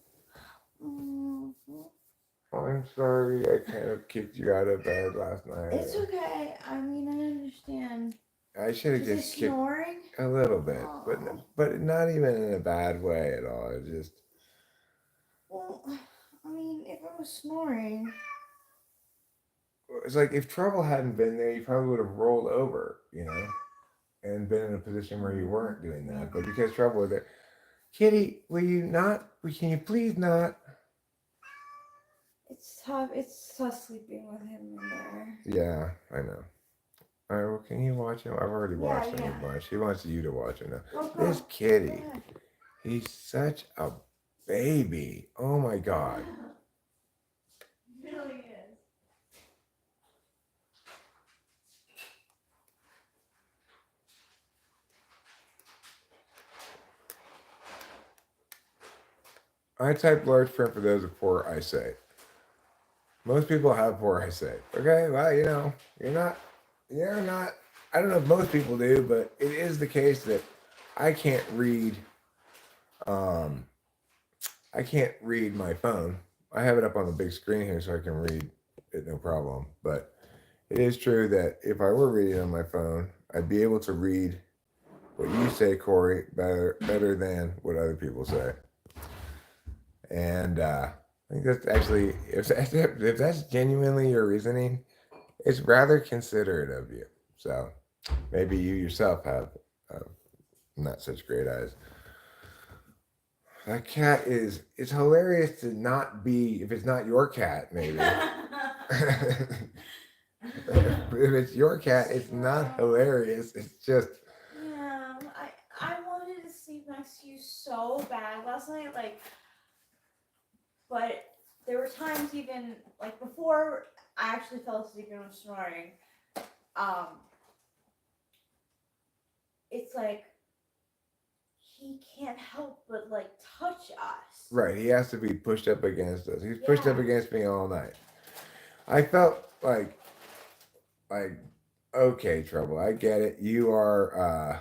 I'm sorry I kind of kicked you out of bed last night. It's okay. I mean, I understand. I should have Is it just kicked snoring? a little bit, Oh. but not even in a bad way at all. It just Well, I mean, if I was snoring. it's like if trouble hadn't been there, you probably would have rolled over, and been in a position where you weren't doing that. But because trouble was there, Kitty, will you not? Can you please not? It's tough. It's tough sleeping with him in there. Yeah, I know. All right, well, can you watch him? I've already watched him Yeah. a bunch. He wants you to watch him now. Well, This go kitty, ahead. he's such a baby. Oh my God. It really is. I type large print for those with poor eyesight. Most people have poor eyesight. Okay, well, you're not. I don't know if most people do, but it is the case that I can't read. Um, I can't read my phone. I have it up on the big screen here so I can read it no problem. But it is true that if I were reading on my phone, I'd be able to read what you say, Corey, better than what other people say. And I think that's actually, if that's genuinely your reasoning, it's rather considerate of you. So maybe you yourself have uh, not such great eyes. That cat is, it's hilarious to not be, if it's not your cat, maybe. If it's your cat, it's not hilarious. It's just, Yeah, I wanted to sleep next to you so bad last night, like, but there were times even like before I actually fell asleep and was snoring. Um, it's like he can't help but like touch us. right. He has to be pushed up against us. He's pushed up Yeah. against me all night. I felt like, okay, trouble. I get it. You are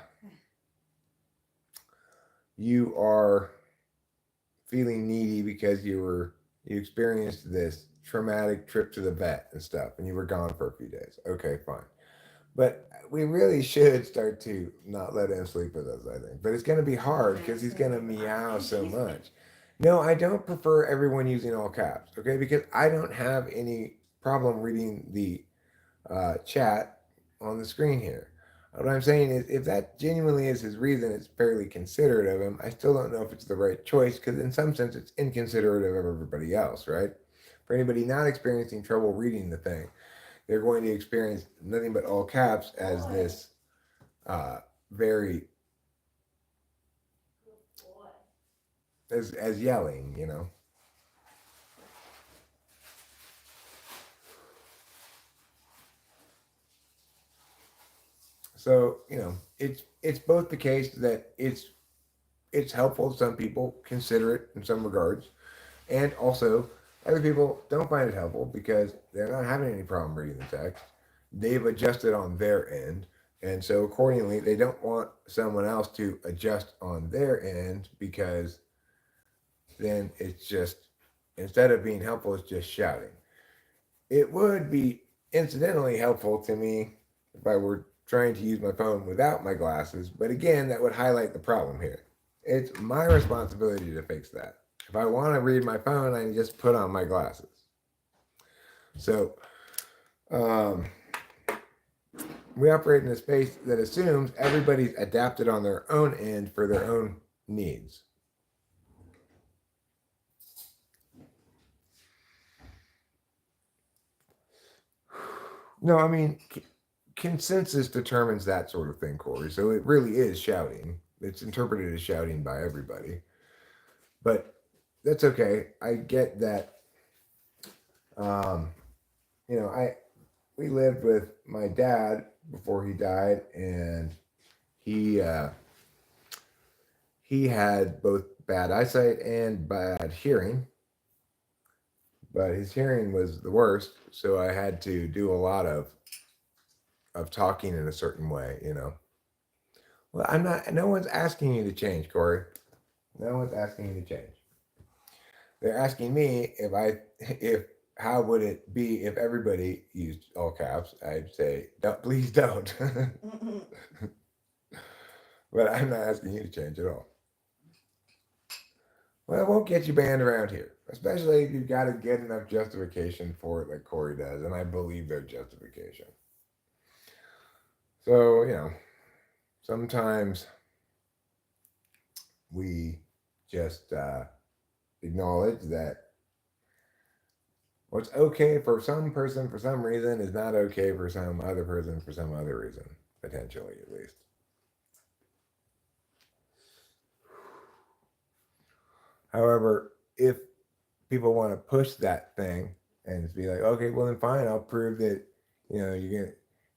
feeling needy because you experienced this traumatic trip to the vet and stuff, and you were gone for a few days. Okay, fine. But we really should start to not let him sleep with us, I think. But it's going to be hard because he's going to meow so much. No, I don't prefer everyone using all caps, okay? Because I don't have any problem reading the chat on the screen here. What I'm saying is, if that genuinely is his reason, it's fairly considerate of him. I still don't know if it's the right choice because, in some sense, it's inconsiderate of everybody else, right? For anybody not experiencing trouble reading the thing, they're going to experience nothing but all caps as this very as yelling, you know. So it's both the case that it's helpful to some people, considerate in some regards, and also other people don't find it helpful because they're not having any problem reading the text. They've adjusted on their end, and so accordingly, they don't want someone else to adjust on their end because then it's just, instead of being helpful, it's just shouting. It would be incidentally helpful to me if I were trying to use my phone without my glasses, but again, that would highlight the problem here. It's my responsibility to fix that. If I want to read my phone, I just put on my glasses. So, um, we operate in a space that assumes everybody's adapted on their own end for their own needs. No, I mean, consensus determines that sort of thing, Corey. So it really is shouting. It's interpreted as shouting by everybody. But that's okay. I get that. Um, I we lived with my dad before he died, and he uh, he had both bad eyesight and bad hearing, but his hearing was the worst. So I had to do a lot of talking in a certain way. Well, I'm not. No one's asking you to change, Corey. No one's asking you to change. They're asking me if how would it be if everybody used all caps? I'd say, don't, please don't. But I'm not asking you to change at all. Well, it won't get you banned around here, especially if you've got to get enough justification for it, like Corey does, and I believe their justification. So sometimes we just acknowledge that What's okay for some person for some reason is not okay for some other person for some other reason, potentially at least. However, if people want to push that thing and be like, okay, well then fine, I'll prove that if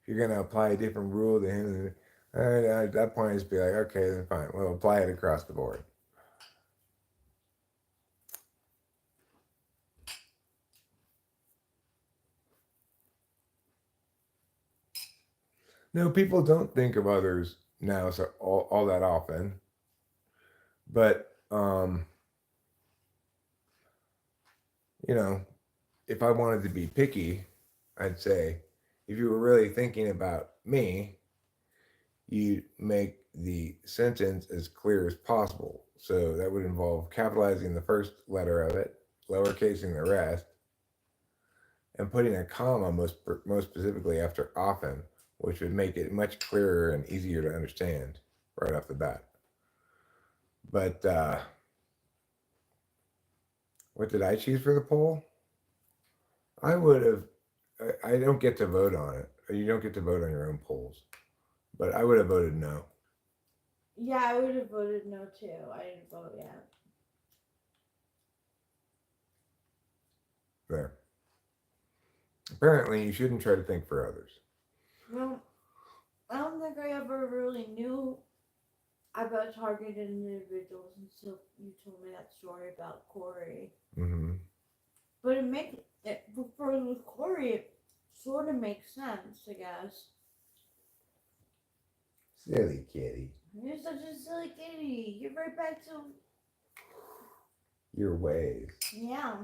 you're gonna apply a different rule to him, all right, at that point, just be like, okay, then fine, we'll apply it across the board. No, people don't think of others now so all that often, but you know, if I wanted to be picky, I'd say if you were really thinking about me, you make the sentence as clear as possible. So that would involve capitalizing the first letter of it, lowercasing the rest, and putting a comma most specifically after often, which would make it much clearer and easier to understand right off the bat. But what did I choose for the poll? I would have. I don't get to vote on it. You don't get to vote on your own polls, but I would have voted no. Yeah, I would have voted no too. I didn't vote yet. There. Apparently, you shouldn't try to think for others. Well, I don't think I ever really knew about targeted individuals until you told me that story about Corey. Mm-hmm. But it makes it for with Corey, it sort of makes sense, I guess. Silly kitty. You're such a silly kitty. You're right back to Your ways. yeah.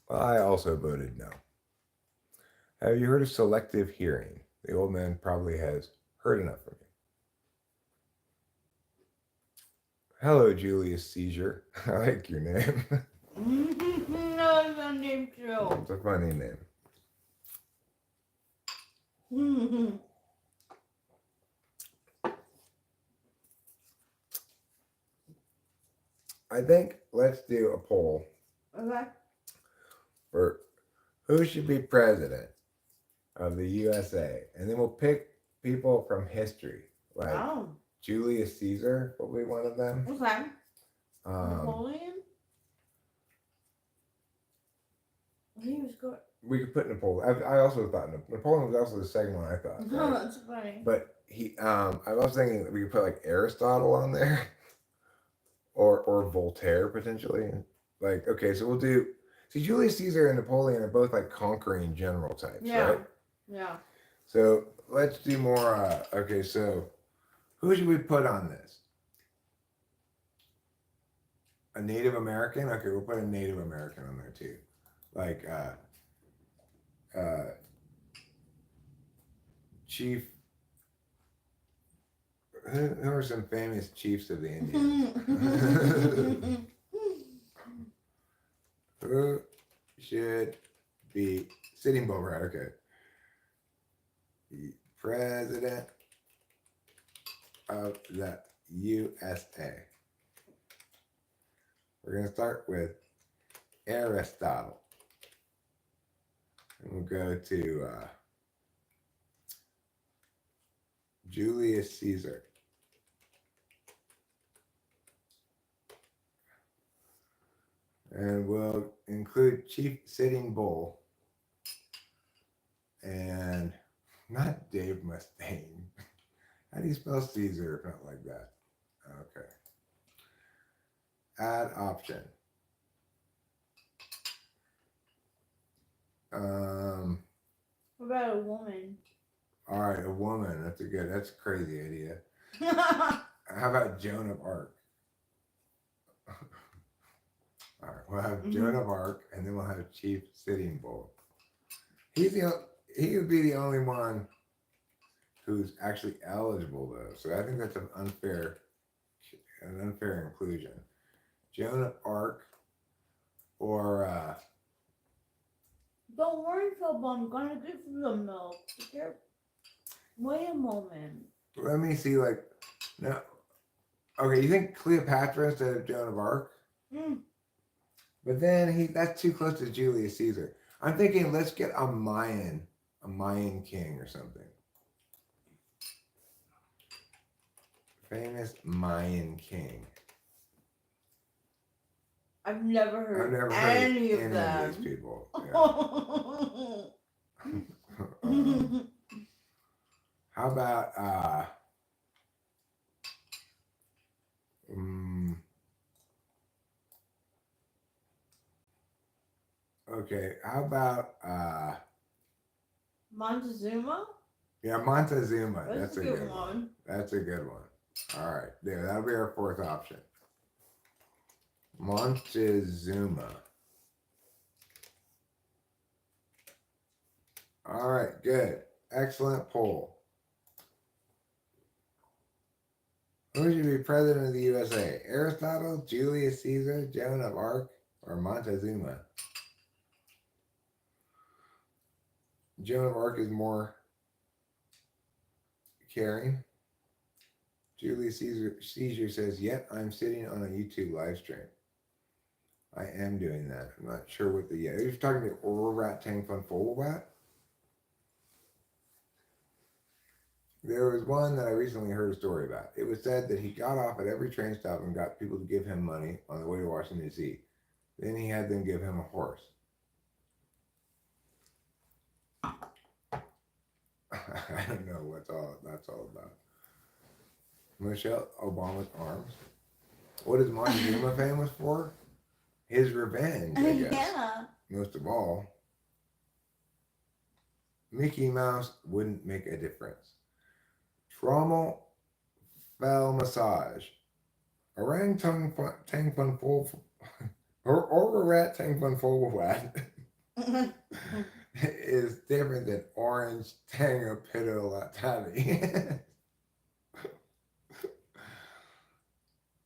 Well, I also voted no. Have you heard of selective hearing? The old man probably has heard enough from you. Hello, Julius Caesar. I like your name. No, it's a name too. It's a funny name. I think let's do a poll Okay. for who should be president of the USA, and then we'll pick people from history, like Oh. Julius Caesar will be one of them. Okay. Napoleon. He was good. We could put Napoleon. I also thought Napoleon was also the second one I thought. No, Right? that's funny. But I was thinking that we could put like Aristotle on there, or Voltaire potentially. Like, okay, so we'll do. See, Julius Caesar and Napoleon are both like conquering general types, Yeah. right? Yeah. So let's do more. Okay, so who should we put on this? A Native American? Okay, we'll put a Native American on there too. Like Chief. Who are some famous chiefs of the Indians? Who should be Sitting Bull, right? Okay. The president of the USA. We're going to start with Aristotle. And we'll go to Julius Caesar. And we'll include Chief Sitting Bull and not Dave Mustaine. How do you spell Caesar if not like that? Okay. Add option. What about a woman? All right, a woman. That's a crazy idea. How about Joan of Arc? All right, we'll have Joan of Arc, and then we'll have Chief Sitting Bull. He would be the only one who's actually eligible, though. So I think that's an unfair inclusion. Joan of Arc, or Don't worry, Philip. I'm gonna give you the milk. Wait a moment. let me see. Like, no. Okay, you think Cleopatra instead of Joan of Arc? But then that's too close to Julius Caesar. I'm thinking let's get a Mayan king or something. Famous Mayan king. I've never heard any of these people. Yeah. How about okay, how about Montezuma? Yeah, Montezuma. That's a good one. That's a good one. All right, there. That'll be our fourth option. Montezuma. All right, good. Excellent poll. Who should be president of the USA? Aristotle, Julius Caesar, Joan of Arc, or Montezuma? Joan of Arc is more caring. Julius Caesar says, yet I'm sitting on a YouTube live stream. I am doing that. I'm not sure what the Are you talking to Oral Rat Tang Fun Fogelbat? There was one that I recently heard a story about. It was said that he got off at every train stop and got people to give him money on the way to Washington, D.C. Then he had them give him a horse. I don't know what that's all about. Michelle Obama's arms. What is Montezuma famous for? His revenge, I guess. Yeah. Most of all. Mickey Mouse wouldn't make a difference. Trommel fell massage. Orang tang fun full or rat tang fun full wet is different than orange tango pito latati.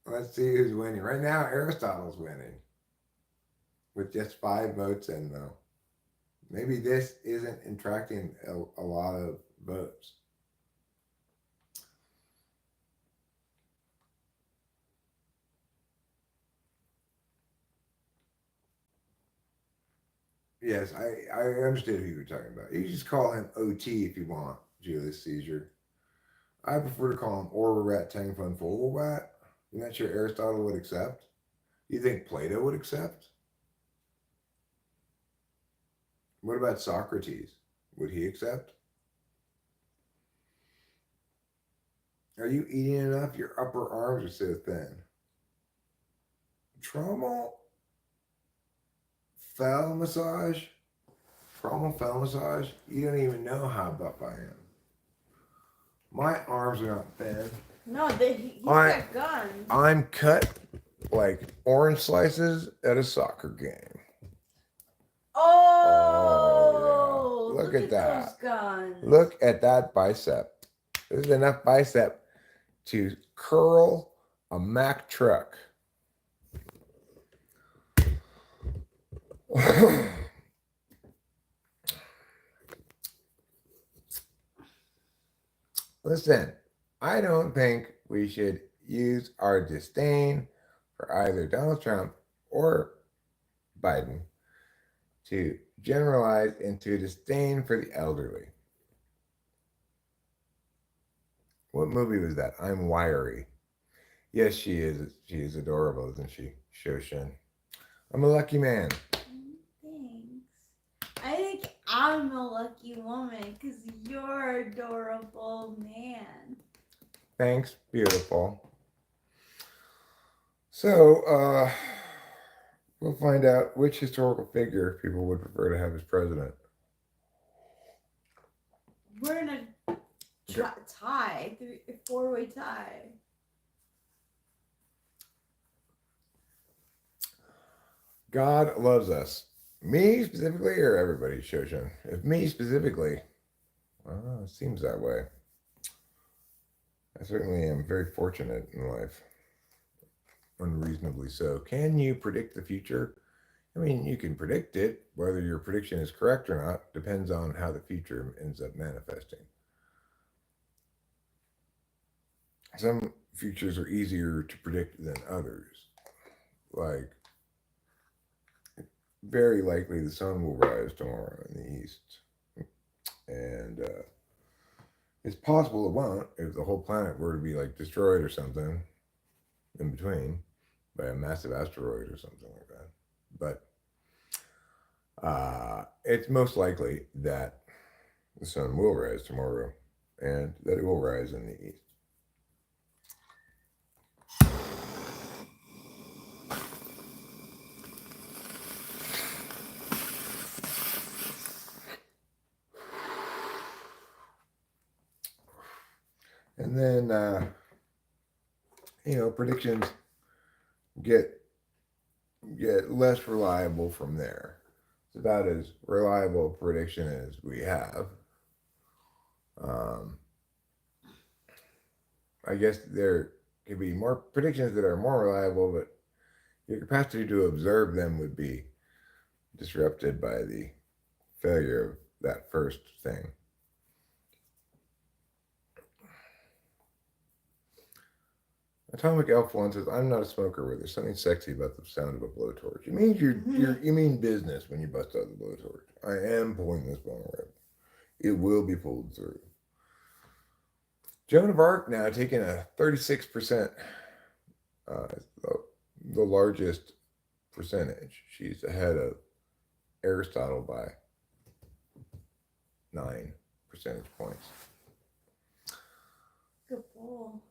Let's see who's winning. Right now, Aristotle's winning with just 5 votes in, though. Maybe this isn't attracting a lot of votes. Yes, I understood who you were talking about. You just call him OT if you want, Julius Caesar. I prefer to call him Oral Rat Tang Fun Fogelbat. You're not sure Aristotle would accept? You think Plato would accept? What about Socrates? Would he accept? Are you eating enough? Your upper arms are so thin. Trommel fell massage? Trommel fell massage? You don't even know how buff I am. My arms are not thin. No, he's got guns. I'm cut like orange slices at a soccer game. Oh, yeah. Look at that. Those guns. Look at that bicep. There's enough bicep to curl a Mack truck. Listen, I don't think we should use our disdain for either Donald Trump or Biden to generalize into disdain for the elderly. What movie was that? I'm Wiry. Yes, she is. She is adorable, isn't she? Shoshin. I'm a lucky man. Thanks. I think I'm a lucky woman because you're an adorable man. Thanks, beautiful. So, we'll find out which historical figure people would prefer to have as president. We're in a tie, 4-way tie. God loves us. Me specifically or everybody, Shoshin? If me specifically, it seems that way. I certainly am very fortunate in life. Unreasonably so. Can you predict the future? I mean, you can predict it. Whether your prediction is correct or not depends on how the future ends up manifesting. Some futures are easier to predict than others. Like very likely the sun will rise tomorrow in the east. And it's possible it won't if the whole planet were to be like destroyed or something in between by a massive asteroid or something like that. But it's most likely that the sun will rise tomorrow and that it will rise in the east. And then, predictions get less reliable from there. It's about as reliable a prediction as we have. Um, I guess there could be more predictions that are more reliable, but your capacity to observe them would be disrupted by the failure of that first thing. Atomic Elf One says, "I'm not a smoker, but there's something sexy about the sound of a blowtorch." It means you mean business when you bust out the blowtorch. I am pulling this bone rib. It will be pulled through. Joan of Arc now taking a 36%, the largest percentage. She's ahead of Aristotle by 9 percentage points. Good pull.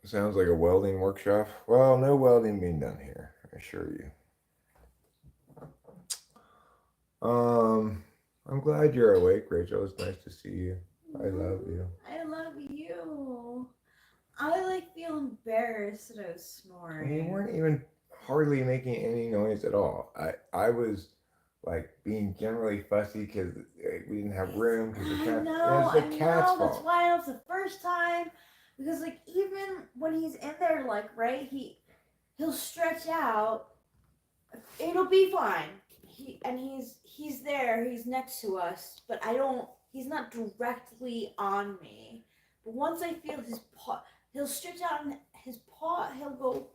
Sounds like a welding workshop. Well, no welding being done here, I assure you. I'm glad you're awake, Rachel. It's nice to see you. I love you. I love you. I like feel embarrassed that I was snoring. You weren't even hardly making any noise at all. I was like being generally fussy because we didn't have room. Because the cat, I it's the cat's fault. That's why it was the first time. Because like even when he's in there, like right, he'll stretch out. It'll be fine. He's there. He's next to us, but he's not directly on me. But once I feel his paw, he'll stretch out and his paw. He'll go.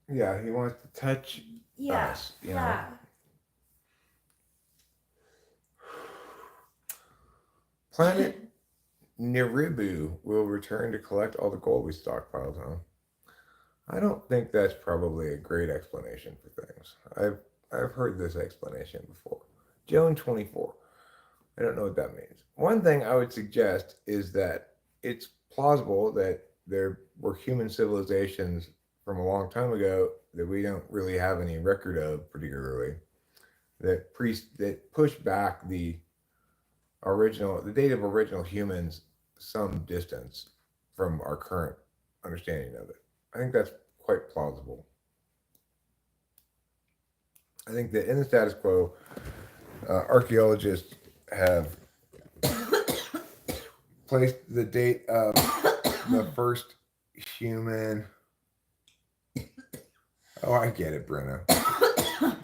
Yeah, he wants to touch us. You know? Planet Niribu will return to collect all the gold we stockpiled, huh? I don't think that's probably a great explanation for things. I've heard this explanation before. Joan 24. I don't know what that means. One thing I would suggest is that it's plausible that there were human civilizations from a long time ago that we don't really have any record of, particularly, that pushed back the date of original humans some distance from our current understanding of it. I think that's quite plausible. I think that in the status quo, archaeologists have placed the date of the first human. Oh, I get it, Brenna.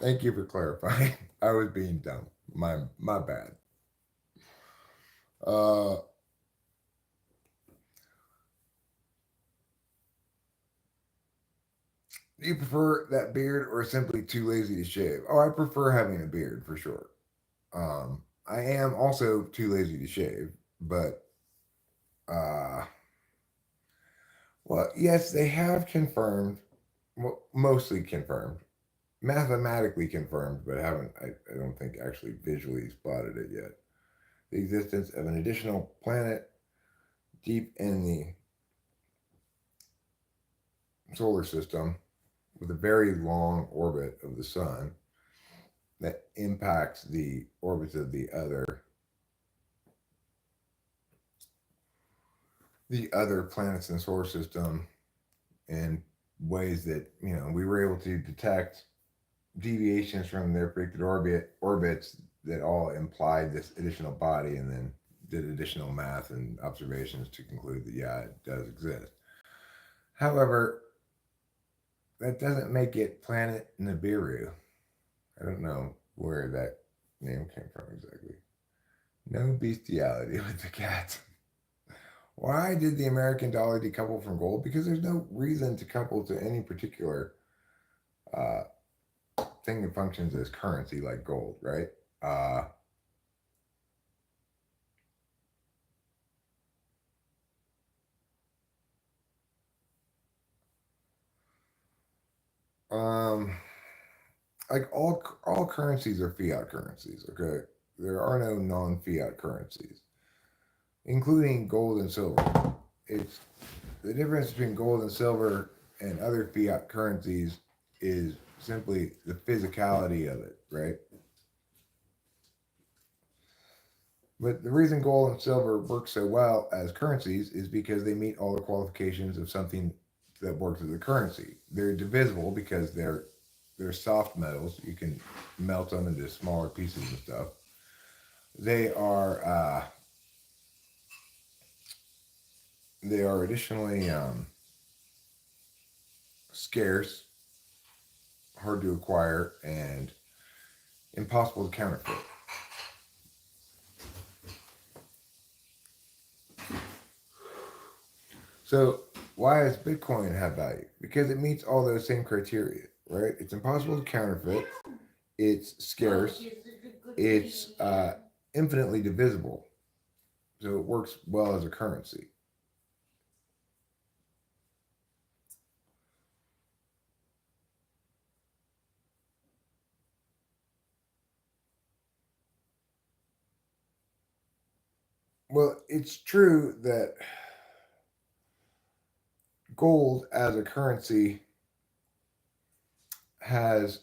Thank you for clarifying. I was being dumb. My bad. Do you prefer that beard or simply too lazy to shave? Oh, I prefer having a beard for sure. I am also too lazy to shave, but well, yes, they have confirmed, mostly confirmed, mathematically confirmed, but I don't think actually visually spotted it yet. The existence of an additional planet deep in the solar system with a very long orbit of the sun that impacts the orbits of the other planets in the solar system in ways that we were able to detect deviations from their predicted orbits that all implied this additional body, and then did additional math and observations to conclude that yeah, it does exist. However, that doesn't make it Planet Nibiru. I don't know where that name came from exactly. No bestiality with the cat. Why did the American dollar decouple from gold? Because there's no reason to couple to any particular thing that functions as currency, like gold, right? Uh, um, like all currencies are fiat currencies. Okay, there are no non-fiat currencies, including gold and silver. It's the difference between gold and silver and other fiat currencies is simply the physicality of it, right? But the reason gold and silver work so well as currencies is because they meet all the qualifications of something that works as a currency. They're divisible because they're soft metals. You can melt them into smaller pieces and stuff. They are uh, they are additionally scarce, hard to acquire, and impossible to counterfeit. So why does Bitcoin have value? Because it meets all those same criteria, right? It's impossible to counterfeit. It's scarce. It's infinitely divisible. So it works well as a currency. Well, it's true that gold as a currency has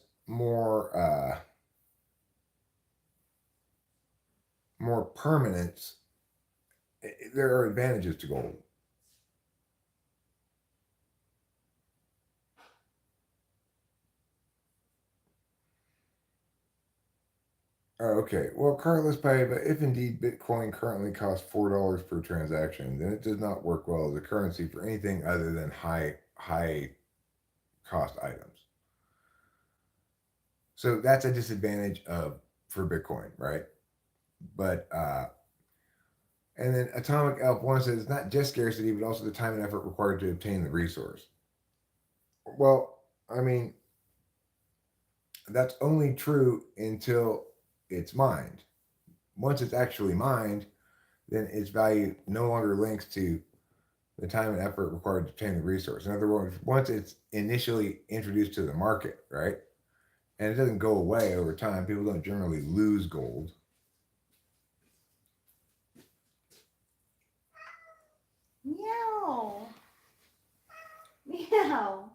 more permanence. There are advantages to gold. Oh, okay. Well, Carlos Paiva, if indeed Bitcoin currently costs $4 per transaction, then it does not work well as a currency for anything other than high cost items. So that's a disadvantage of for Bitcoin, right? But and then Atomic Elf One says it's not just scarcity, but also the time and effort required to obtain the resource. Well, I mean, that's only true until it's mined. Once it's actually mined, then its value no longer links to the time and effort required to obtain the resource. In other words, once it's initially introduced to the market, right, and it doesn't go away over time, people don't generally lose gold. Meow. Meow.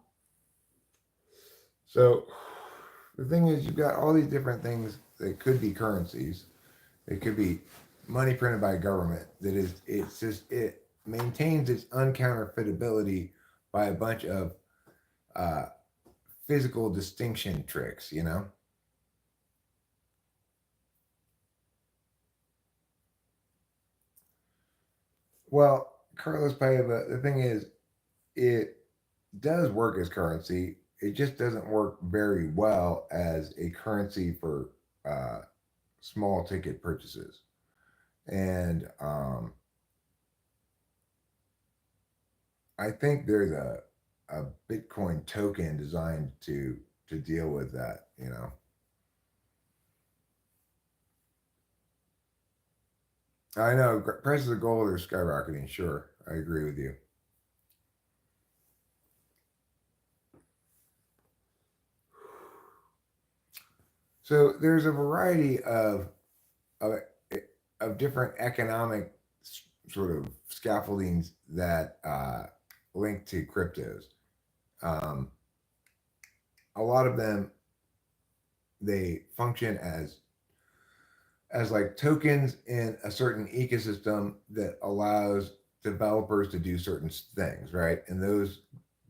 So the thing is, you've got all these different things that could be currencies. It could be money printed by a government. It maintains its uncounterfeitability by a bunch of uh, physical distinction tricks, you know? Well, Carlos Paiva, the thing is, it does work as currency. It just doesn't work very well as a currency for uh, small ticket purchases. And I think there's a Bitcoin token designed to deal with that, you know. I know prices of gold are skyrocketing. Sure, I agree with you. So there's a variety of, of different economic sort of scaffoldings that link to cryptos. Um, a lot of them they function as like tokens in a certain ecosystem that allows developers to do certain things, right? And those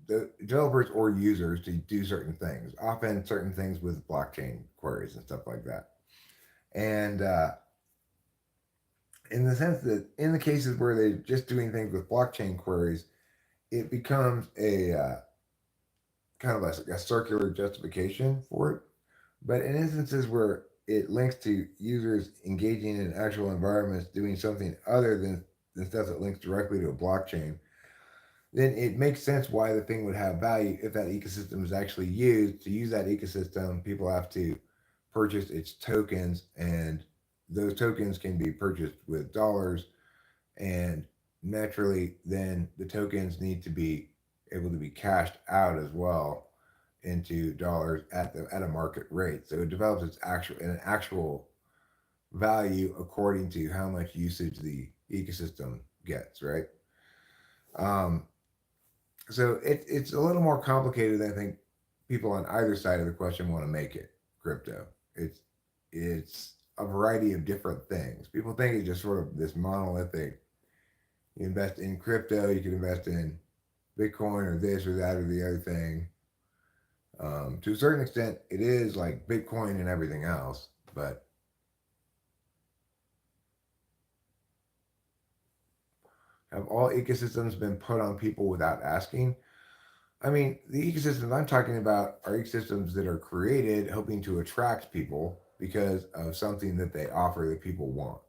the developers or users to do certain things, often certain things with blockchain queries and stuff like that. And in the sense that in the cases where they're just doing things with blockchain queries, it becomes a kind of a circular justification for it. But in instances where it links to users engaging in actual environments doing something other than stuff that links directly to a blockchain, then it makes sense why the thing would have value if that ecosystem is actually used. To use that ecosystem, people have to purchase its tokens, and those tokens can be purchased with dollars, and naturally then the tokens need to be able to be cashed out as well into dollars at a market rate. So it develops an actual value according to how much usage the ecosystem gets, right? Um, so it's a little more complicated than I think people on either side of the question want to make it. Crypto, it's a variety of different things. People think it's just sort of this monolithic. You invest in crypto, you can invest in Bitcoin or this or that or the other thing. To a certain extent, it is like Bitcoin and everything else, but have all ecosystems been put on people without asking? I mean, the ecosystems I'm talking about are ecosystems that are created hoping to attract people because of something that they offer that people want.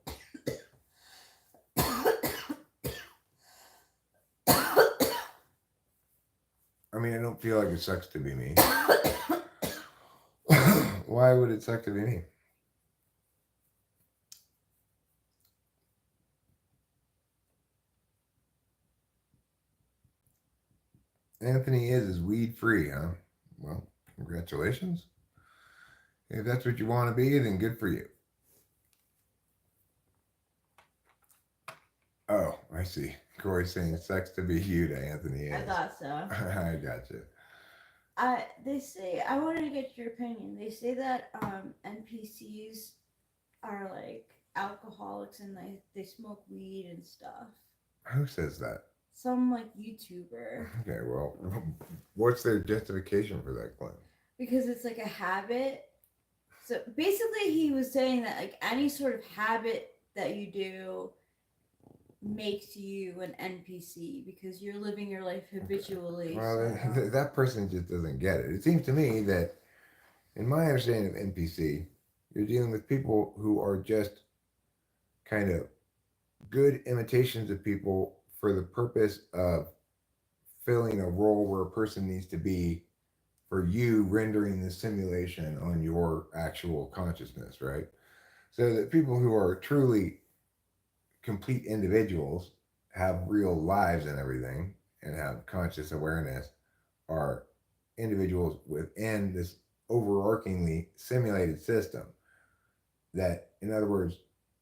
I mean, I don't feel like it sucks to be me. Why would it suck to be me? Anthony is weed free, huh? Well, congratulations. If that's what you want to be, then good for you. Oh, I see. Corey's saying it sucks to be you to Anthony is. I thought so. I gotcha. They say, I wanted to get your opinion. They say that NPCs are like alcoholics and they smoke weed and stuff. Who says that? Some like YouTuber. Okay, well, what's their justification for that claim? Because it's like a habit. So basically, he was saying that like any sort of habit that you do makes you an NPC because you're living your life habitually. Well, so. that person just doesn't get it. It seems to me that, in my understanding of NPC, you're dealing with people who are just kind of good imitations of people for the purpose of filling a role where a person needs to be for you rendering the simulation on your actual consciousness, right? So that people who are truly complete individuals have real lives and everything and have conscious awareness are individuals within this overarchingly simulated system that, in other words,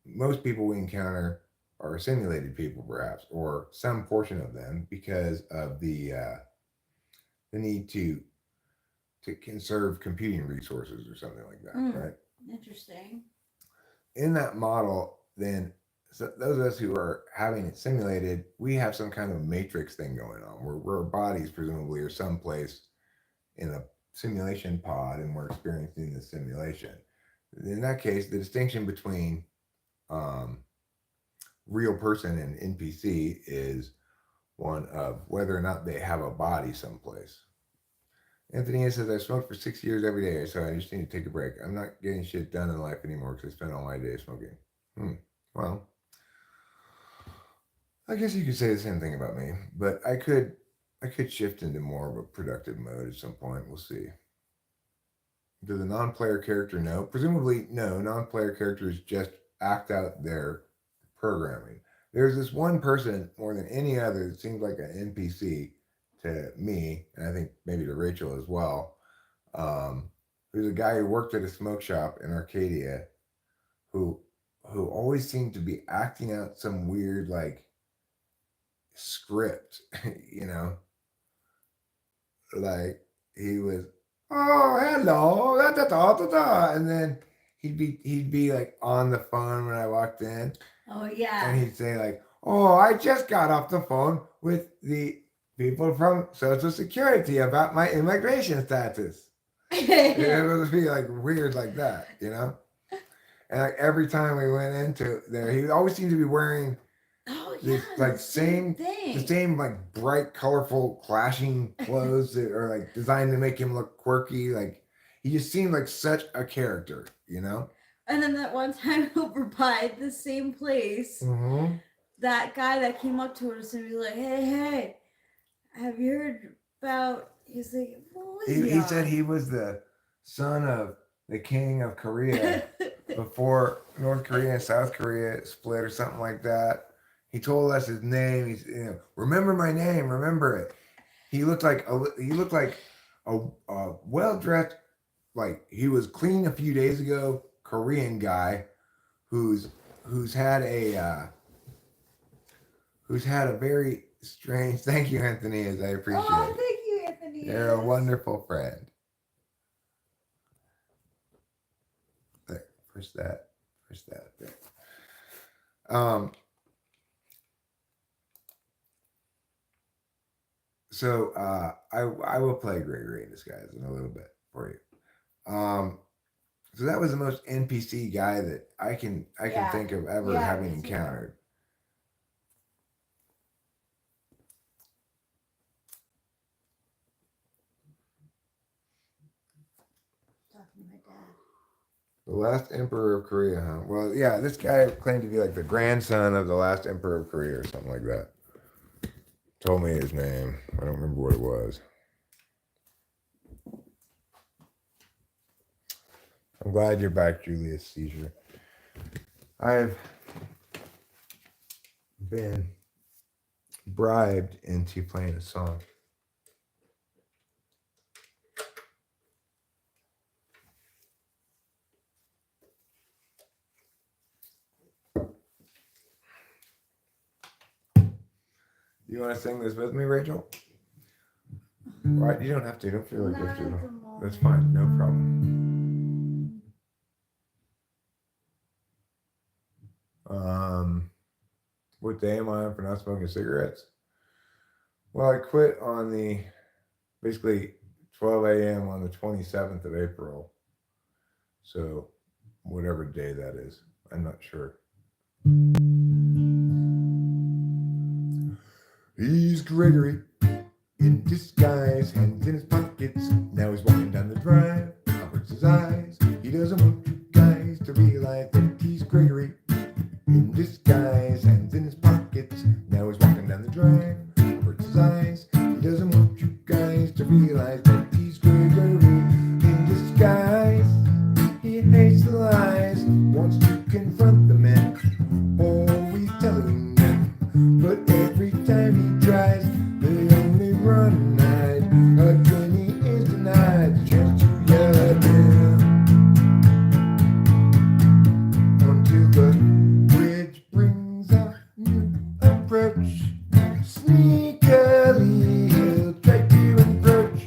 most people we encounter are simulated people perhaps or some portion of them because of the need to conserve computing resources or something like that, right? Interesting. In that model, then so those of us who are having it simulated, we have some kind of matrix thing going on where our bodies presumably are someplace in a simulation pod and we're experiencing the simulation. In that case, the distinction between um, real person and NPC is one of whether or not they have a body someplace. Anthony says, I smoked for 6 years every day, so I just need to take a break. I'm not getting shit done in life anymore because I spend all my day smoking. Well, I guess you could say the same thing about me, but I could shift into more of a productive mode at some point. We'll see. Does a non-player character know? Presumably, no. Non-player characters just act out their programming. There's this one person more than any other that seems like an NPC to me, and I think maybe to Rachel as well. There's a guy who worked at a smoke shop in Arcadia, who always seemed to be acting out some weird like script, you know, like he was, oh hello, da, da, da, da, da. And then he'd be like on the phone when I walked in. Oh yeah. And he'd say like, oh, I just got off the phone with the people from Social Security about my immigration status. It would be like weird like that, you know. And like every time we went into there, he always seemed to be wearing this like the same like bright, colorful, clashing clothes that are like designed to make him look quirky. Like he just seemed like such a character, you know. And then that one time over by the same place, that guy that came up to us and was like, hey, have you heard about? He's like, what was He said on? he was the son of the king of Korea before North Korea and South Korea split or something like that. He told us his name. He's remember my name, remember it. He looked like a well dressed, like he was clean a few days ago, Korean guy who's had a very strange. Thank you, Anthony, as I appreciate Oh, it. thank you, Anthony. You're a wonderful friend. There, push that. There. So I will play Gregory in Disguise in a little bit for you. So that was the most NPC guy that I can think of ever having encountered. Talking to my dad. The last emperor of Korea, huh? Well, yeah, this guy claimed to be like the grandson of the last emperor of Korea or something like that. Told me his name. I don't remember what it was. I'm glad you're back, Julius Caesar. I've been bribed into playing a song. You want to sing this with me, Rachel? Right? You don't have to. Don't feel like you have to. That's fine. No problem. What day am I on for not smoking cigarettes? Well, I quit on the basically 12 a.m. on the 27th of April. So whatever day that is, I'm not sure. He's Gregory in disguise, hands in his pockets. Now he's walking down the drive. Averts his eyes. He doesn't want you guys to realize that he's Gregory in disguise, hands in his pockets. Now he's walking down the drive. Averts his eyes. He doesn't want you guys to realize that he's Gregory in disguise. He hates the lies, wants to confront the men, always telling them, but every time he tries, they only run and hide. Again he is denied the chance to yell at them, until the bridge brings a new approach. Sneakily he'll try to encroach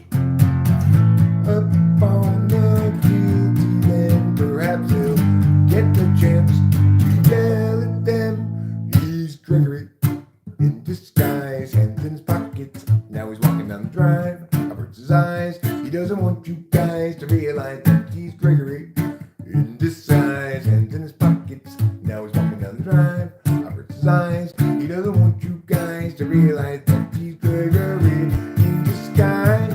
up on the guilty, then perhaps he'll get the chance to yell at them. He's Gregory in disguise, hands in his pockets. Now he's walking down the drive. Averts his eyes. He doesn't want you guys to realize that he's Gregory in disguise, hands in his pockets. Now he's walking down the drive. Averts his eyes. He doesn't want you guys to realize that he's Gregory in disguise.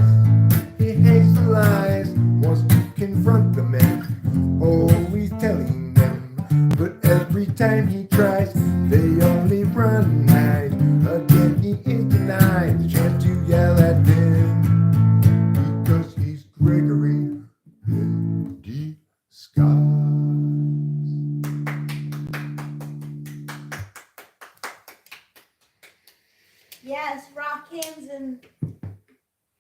He hates the lies, wants to confront the men, always telling them, but every time he tries, they only run and hide. Again he is denied the chance to yell at them, because he's Gregory in disguise. Yes, rock hands and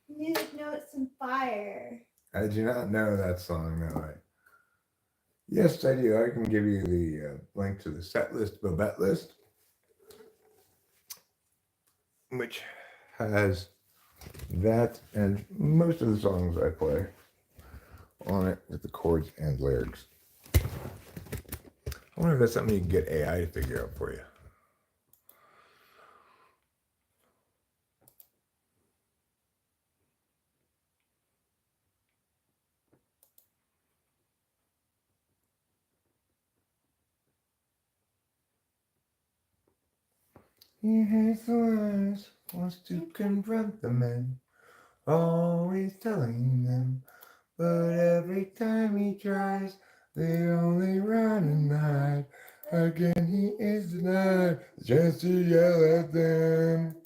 music notes and fire. I do not know that song, no. Yes, I do. I can give you the link to the set list, Babette list, which has that and most of the songs I play on it with the chords and lyrics. I wonder if that's something you can get AI to figure out for you. He hates the lies, wants to confront the men, always telling them, but every time he tries, they only run and hide. Again he is denied the chance to yell at them.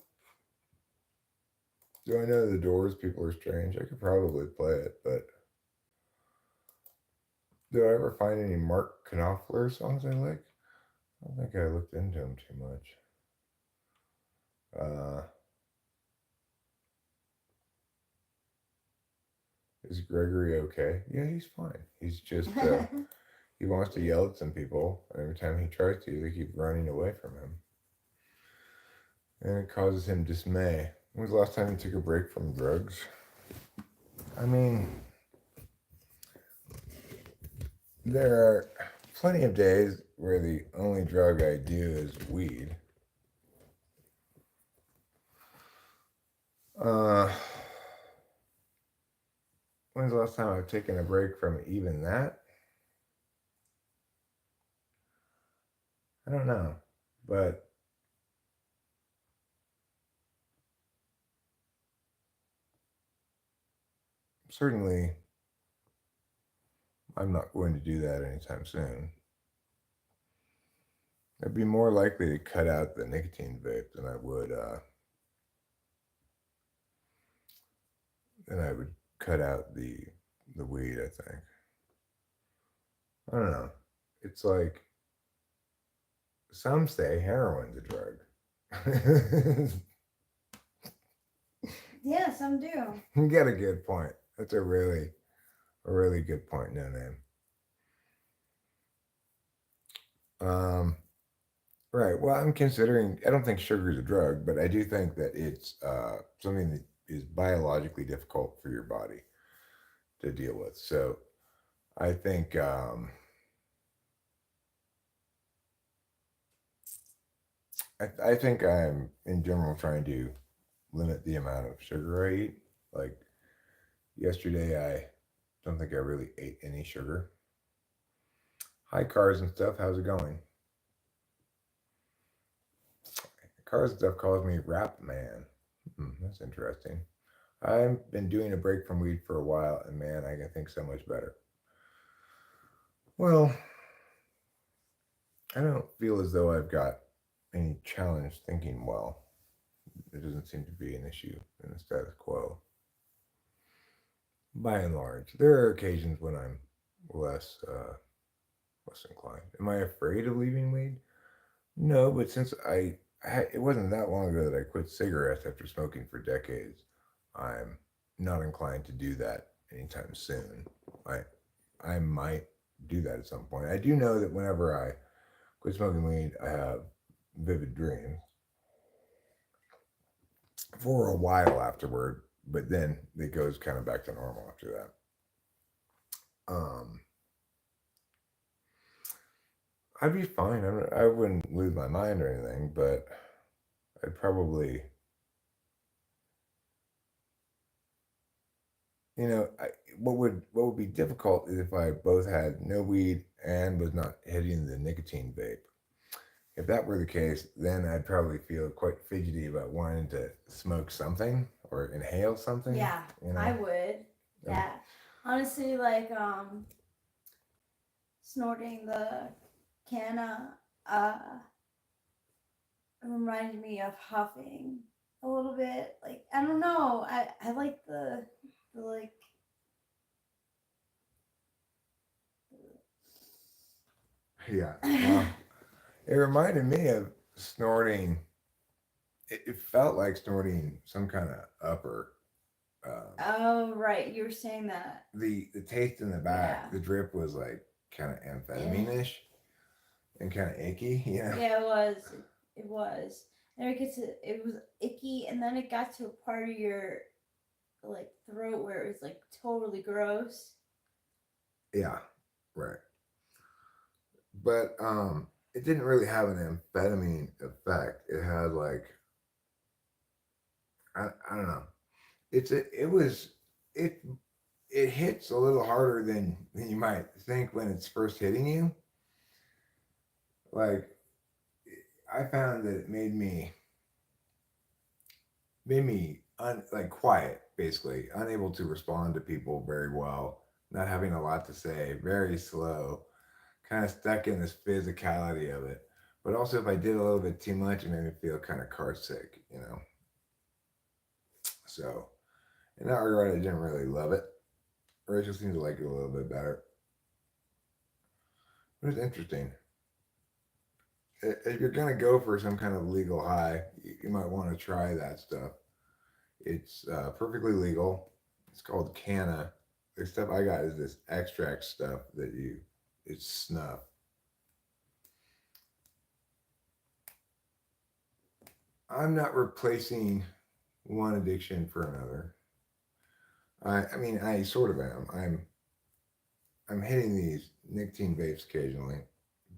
Do I know the Doors? People are strange. I could probably play it, but did I ever find any Mark Knopfler songs I like? I don't think I looked into him too much. Uh, is Gregory okay? Yeah, he's fine. He's just he wants to yell at some people, and every time he tries to, they keep running away from him, and it causes him dismay. When was the last time you took a break from drugs? I mean, there are plenty of days where the only drug I do is weed. Uh, when's the last time I've taken a break from even that? I don't know, but certainly I'm not going to do that anytime soon. I'd be more likely to cut out the nicotine vape than I would cut out the weed, I think. I don't know. It's like some say heroin's a drug. Yeah, some do. You got a good point. That's a really good point, no name. Right. Well, I'm considering. I don't think sugar is a drug, but I do think that it's something that is biologically difficult for your body to deal with. So I think I think I'm in general trying to limit the amount of sugar I eat. Like yesterday, I don't think I really ate any sugar. Hi, cars and stuff. How's it going? Cars and stuff calls me Rap Man. That's interesting. I've been doing a break from weed for a while, and man, I can think so much better. Well, I don't feel as though I've got any challenge thinking well. There doesn't seem to be an issue in the status quo. By and large, there are occasions when I'm less less inclined. Am I afraid of leaving weed? No, but since it wasn't that long ago that I quit cigarettes after smoking for decades. I'm not inclined to do that anytime soon. I I might do that at some point. I do know that whenever I quit smoking weed, I have vivid dreams for a while afterward, but then it goes kind of back to normal after that. I'd be fine. I wouldn't lose my mind or anything, but I'd probably, you know, what would be difficult is if I both had no weed and was not hitting the nicotine vape. If that were the case, then I'd probably feel quite fidgety about wanting to smoke something or inhale something. Yeah, You know? I would. Yeah. Honestly, like snorting the canna reminded me of huffing a little bit. Like I don't know. I like the like Yeah. Well, it reminded me of snorting. It felt like snorting some kind of upper. Oh right, you were saying that. The taste in the back, Yeah. the drip was like kind of amphetamine-ish and kind of icky. Yeah, it was. It was. And it was icky, and then it got to a part of your like throat where it was like totally gross. Yeah. Right. But it didn't really have an amphetamine effect. It had like I don't know. It was it it hits a little harder than you might think when it's first hitting you. Like I found that it made me like quiet, basically unable to respond to people very well, not having a lot to say, very slow, kind of stuck in this physicality of it. But also, if I did a little bit too much, it made me feel kind of car sick. So in that regard, I didn't really love it. Rachel seemed to like it a little bit better. But it's interesting. If you're gonna go for some kind of legal high, you might want to try that stuff. It's perfectly legal. It's called canna. The stuff I got is this extract stuff that you. It's snuff. I'm not replacing one addiction for another. I mean, I sort of am. I'm hitting these nicotine vapes occasionally,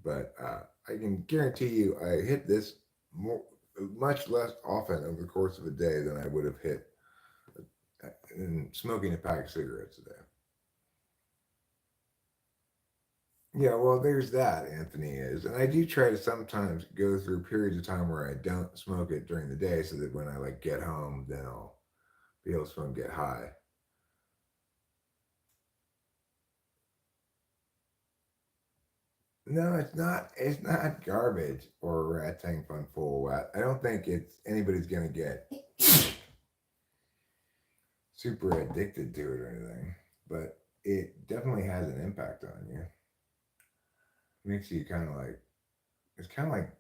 but I can guarantee you I hit this more, much less often over the course of a day than I would have hit in smoking a pack of cigarettes a day. Yeah, well, there's that, Anthony is. And I do try to sometimes go through periods of time where I don't smoke it during the day so that when I like get home, then I'll be able to smoke and get high. No, it's not. It's not garbage or a rat tank fun full of wet. I don't think it's anybody's gonna get super addicted to it or anything, but it definitely has an impact on you. It makes you kind of like it's kind of like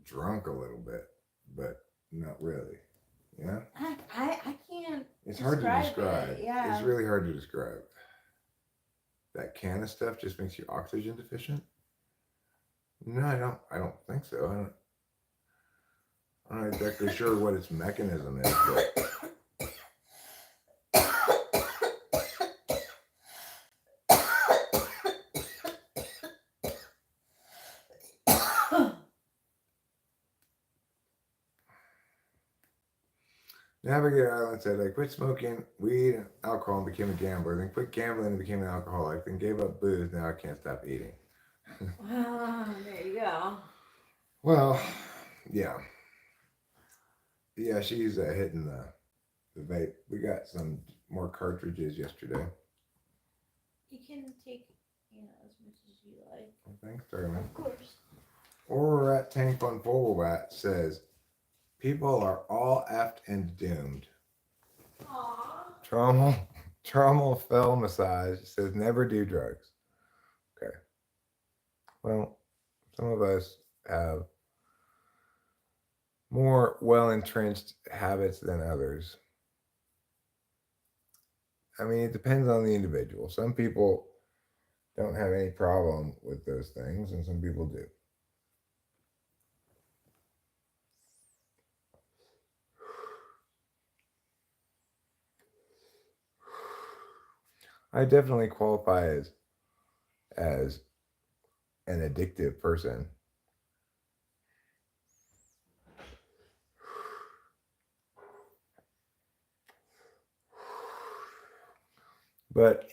drunk a little bit, but not really. Yeah, I can't. it's hard to describe. It. Yeah. It's really hard to describe. That can of stuff just makes you oxygen deficient. No, I don't. I don't think so. I'm not exactly sure what its mechanism is, but Navigator Island said, I quit smoking weed and alcohol and became a gambler, then quit gambling and became an alcoholic, then gave up booze, now I can't stop eating. There you go. Well, yeah. Yeah, she's hitting the vape. We got some more cartridges yesterday. You can take, as much as you like. Thanks, darling. Of course. Or at Tank Fun Fullbat says, people are all effed and doomed. Aww. Trauma fell massage says never do drugs. Okay. Well, some of us have more well entrenched habits than others. I mean, it depends on the individual. Some people don't have any problem with those things, and some people do. I definitely qualify as an addictive person. But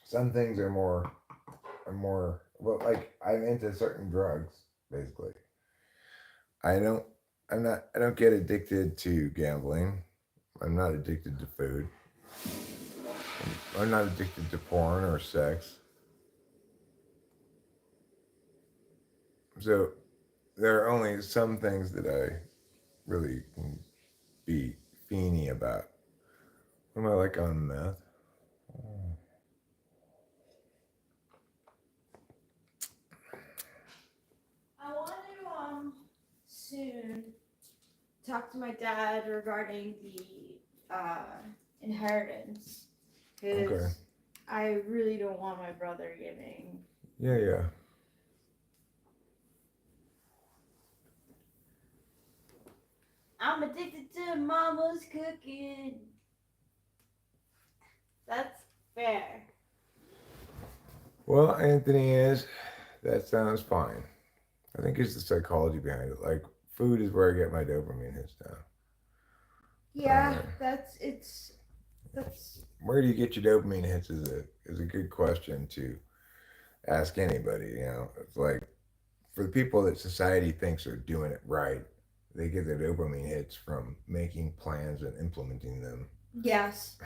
some things are more well, like I'm into certain drugs, basically. I don't I don't get addicted to gambling. I'm not addicted to food. I'm not addicted to porn or sex. So there are only some things that I really can be fiendy about. What am I like on meth? I want to soon talk to my dad regarding the inheritance because Okay. I really don't want my brother giving. Yeah. I'm addicted to mama's cooking. That's fair. Well, Anthony is. That sounds fine. I think it's the psychology behind it. Like food is where I get my dopamine hits now. Yeah, that's. Where do you get your dopamine hits is a good question to ask anybody. It's like for the people that society thinks are doing it right, they get their dopamine hits from making plans and implementing them. Yes.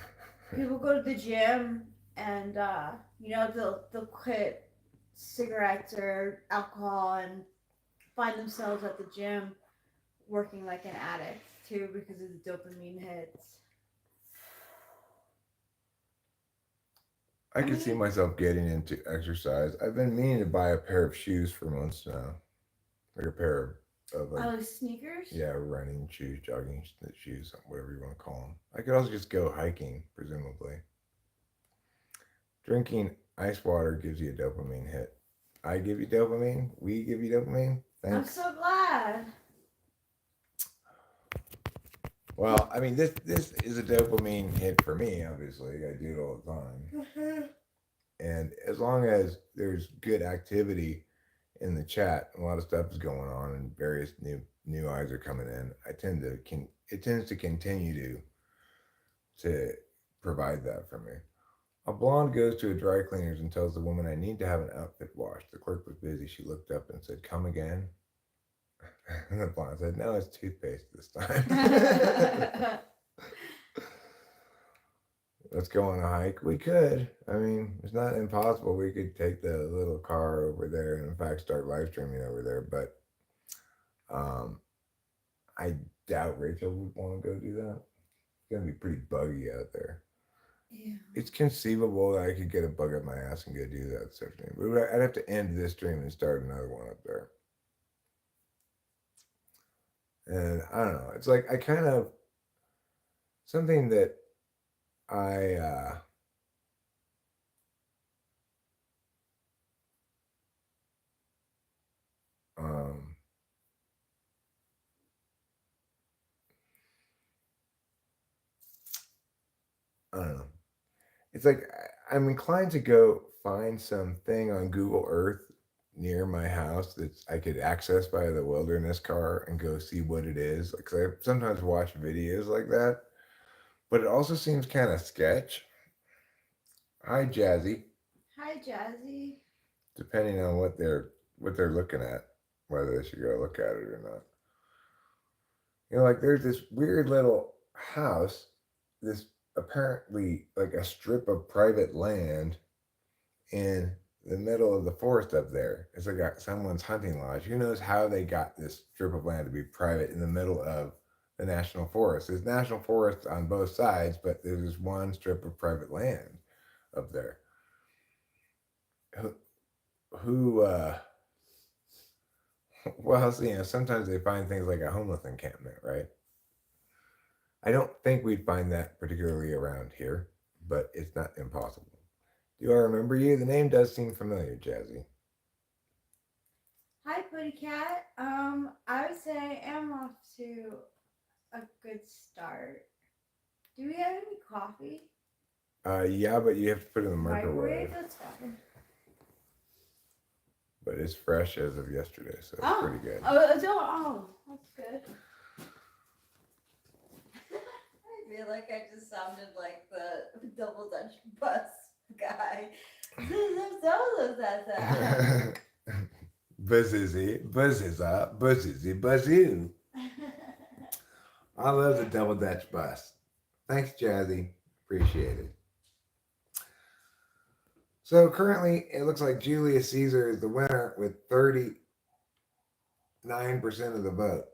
People go to the gym and they'll quit cigarettes or alcohol and find themselves at the gym working like an addict too because of the dopamine hits. I can see myself getting into exercise. I've been meaning to buy a pair of shoes for months now. Like a pair of like, Oh, sneakers? yeah, running shoes, jogging shoes, whatever you want to call them. I could also just go hiking, presumably. Drinking ice water gives you a dopamine hit. I give you dopamine. We give you dopamine. I'm Thanks. so glad. Well, I mean, this is a dopamine hit for me. Obviously, I do it all the time. And as long as there's good activity in the chat, a lot of stuff is going on, and various new eyes are coming in. It tends to continue to provide that for me. A blonde goes to a dry cleaner's and tells the woman, "I need to have an outfit washed." The clerk was busy. She looked up and said, "Come again?" And the blonde said, "No, it's toothpaste this time." Let's go on a hike. We could. I mean, it's not impossible. We could take the little car over there and, in fact, start live streaming over there. But I doubt Rachel would want to go do that. It's going to be pretty buggy out there. Yeah. It's conceivable that I could get a bug up my ass and go do that this afternoon. But I'd have to end this stream and start another one up there. And I don't know. It's like I kind of something that I um I don't know. It's like I'm inclined to go find something on Google Earth near my house that I could access by the wilderness car and go see what it is. Because I sometimes watch videos like that, but it also seems kind of sketch. Hi, Jazzy. Hi, Jazzy. Depending on what they're looking at, whether they should go look at it or not. You know, like there's this weird little house, this apparently like a strip of private land in the middle of the forest up there. It's like someone's hunting lodge. Who knows how they got this strip of land to be private in the middle of the national forest? There's national forests on both sides, but there's this one strip of private land up there. Who well, sometimes they find things like a homeless encampment, right? I don't think we'd find that particularly around here, but it's not impossible. Do I remember you? The name does seem familiar, Jazzy. Hi, Putty Cat. I would say I'm off to a good start. Do we have any coffee? Yeah, but you have to put it in the microwave. That's fine. But it's fresh as of yesterday, so it's pretty good. That's good. I feel like I just sounded like the double Dutch bus guy. Buzzizy, buzziza, buzzizy, buzzoo. I love the double Dutch bus. Thanks, Jazzy. Appreciate it. So currently, it looks like Julius Caesar is the winner with 39% of the vote.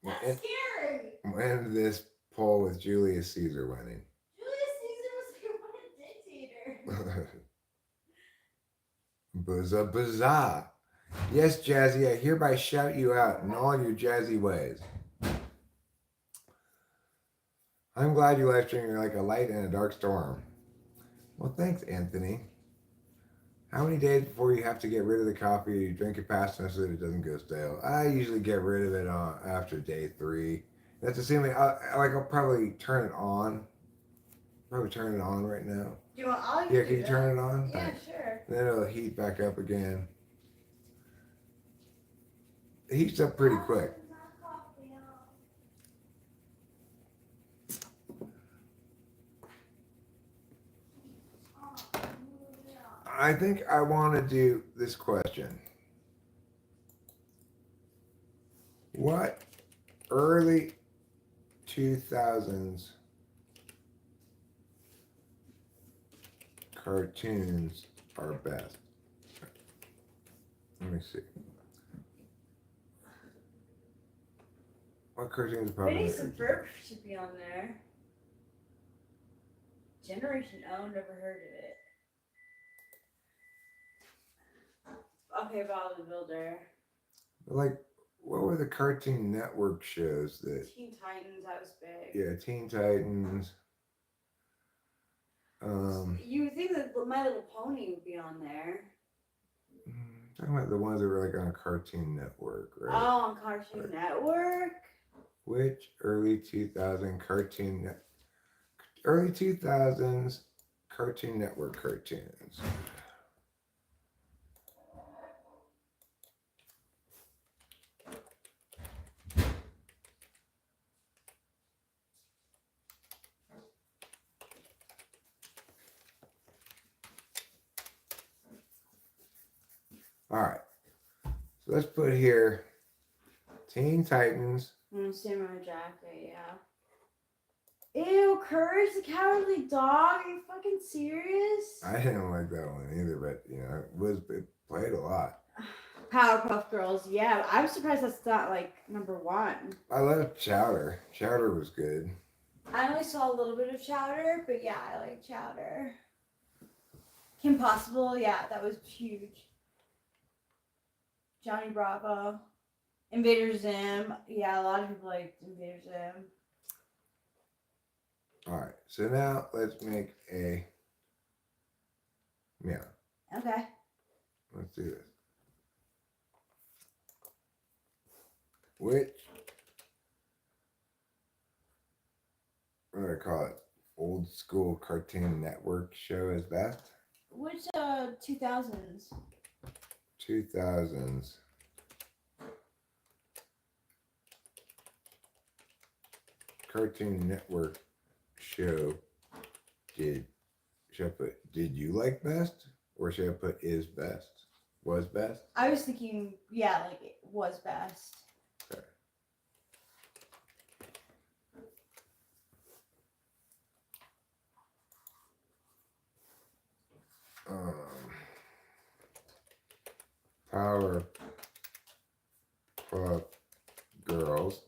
That's scary. When this poll with Julius Caesar winning. Julius Caesar was like one dictator. Buzza buzza. Yes, Jazzy, I hereby shout you out in all your jazzy ways. I'm glad you live stream. You're like a light in a dark storm. Well, thanks, Anthony. How many days before you have to get rid of the coffee, or you drink it fast enough so that it doesn't go stale? I usually get rid of it after day 3. That's assuming I'll probably turn it on. Probably turn it on right now. Do you want? Yeah, can you turn it on? Yeah, sure. Then it'll heat back up again. It heats up pretty quick. I think I want to do this question. What early 2000s cartoons are best? Let me see. What cartoons popping? Phineas and Ferb should be on there. Generation O, never heard of it. Okay, Bob the Builder. Like, what were the Cartoon Network shows that? Teen Titans, that was big. Yeah, Teen Titans. You would think that My Little Pony would be on there. Talking about the ones that were like on Cartoon Network, right? Oh, on Cartoon Network? Which early 2000s Cartoon Network cartoons? All right, so let's put here Teen Titans. Samurai Jack, yeah. Ew, Courage the Cowardly Dog? Are you fucking serious? I didn't like that one either, but you know, it played a lot. Powerpuff Girls, yeah. I'm surprised that's not like #1. I love Chowder. Chowder was good. I only saw a little bit of Chowder, but yeah, I like Chowder. Kim Possible, yeah, that was huge. Johnny Bravo. Invader Zim. Yeah, a lot of people liked Invader Zim. Alright, so now let's make a meow. Okay. Let's do this. Which, what do I call it? Old school Cartoon Network show is best? Which 2000s? 2000s. Cartoon Network show did I put did you like best? Or should I put is best? Was best? I was thinking, yeah, like it was best. Okay. Powerpuff Girls.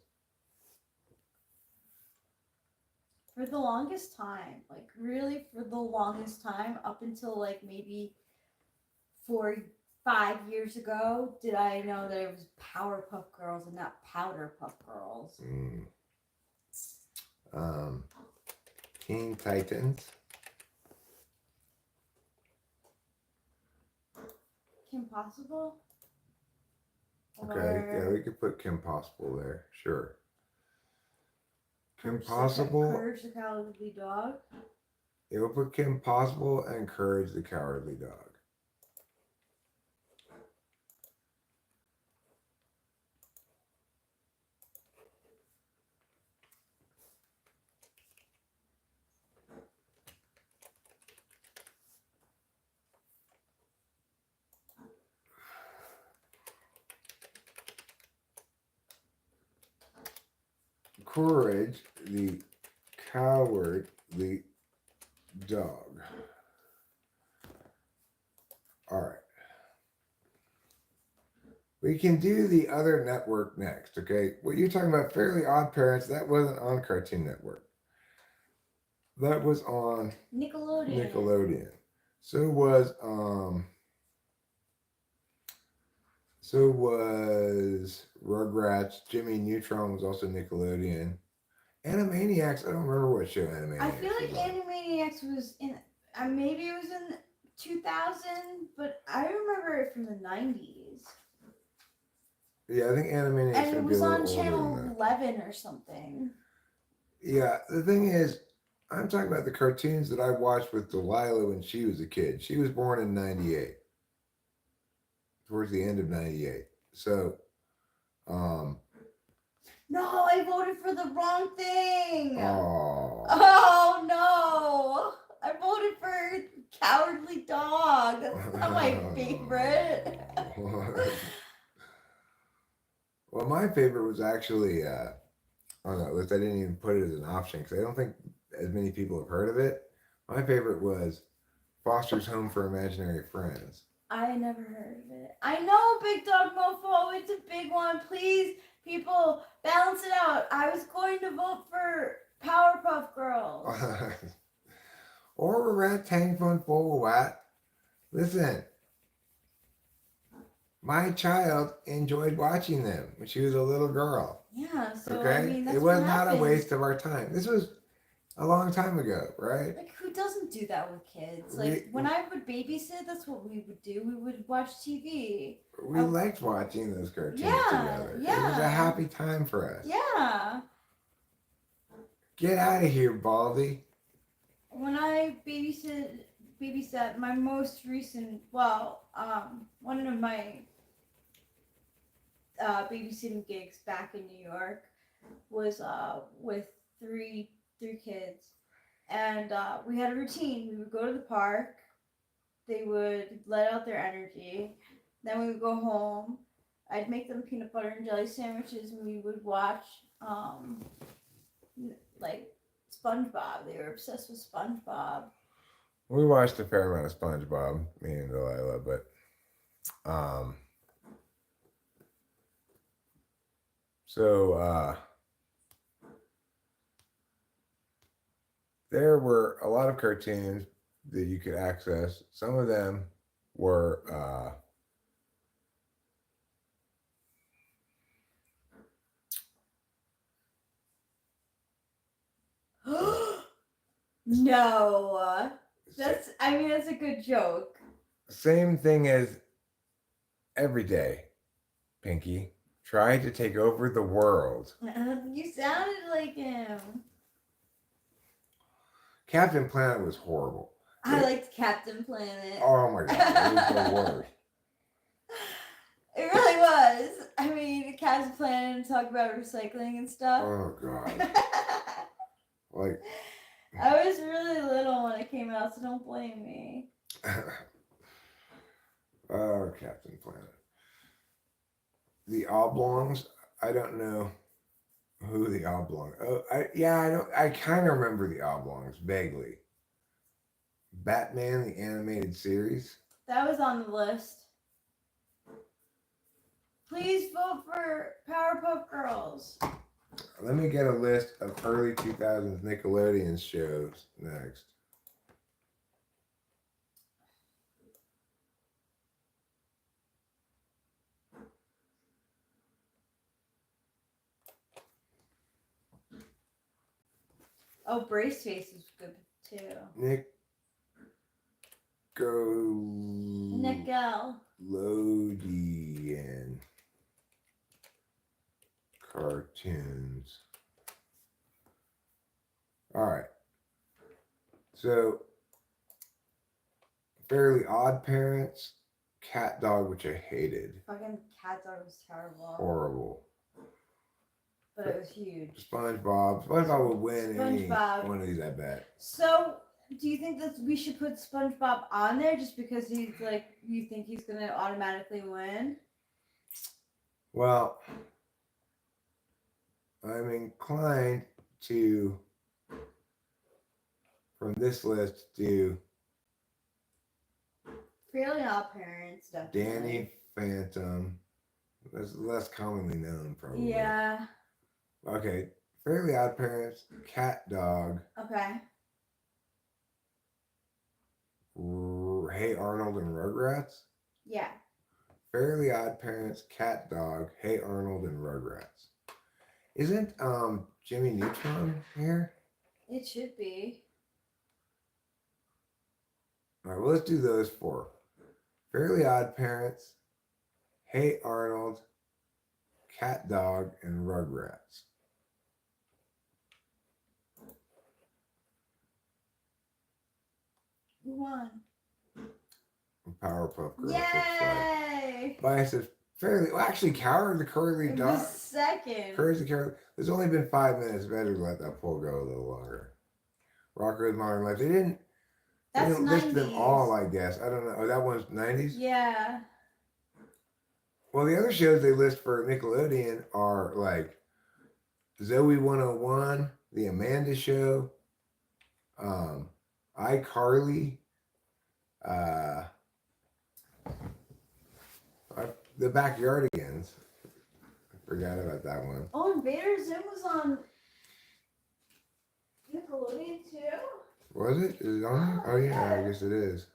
For the longest time, like really for the longest time, up until like maybe 5 years ago, did I know that it was Powerpuff Girls and not Powderpuff Girls. Teen Titans. Kim Possible? Okay, yeah, we could put Kim Possible there, sure. Kim Possible. Courage the Cowardly Dog. Yeah, we'll put Kim Possible and Courage the Cowardly Dog. Courage the Cowardly Dog. All right. We can do the other network next, okay? What you're talking about, Fairly Odd Parents, that wasn't on Cartoon Network. That was on Nickelodeon. So was Rugrats. Jimmy Neutron was also Nickelodeon. Animaniacs, I don't remember what show Animaniacs I feel like was on. Animaniacs was in, maybe it was in 2000, but I remember it from the 90s. Yeah, I think Animaniacs And it would be was a on little older channel than that. 11 or something. Yeah, the thing is, I'm talking about the cartoons that I watched with Delilah when she was a kid. She was born in 98. Towards the end of 98. So, No, I voted for the wrong thing. oh. Oh no. I voted for Cowardly Dog. That's not my favorite. Well, my favorite was actually on that list. I didn't even put it as an option because I don't think as many people have heard of it. My favorite was Foster's Home for Imaginary Friends. I never heard of it. I know, Big Dog Mofo. It's a big one. Please People, balance it out. I was going to vote for Powerpuff Girls. Or a rat tank phone full of what? Listen, my child enjoyed watching them when she was a little girl. Yeah, so Okay? I mean, that's it was what not happens. a waste of our time. This was a long time ago, right? Like, who doesn't do that with kids? Like, when I would babysit, that's what we would do. We would watch TV. We liked watching those cartoons together. Yeah. It was a happy time for us. Yeah. Get out of here, Baldy. When I babysat my most recent, one of my babysitting gigs back in New York was with three kids, and we had a routine. We would go to the park. They would let out their energy. Then we would go home. I'd make them peanut butter and jelly sandwiches, and we would watch like SpongeBob. They were obsessed with SpongeBob. We watched a fair amount of SpongeBob, me and Delilah, but there were a lot of cartoons that you could access. Some of them were No, that's a good joke. Same thing as every day, Pinky. Try to take over the world. You sounded like him. Captain Planet was horrible. I liked Captain Planet. Oh my god, it was the worst. It really was. I mean, Captain Planet and talk about recycling and stuff. Oh god. Like, I was really little when it came out, so don't blame me. Oh, Captain Planet. The Oblongs, I don't know who the Oblongs. Oh, I kind of remember the Oblongs vaguely. Batman, the animated series. That was on the list. Please vote for Powerpuff Girls. Let me get a list of early 2000s Nickelodeon shows next. Oh, Brace Face is good too. Nickelodeon cartoons. All right. So, Fairly Odd Parents, Cat Dog, which I hated. Fucking Cat Dog was terrible. Horrible. But it was huge. SpongeBob would win any one of these, I bet. So, do you think that we should put SpongeBob on there just because he's like, you think he's going to automatically win? Well, I'm inclined to, from this list, do Fairly Odd Parents, definitely. Danny Phantom. That's less commonly known, probably. Yeah. Okay. Fairly Odd Parents, Cat Dog. Okay. Hey Arnold and Rugrats. Yeah. Fairly Odd Parents, Cat Dog, Hey Arnold and Rugrats. Isn't Jimmy Neutron here? It should be. All right, well, let's do those four. Fairly Odd Parents, Hey Arnold, Cat Dog, and Rugrats. Who won? Powerpuff Girls. Yay! Bias is fairly. Well, actually, Coward the Cowardly Dog. The second. Courage the Cowardly. There's only been 5 minutes. Better to let that poll go a little longer. Rocko's Modern Life. They didn't list them all, I guess. I don't know. Oh, that one's 90s? Yeah. Well, the other shows they list for Nickelodeon are like Zoe 101, The Amanda Show, iCarly, The Backyardigans. Forgot about that one. Oh, Invader Zim was on Nickelodeon too? Was it? Is it on there? Oh yeah, I guess it is.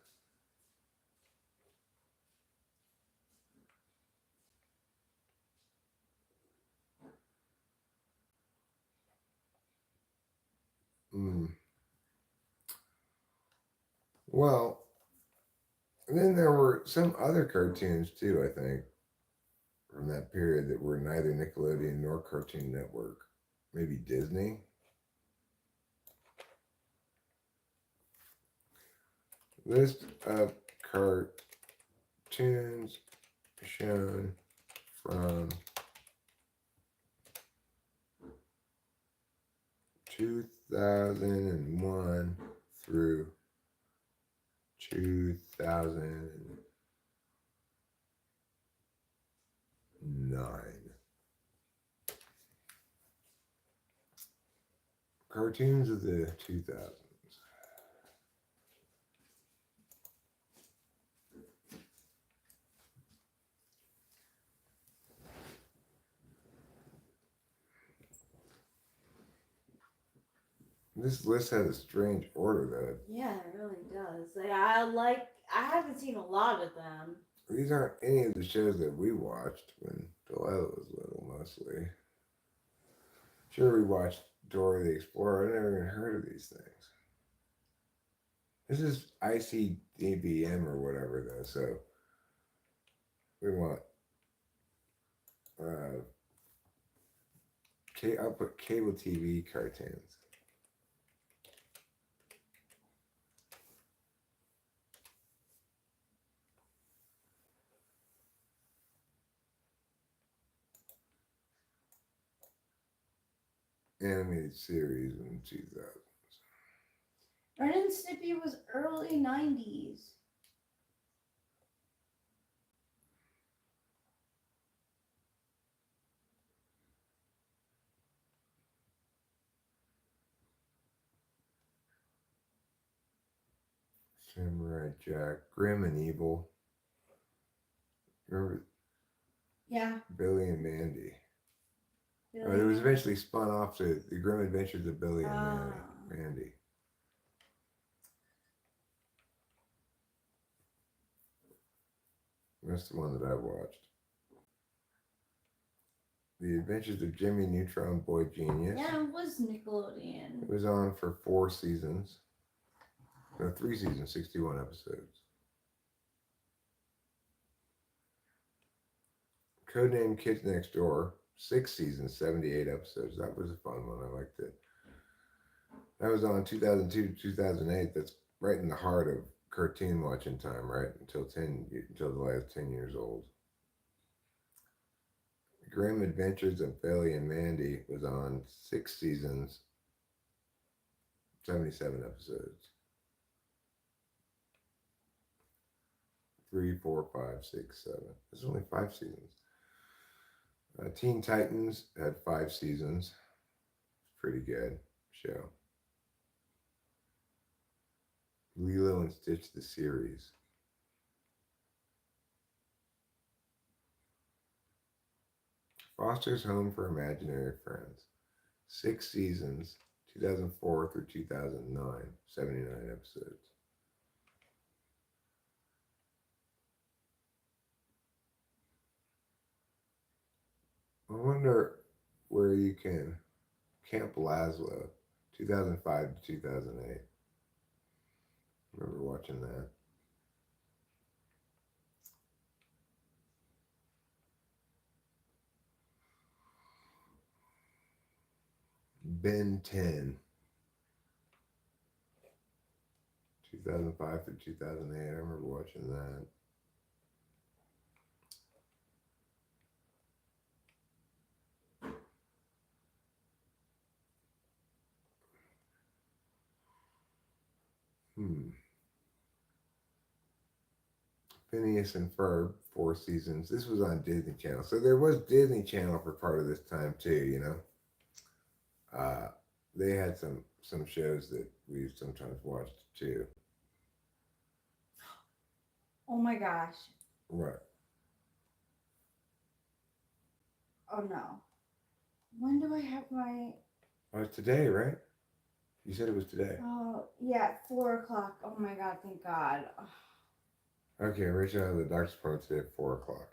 Hmm. Well, then there were some other cartoons too, I think, from that period that were neither Nickelodeon nor Cartoon Network. Maybe Disney. List of cartoons shown from 2001 through 2009. Cartoons of the 2000s. This list has a strange order, though. Yeah, it really does. I haven't seen a lot of them. These aren't any of the shows that we watched when Delilah was little, mostly. Sure, we watched Dora the Explorer. I never even heard of these things. This is ICDBM or whatever, though, so we want. I'll put cable TV cartoons. Animated series in 2000. Ren and Snippy was early 90s. Samurai Jack, Grim and Evil. Remember? Yeah. Billy and Mandy. Billy It was eventually spun off to The Grim Adventures of Billy and Mandy. That's the one that I watched. The Adventures of Jimmy Neutron Boy Genius. Yeah, it was Nickelodeon. It was on for 4 seasons. No, 3 seasons, 61 episodes. Codename Kids Next Door, 6 seasons, 78 episodes. That was a fun one. I liked it. That was on 2002 to 2008. That's right in the heart of cartoon watching time, right? Until the last 10 years old. Grim Adventures of Billy and Mandy was on 6 seasons, 77 episodes. 3, 4, 5, 6, 7. There's only 5 seasons. Teen Titans had 5 seasons. Pretty good show. Lilo and Stitch the series. Foster's Home for Imaginary Friends. 6 seasons, 2004 through 2009, 79 episodes. I wonder where you can. Camp Lazlo, 2005 to 2008. Remember watching that. Ben 10, 2005 through 2008. I remember watching that. Phineas and Ferb, 4 seasons. This was on Disney Channel. So there was Disney Channel for part of this time too, you know. They had some shows that we sometimes watched too. Oh my gosh. Right. Oh no. When do I have my? Oh, it's today, right? You said it was today. Oh yeah, 4 o'clock. Oh my god, thank God. Okay, Rachel has the doctor's appointment today at 4 o'clock.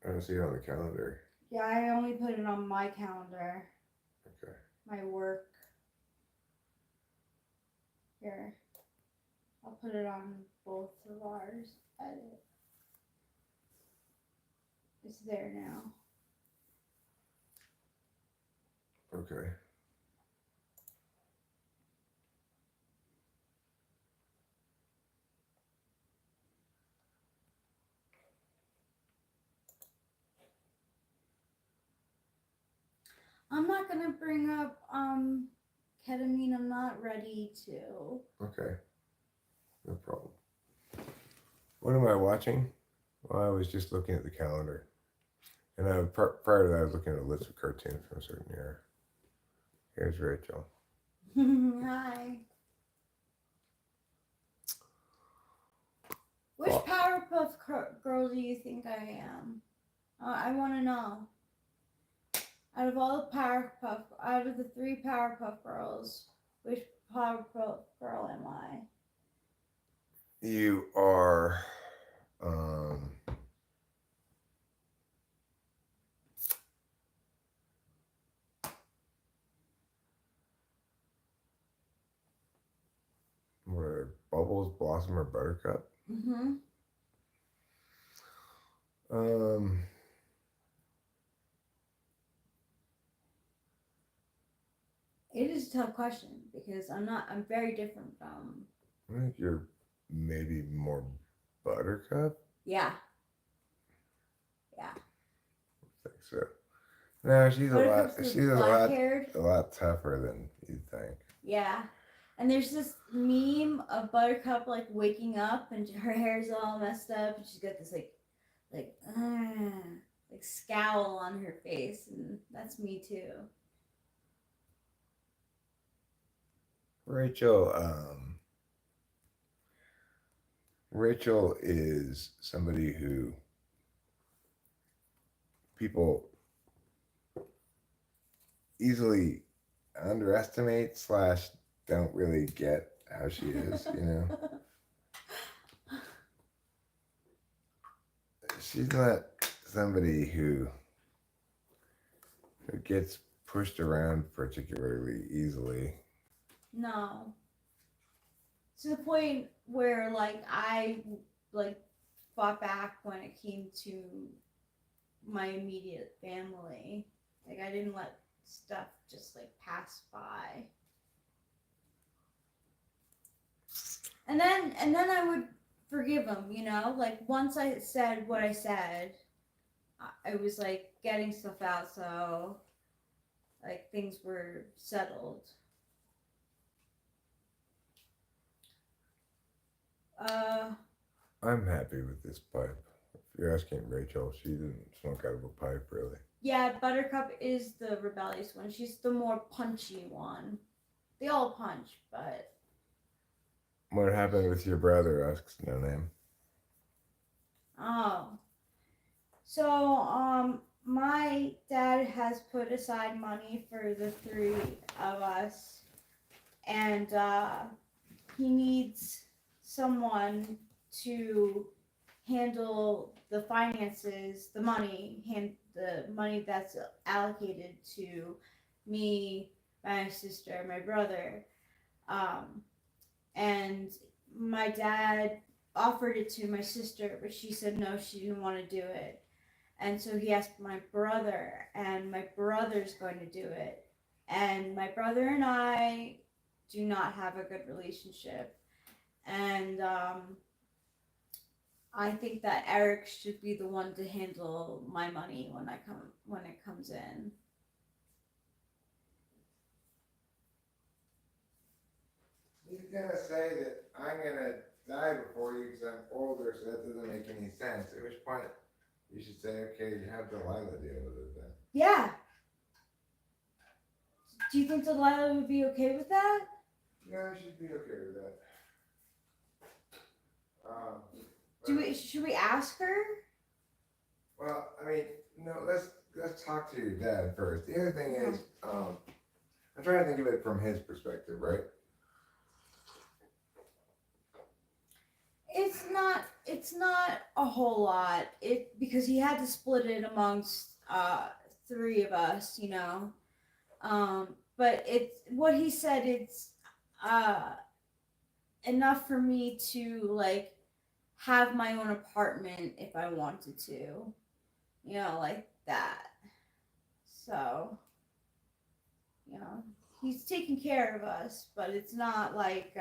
I don't see it on the calendar. Yeah, I only put it on my calendar. Okay. My work. Here. I'll put it on both of ours. Edit. It's there now. Okay. I'm not gonna bring up ketamine. I'm not ready to. Okay. No problem. What am I watching? Well, I was just looking at the calendar. And prior to that, I was looking at a list of cartoons from a certain era. Here's Rachel. Hi. Which Well- Powerpuff Girl do you think I am? I want to know. Out of the 3 Powerpuff Girls, which Powerpuff Girl am I? You are what are Bubbles, Blossom, or Buttercup? Mm-hmm. It is a tough question because I'm very different from. I think you're maybe more Buttercup. Yeah. I think so. No, she's Buttercup's black-haired. a lot tougher than you think. Yeah. And there's this meme of Buttercup like waking up and her hair's all messed up and she's got this like scowl on her face, and that's me too. Rachel is somebody who people easily underestimate / don't really get how she is, you know. She's not somebody who gets pushed around particularly easily. No. To the point where I fought back when it came to my immediate family. Like I didn't let stuff just pass by. And then I would forgive them, you know? Like once I said what I said, I was getting stuff out, so things were settled. I'm happy with this pipe. If you're asking Rachel, she didn't smoke out of a pipe, really. Yeah, Buttercup is the rebellious one. She's the more punchy one. They all punch, but... What happened with your brother? Asks No Name. Oh. So, my dad has put aside money for the 3 of us. And, he needs someone to handle the finances, the money that's allocated to me, my sister, my brother. And my dad offered it to my sister, but she said no, she didn't want to do it. And so he asked my brother, and my brother's going to do it. And my brother and I do not have a good relationship. And I think that Eric should be the one to handle my money when it comes in. He's gonna say that I'm gonna die before you because I'm older, so that doesn't make any sense. At which point, you should say, okay, you have Delilah deal with it then. Yeah. Do you think Delilah would be okay with that? No, she'd be okay with that. Should we ask her? Well, I mean, no. Let's talk to your dad first. The other thing is, I'm trying to think of it from his perspective, right? It's not a whole lot. Because he had to split it amongst three of us, you know. But it's what he said. It's uh enough for me to like have my own apartment if I wanted to, you know, like that. So, you know, he's taking care of us, but it's not like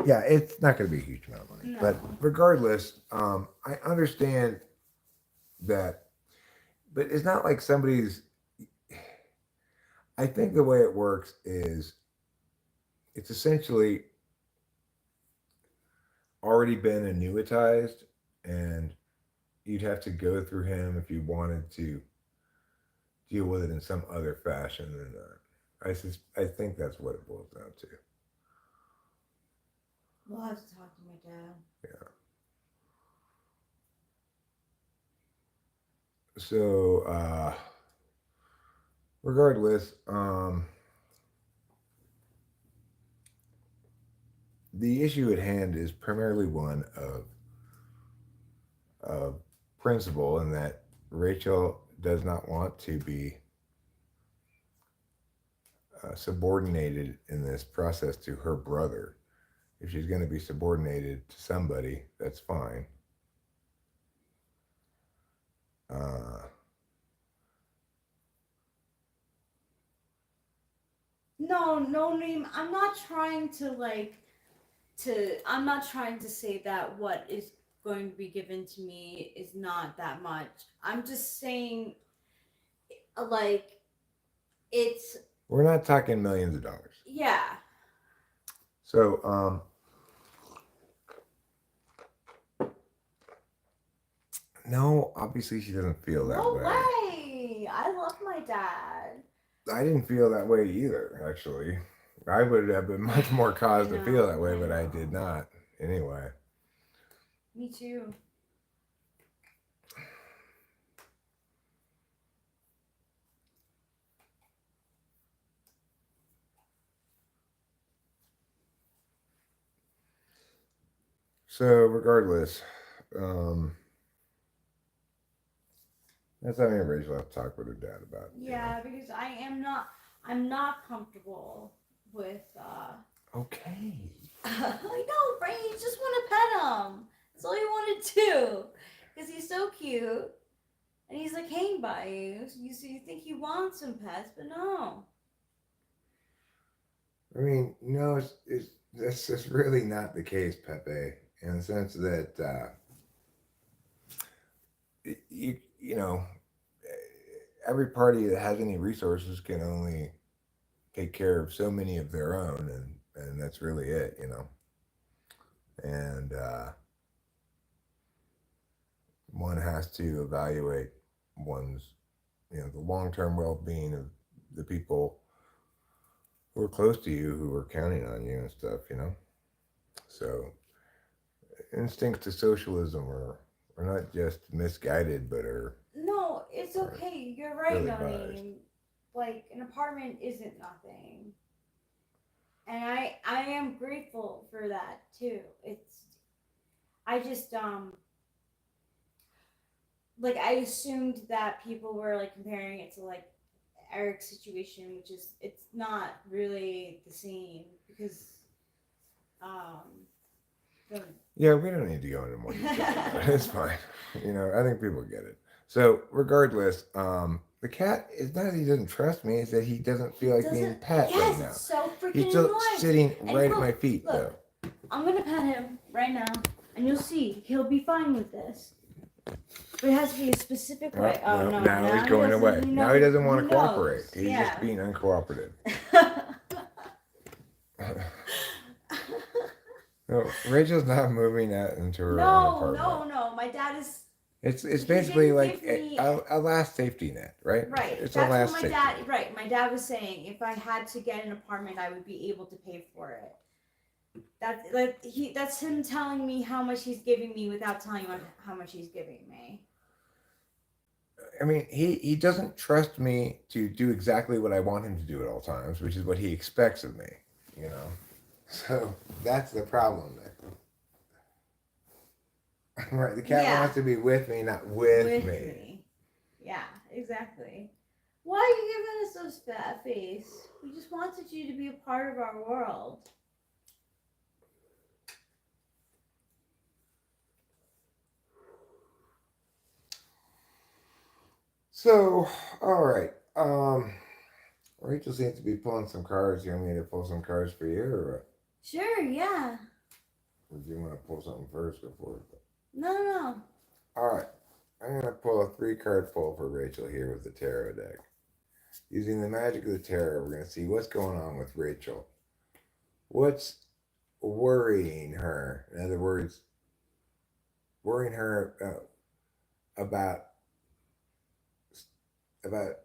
Yeah, it's not going to be a huge amount of money, no. but regardless, I understand that, but it's not like somebody's. I think the way it works is it's essentially already been annuitized, and you'd have to go through him if you wanted to deal with it in some other fashion than that. I think that's what it boils down to. We'll have to talk to my dad. Yeah. So, regardless, the issue at hand is primarily one of principle, in that Rachel does not want to be subordinated in this process to her brother. If she's going to be subordinated to somebody, that's fine. Uh, No name. I'm not trying to like I'm not trying to say that what is going to be given to me is not that much. I'm just saying like it's we're not talking millions of dollars. yeah. So, no, obviously she doesn't feel that No way. way. I love my dad. I didn't feel that way either, actually. I would have been much more cause to feel that way, but I did not. Anyway. Me too. So, regardless, that's something Rachel will have to talk with her dad about. Yeah, you know? Because I'm not comfortable with Okay. I know, right? You just want to pet him. That's all you want to do. Because he's so cute. And he's like hanging by you. So you think he wants some pets, but no. I mean, no, that's just really not the case, Pepe, in the sense that you know, every party that has any resources can only take care of so many of their own, and that's really it, you know. And one has to evaluate one's, the long term well being of the people who are close to you, who are counting on you and stuff, you know. So instincts to socialism are not just misguided, but are No, it's okay. You're right, really Noni. Like, an apartment isn't nothing. And I am grateful for that, too. I just, like, I assumed that people were, like, comparing it to, like, Eric's situation, which is, it's not really the same because, yeah, we don't need to go into more detail. It's fine. I think people get it. So regardless, the cat is not that he doesn't trust me; it's that he doesn't feel like being pet right now. It's so freaking He's still annoying. sitting And right look, at my feet, look, though. I'm gonna pet him right now, and you'll see he'll be fine with this. But it has to be a specific way. Oh, no, now he's going away. Now he doesn't want to cooperate. He's just being uncooperative. No, Rachel's not moving that into her own apartment. No. My dad is. It's basically like a last safety net, right? Right. It's That's a last what my safety dad. net. Right. My dad was saying if I had to get an apartment, I would be able to pay for it. That's him telling me how much he's giving me without telling me how much he's giving me. I mean, he doesn't trust me to do exactly what I want him to do at all times, which is what he expects of me, you know. So that's the problem there. Right, the cat wants to be with me, not with me. Yeah, exactly. Why are you giving us those fat face? We just wanted you to be a part of our world. So, all right. Rachel seems to be pulling some cards. You want me to pull some cards for you, or what? Sure, yeah. Or do you want to pull something first before? No. All right. I'm gonna pull a 3-card pull for Rachel here with the tarot deck. Using the magic of the tarot, we're gonna see what's going on with Rachel. What's worrying her? In other words, worrying her about about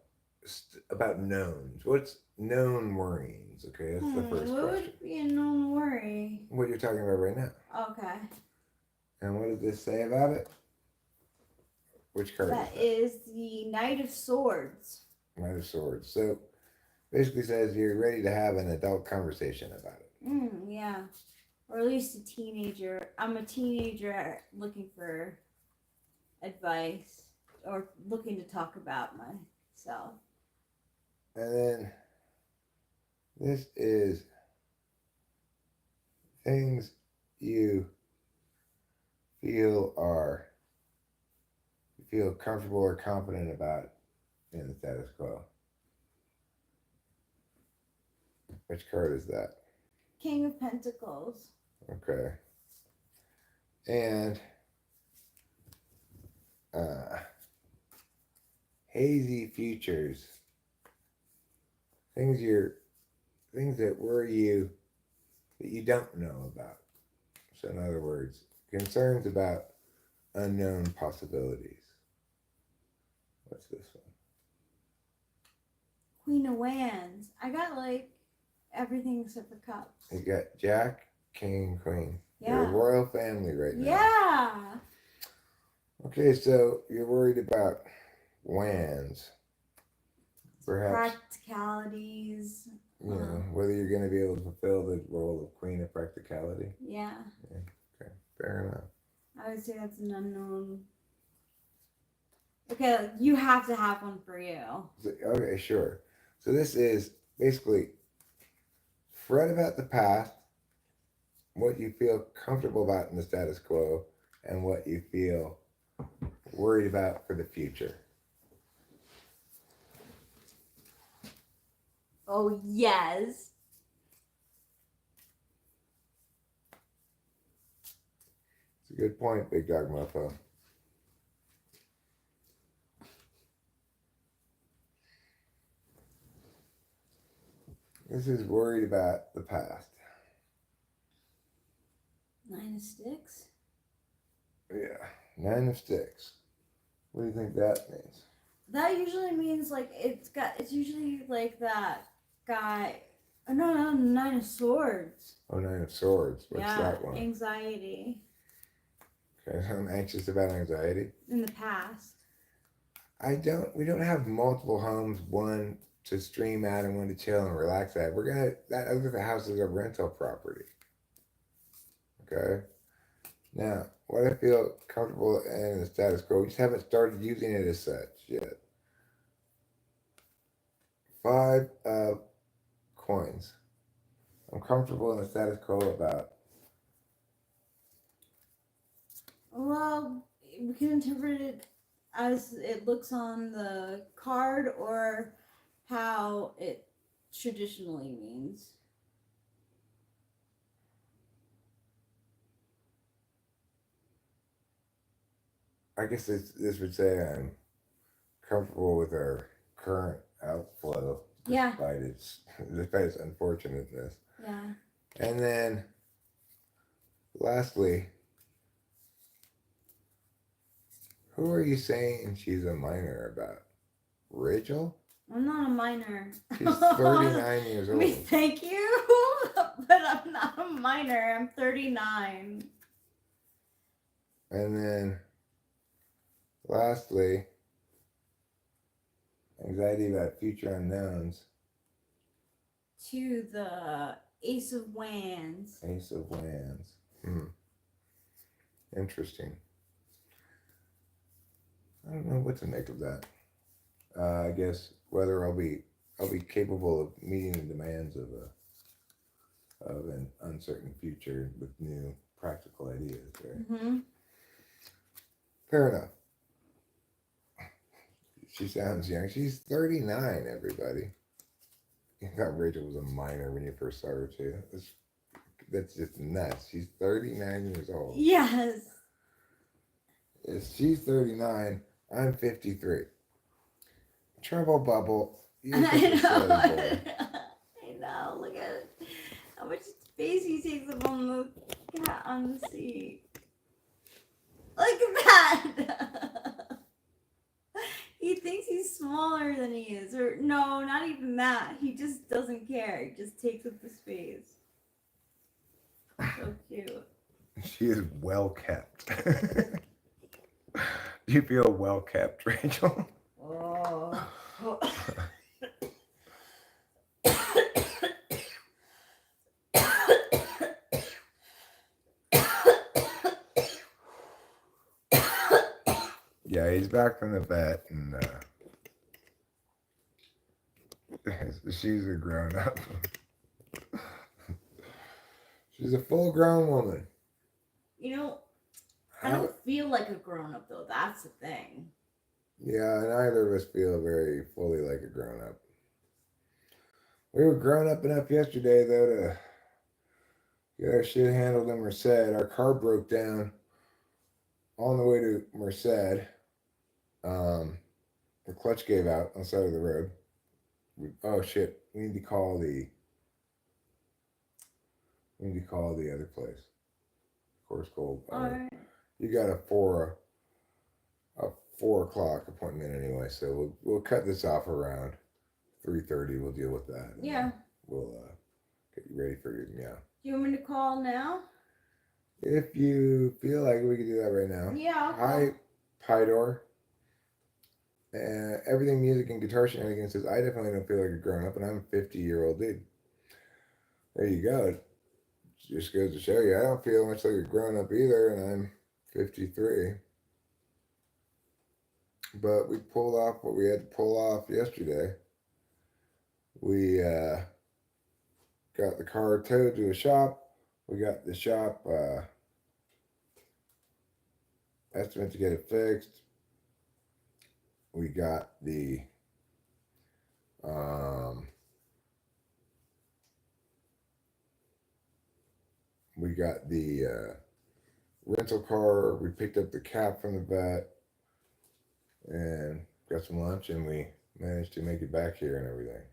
about knowns. What's known worryings? Okay, that's the first what question. would be a known worry? What you're talking about right now. Okay. And what does this say about it? Which card? That is the Knight of Swords. Knight of Swords. So basically says you're ready to have an adult conversation about it. Yeah. Or at least a teenager. I'm a teenager looking for advice or looking to talk about myself. And then this is things you feel comfortable or confident about in the status quo. Which card is that? King of Pentacles. Okay. And hazy futures. Things that worry you that you don't know about. So in other words, concerns about unknown possibilities. What's this one? Queen of Wands. I got like everything except for cups. You got Jack, King, Queen. Yeah. You're a royal family right now. Yeah. Okay, so you're worried about wands. Perhaps practicalities. You know, whether you're going to be able to fulfill the role of Queen of Practicality. Yeah. Okay, fair enough. I would say that's an unknown. Okay, you have to have one for you. Okay, sure. So this is basically fret about the past, what you feel comfortable about in the status quo, and what you feel worried about for the future. Oh, yes. It's a good point, Big Dog Mofo. This is worried about the past. 9 of Sticks? Yeah, 9 of Sticks. What do you think that means? That usually means like it's usually like that guy. Oh, no, 9 of Swords. Oh, 9 of Swords. What's that one? Anxiety. Okay, I'm anxious about anxiety. In the past. We don't have multiple homes, one to stream at and one to chill and relax at. That other house is a rental property. Okay? Now, what I feel comfortable in the status quo, we just haven't started using it as such yet. 5 of coins. I'm comfortable in the status quo about. Well, we can interpret it as it looks on the card or how it traditionally means. I guess this would say I'm comfortable with our current outflow. Yeah. Despite its unfortunateness. Yeah. And then, lastly, who are you saying she's a minor about? Rachel? I'm not a minor. She's 39 years old. Thank you. But I'm not a minor. I'm 39. And then, lastly, anxiety about future unknowns. To the Ace of Wands. Ace of Wands. Interesting. I don't know what to make of that. I guess whether I'll be capable of meeting the demands of an uncertain future with new practical ideas. Right? Mm-hmm. Fair enough. She sounds young. She's 39. Everybody. I thought Rachel was a minor when you first saw her too. That's just nuts. She's 39 years old. Yes. If she's 39, I'm 53. Trouble bubble. You're such a silly boy. I know. Look at how much space he takes up on the cat on the seat. Look at that. He thinks he's smaller than he is, or no, not even that. He just doesn't care. He just takes up the space. So cute. She is well kept. Do you feel well kept, Rachel? Oh. Yeah, he's back from the vet, and she's a grown up. She's a full grown woman. You know, I don't feel like a grown up though. That's the thing. Yeah, neither of us feel very fully like a grown up. We were grown up enough yesterday though to get our shit handled in Merced. Our car broke down on the way to Merced. The clutch gave out on the side of the road. Oh shit! We need to call the other place. Of course, Gold. All right. You got a 4 o'clock appointment anyway, so we'll cut this off around 3:30. We'll deal with that. Yeah. We'll get you ready for your meow. Do you want me to call now? If you feel like we could do that right now. Yeah. Hi, Pydor. Everything music and guitar shenanigans says I definitely don't feel like a grown up, and I'm a 50-year-old dude. There you go. It just goes to show you I don't feel much like a grown up either, and I'm 53. But we pulled off what we had to pull off yesterday. We got the car towed to a shop. We got the shop estimate to get it fixed. We got the rental car. We picked up the cap from the vet and got some lunch, and we managed to make it back here and everything.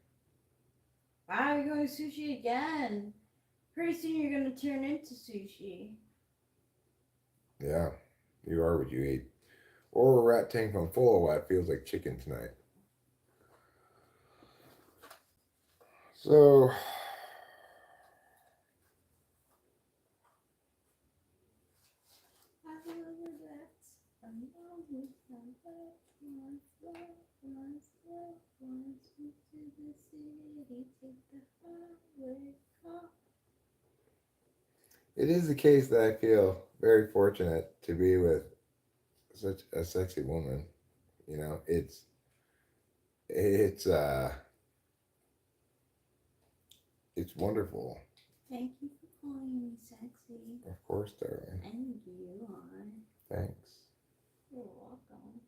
Wow, you're going sushi again. Pretty soon you're going to turn into sushi. Yeah, you are what you eat. Or a rat tank from full of what feels like chicken tonight. So, it is the case that I feel very fortunate to be with such a sexy woman. You know, it's wonderful. Thank you for calling me sexy. Of course, darling. And you are. Thanks. You're welcome.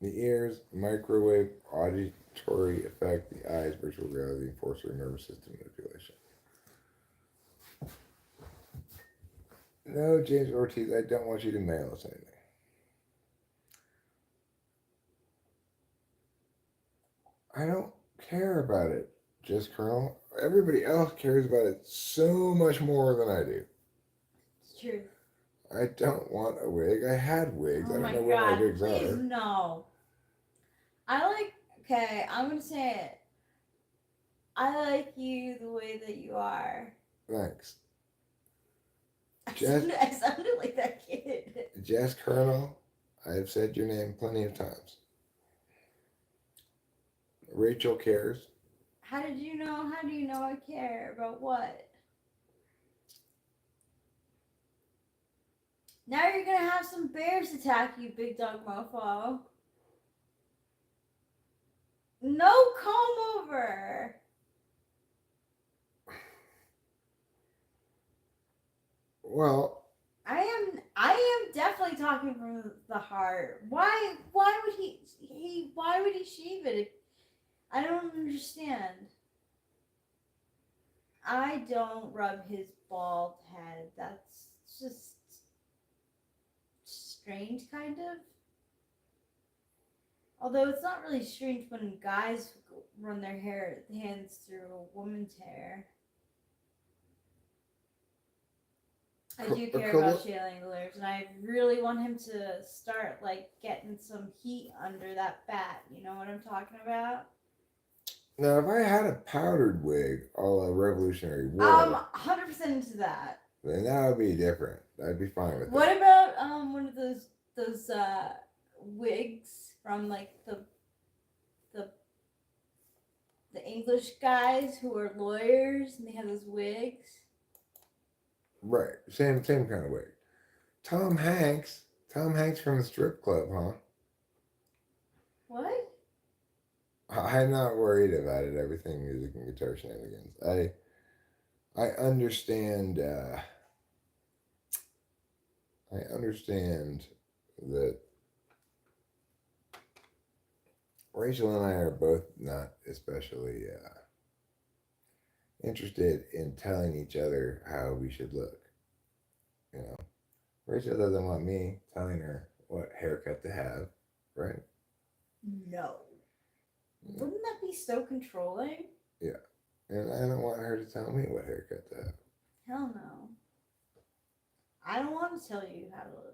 The ears, microwave, auditory effect, the eyes, virtual reality, enforcer, nervous system manipulation. No, James Ortiz, I don't want you to mail us anything. I don't care about it, Just Colonel. Everybody else cares about it so much more than I do. It's true. I don't want a wig. I had wigs. Oh I don't my know where God, my wigs please are. no. I like, okay, I'm going to say it. I like you the way that you are. Thanks. I sounded like that kid. Jess Colonel, I've said your name plenty of times. Rachel cares. How did you know? How do you know I care about what? Now you're gonna have some bears attack you, big dog mofo. No comb over. Well, I am definitely talking from the heart. Why would why would he shave it? I don't understand. I don't rub his bald head. That's just strange, kind of. Although it's not really strange when guys run their hands through a woman's hair. I do care about Shayla Anglers, and I really want him to start like getting some heat under that bat. You know what I'm talking about? now if I had a powdered wig, all a Revolutionary War, 100% into that. then that would be different. I'd be fine with What that. about one of those wigs from like the English guys who are lawyers and they have those wigs? Right, same kind of wig. Tom Hanks from the strip club, huh? What? I'm not worried about it. Everything music and guitar shenanigans. I understand. I understand that Rachel and I are both not especially interested in telling each other how we should look. You know, Rachel doesn't want me telling her what haircut to have, right? No. Wouldn't that be so controlling? Yeah, and I don't want her to tell me what haircut to have. Hell no. I don't want to tell you how to look.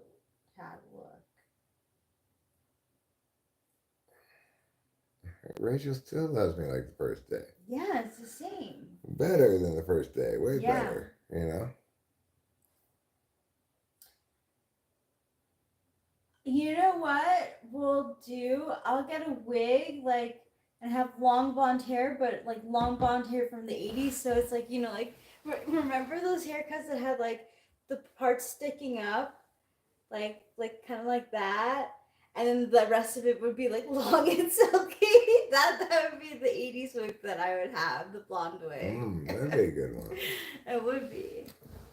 Rachel still loves me like the first day. Yeah, it's the same. Better than the first day, way Yeah. better, you know? You know what we'll do? I'll get a wig, like, and have long blonde hair, but like long blonde hair from the 80s. So it's like, like, remember those haircuts that had like the parts sticking up? Like kind of like that. And then the rest of it would be like long and silky. That would be the 80s wig that I would have, the blonde wig. That'd be a good one. It would be.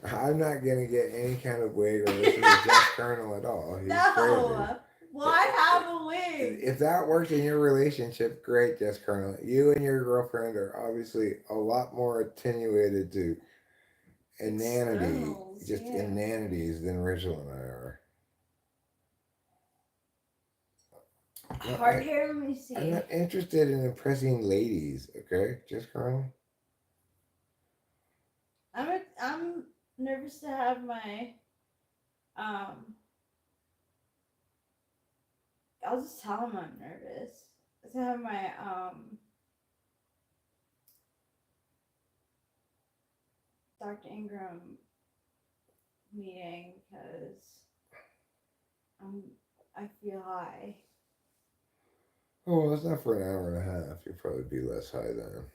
I'm not gonna get any kind of wig or listen to Jeff Colonel at all. He's crazy. Why have a wig? If that works in your relationship, great, Jess Colonel. You and your girlfriend are obviously a lot more attenuated to inanity, inanities than Rachel and I are. Hard hair, let me see. I'm not interested in impressing ladies, okay, Jess Colonel? I'm nervous to have my I'll just tell him I'm nervous. To have my Dr. Ingram meeting because I feel high. Oh, well, it's not for an hour and a half. You'll probably be less high then.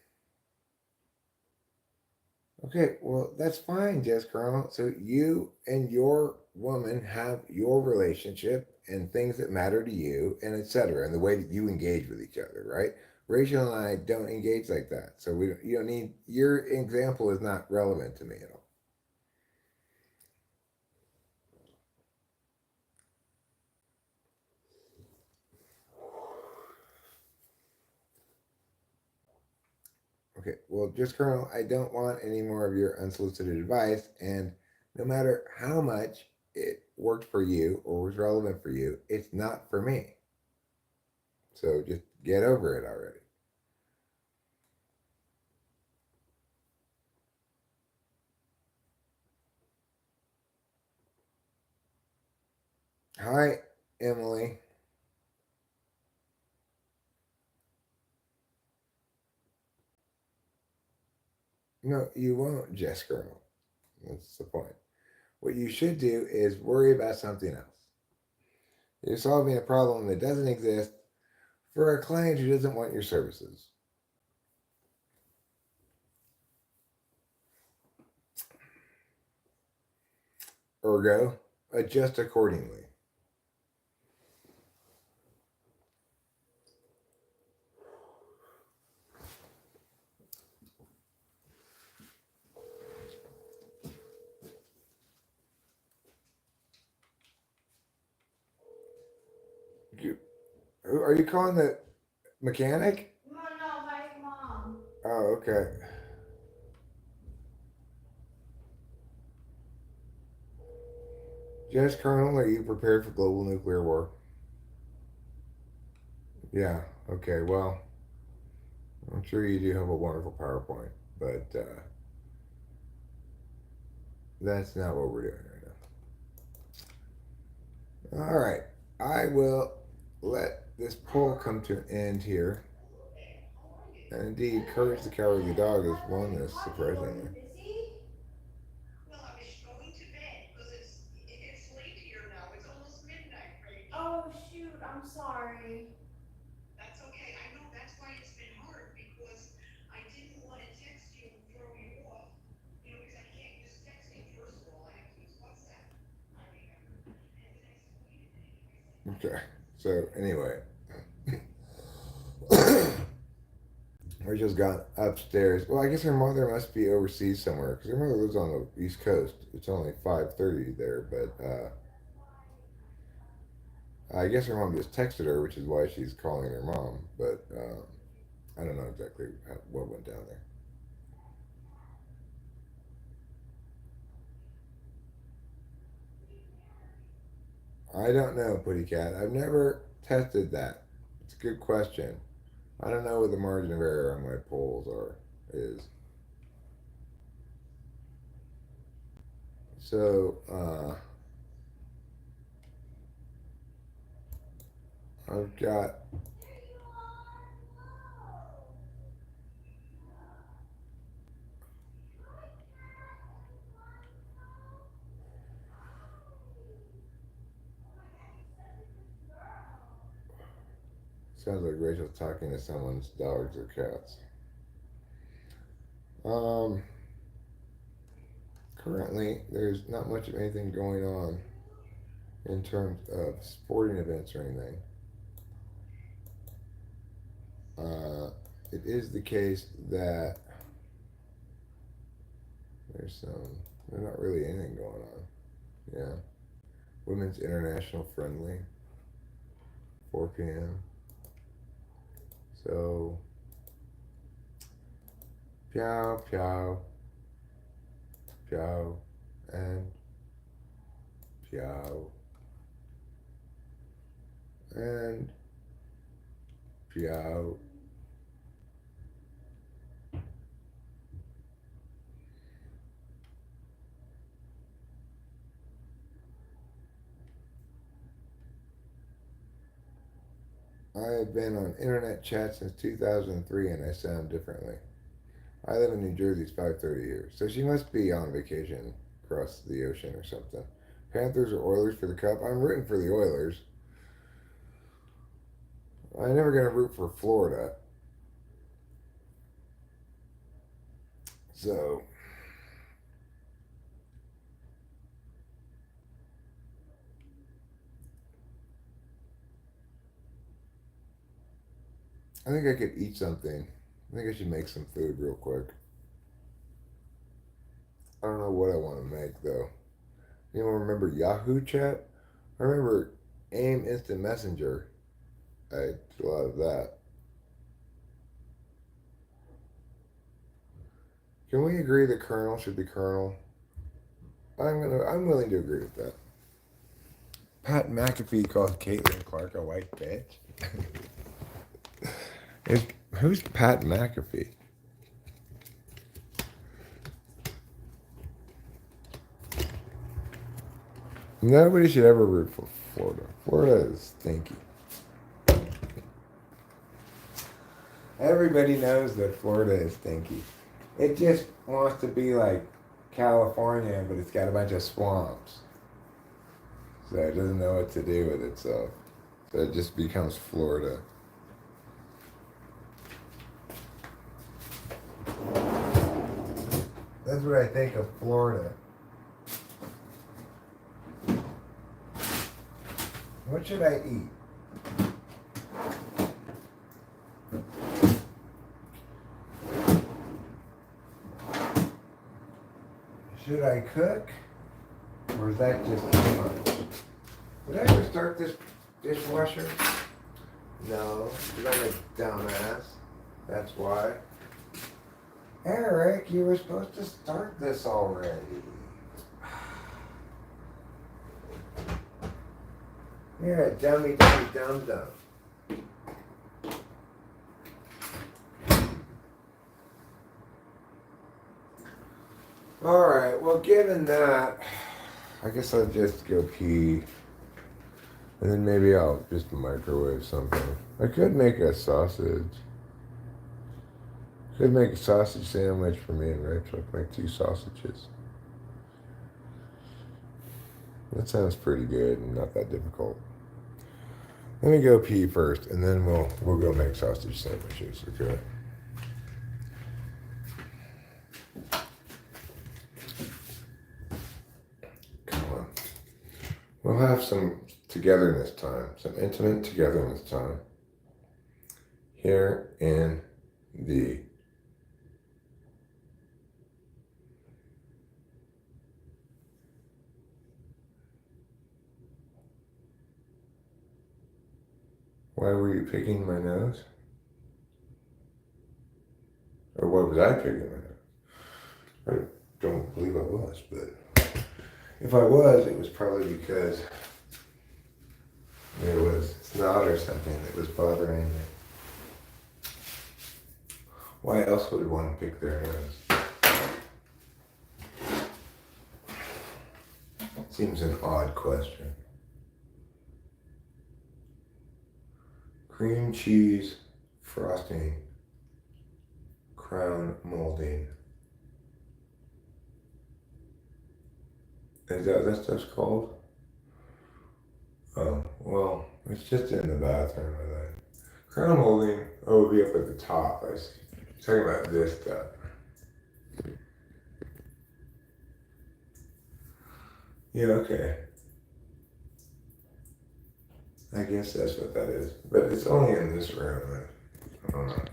Okay, well, that's fine, Jess Colonel. So you and your woman have your relationship and things that matter to you and etc. and the way that you engage with each other, right? Rachel and I don't engage like that. So you don't need, your example is not relevant to me at all. Okay, well, just Colonel, I don't want any more of your unsolicited advice, and no matter how much it worked for you or was relevant for you, it's not for me. So just get over it already. Hi, Emily. No, you won't, Jess Colonel. That's the point. What you should do is worry about something else. You're solving a problem that doesn't exist for a client who doesn't want your services. Ergo, adjust accordingly. You, are you calling the mechanic? No, no, my mom. Oh, okay. Jess Colonel, are you prepared for global nuclear war? Yeah, okay, well, I'm sure you do have a wonderful PowerPoint, but that's not what we're doing right now. All right, I will let this poll come to an end here. And indeed, Courage the Cowardly Dog has won this, surprisingly. Well, I was going to bed because it's late here now. It's almost midnight, right? Oh shoot, I'm sorry. That's okay. I know that's why it's been hard because I didn't want to text you and throw you off. You know, because I can't use texting. First of all, I have to use WhatsApp. I remember. And then I said, wait a minute. Okay, so anyway, we just got upstairs. Well, I guess her mother must be overseas somewhere because her mother lives on the East Coast. It's only 5:30 there, but I guess her mom just texted her, which is why she's calling her mom. But I don't know exactly what went down there. I don't know, Putty Cat. I've never tested that. It's a good question. I don't know what the margin of error on my polls is. So I've got sounds like Rachel's talking to someone's dogs or cats. Um, Currently, there's not much of anything going on in terms of sporting events or anything. It is the case that there's not really anything going on. Yeah. Women's International Friendly, 4 p.m. So, Piao, Piao, Piao, and Piao, and Piao. I have been on internet chat since 2003 and I sound differently. I live in New Jersey 530 years, so she must be on vacation across the ocean or something. Panthers or Oilers for the Cup? I'm rooting for the Oilers. I'm never going to root for Florida. So, I think I could eat something. I think I should make some food real quick. I don't know what I want to make though. Anyone remember Yahoo Chat? I remember AIM Instant Messenger. I did a lot of that. Can we agree the Colonel should be Colonel? I'm willing to agree with that. Pat McAfee calls Caitlin Clark a white bitch. Who's Pat McAfee? Nobody should ever root for Florida. Florida is stinky. Everybody knows that Florida is stinky. It just wants to be like California, but it's got a bunch of swamps. So it doesn't know what to do with itself. So it just becomes Florida. That's what I think of Florida. What should I eat? Should I cook? Or is that just too much? Did I ever start this dishwasher? No, because I'm a dumbass. That's why. Eric, you were supposed to start this already. You're a dummy, dumb. Alright, well, given that, I guess I'll just go pee. And then maybe I'll just microwave something. I could make a sausage. Could make a sausage sandwich for me and Rachel. Make 2 sausages. That sounds pretty good and not that difficult. Let me go pee first, and then we'll go make sausage sandwiches. Okay. Come on. We'll have some togetherness time, some intimate togetherness time. Here in the Why were you picking my nose? Or why was I picking my nose? I don't believe I was, but if I was, it was probably because there was snot or something that was bothering me. Why else would one pick their nose? Seems an odd question. Cream cheese frosting, crown molding. Is that what that stuff's called? Oh, well, it's just in the bathroom. Crown molding, oh, it'll be up at the top. I was talking about this stuff. Yeah, okay. I guess that's what that is. But it's only in this room. I don't know.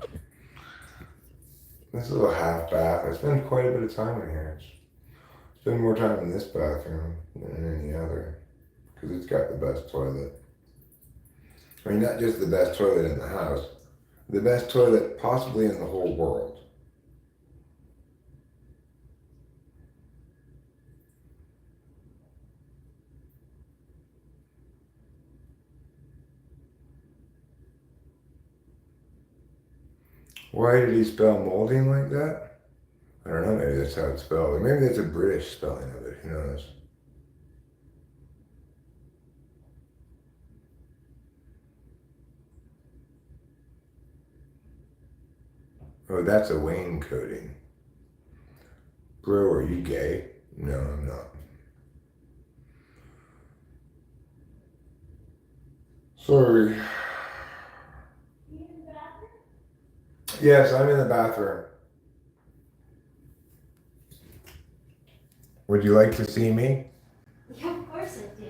This little half bath. I spend quite a bit of time in here. Spend more time in this bathroom than in any other. Because it's got the best toilet. I mean, not just the best toilet in the house. The best toilet possibly in the whole world. Why did he spell molding like that? I don't know, maybe that's how it's spelled. Or maybe that's a British spelling of it, who knows? Oh, that's a Wayne coating. Bro, are you gay? No, I'm not. Sorry. Yes, I'm in the bathroom. Would you like to see me? Yeah, of course I do.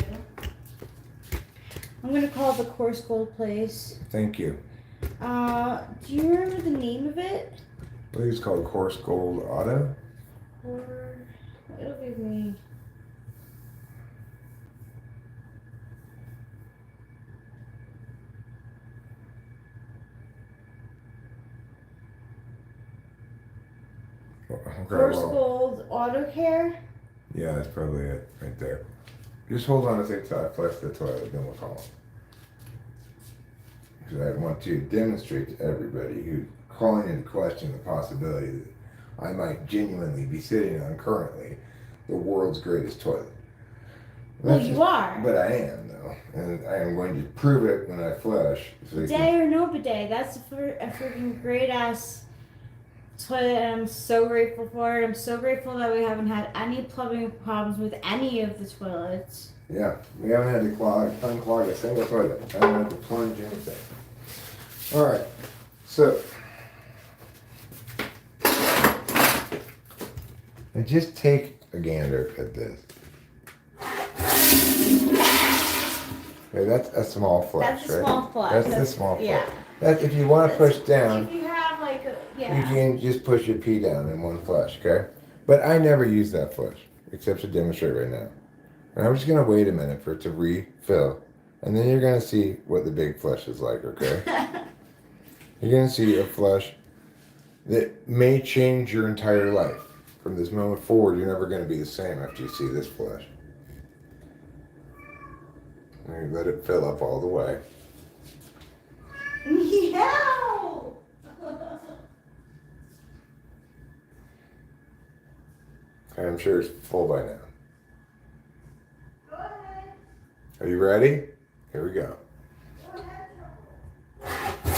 I'm gonna call the Coarse Gold place. Thank you. Do you remember the name of it? I think it's called Coarse Gold Auto. Or it'll give me. Okay, Coarse well, Gold Auto Care. yeah, that's probably it right there. Just hold on a sec till I flush the toilet, then we'll call them. Because I want to demonstrate to everybody who's calling into question the possibility that I might genuinely be sitting on currently the world's greatest toilet. Well, That's you just- are. But I am, though. And I am going to prove it when I flush. So you can- Bidet or no bidet, that's a freaking great ass toilet, and I'm so grateful for it. I'm so grateful that we haven't had any plumbing problems with any of the toilets. Yeah, we haven't had to unclog a single toilet. I haven't had to plunge anything. All right, so and just take a gander at this. Okay, that's a small flush, That's a right? small flush. That's the small flush. Yeah. That's if you want to push down. If you have like a, You yeah. can just push your pee down in one flush, okay? But I never use that flush, except to demonstrate right now. And I'm just gonna wait a minute for it to refill, and then you're gonna see what the big flush is like, okay? You're gonna see a flush that may change your entire life. From this moment forward, you're never gonna be the same after you see this flush. And you let it fill up all the way. Meow! I'm sure it's full by now. Go ahead. Are you ready? Here we go. Go ahead.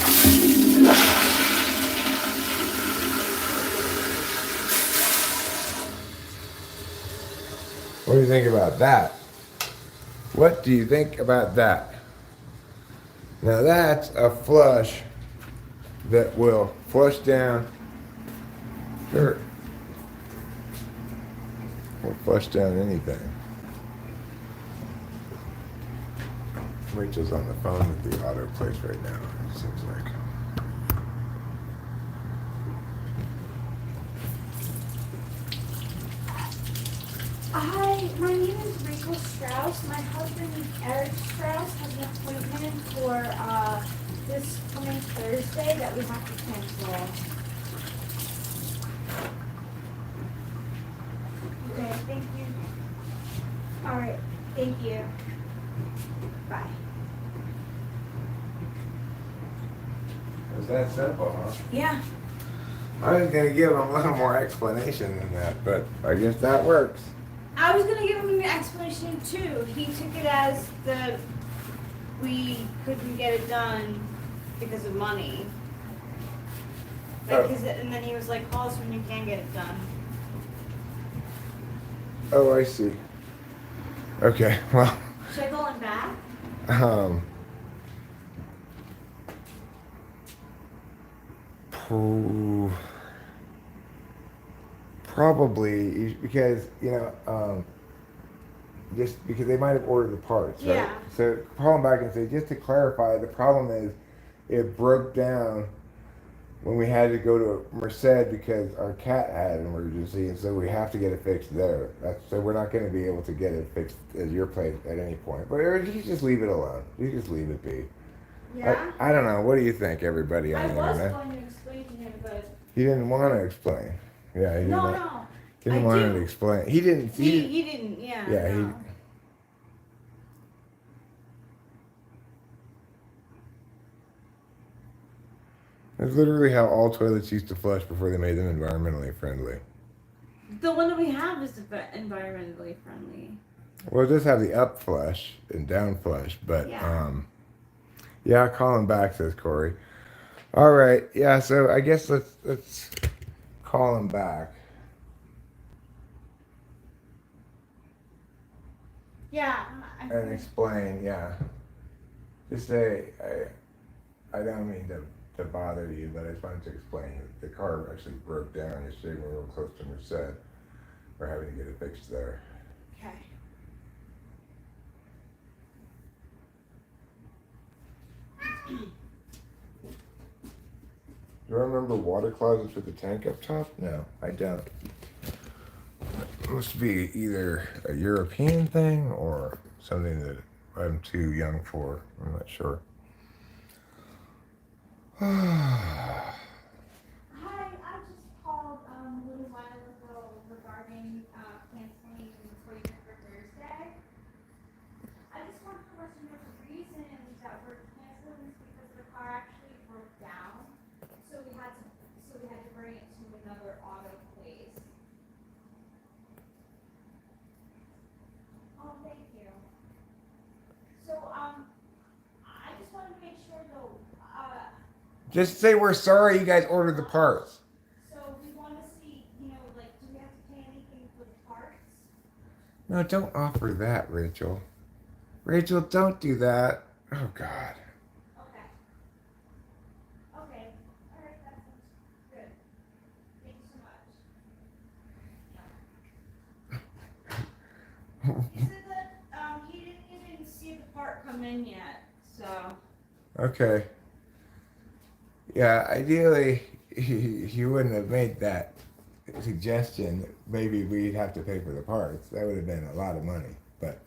What do you think about that? What do you think about that? Now that's a flush that will flush down dirt. Will flush down anything. Rachel's on the phone with the auto place right now, it seems like. Hi, my name is Rachel Strauss. My husband, Eric Strauss, has an appointment for this coming Thursday that we have to cancel. Okay, thank you. All right, thank you. Bye. It's that simple, huh? Yeah. I was gonna give him a little more explanation than that, but I guess that works. I was gonna give him an explanation too. He took it as we couldn't get it done because of money. Like, and then he was like, call us when you can get it done. Oh, I see. Okay, well, Should I call him back? Probably because just because they might have ordered the parts, right? Yeah. So call them back and say, just to clarify, the problem is it broke down when we had to go to Merced because our cat had an emergency, and so we have to get it fixed there. So we're not going to be able to get it fixed at your place at any point. But you just leave it alone. You just leave it be. Yeah. I don't know. What do you think, everybody on I the was internet? going to explain to him, but He didn't want to explain. Yeah, he didn't. no. He didn't I want do. to explain. He didn't. He didn't. Yeah. Yeah, No. That's literally how all toilets used to flush before they made them environmentally friendly. The one that we have is environmentally friendly. Well, it does have the up flush and down flush, but Yeah. Yeah, call him back, says Corey. All right, yeah. So I guess let's call him back. Yeah. And explain, yeah. Just say, I don't mean to bother you, but I just wanted to explain that the car actually broke down yesterday when we were close to Merced. We're having to get it fixed there. Okay. Do I remember water closets with the tank up top? No, I don't. It must be either a European thing or something that I'm too young for. I'm not sure. Hi, I just called a little while ago regarding canceling an appointment for Thursday. I just wanted to let you know the reason that we're canceling is because the car actually broke down, so we had to bring it to another auto place. Oh, thank you. So I just wanted to make sure though. Just say we're sorry you guys ordered the parts. So No, don't offer that, Rachel. Rachel, don't do that. Oh, God. Okay. Okay. All right. That sounds good. Thank you so much. He said that he didn't even see the part come in yet. So. Okay. Yeah, ideally, he wouldn't have made that suggestion. Maybe we'd have to pay for the parts. That would have been a lot of money. But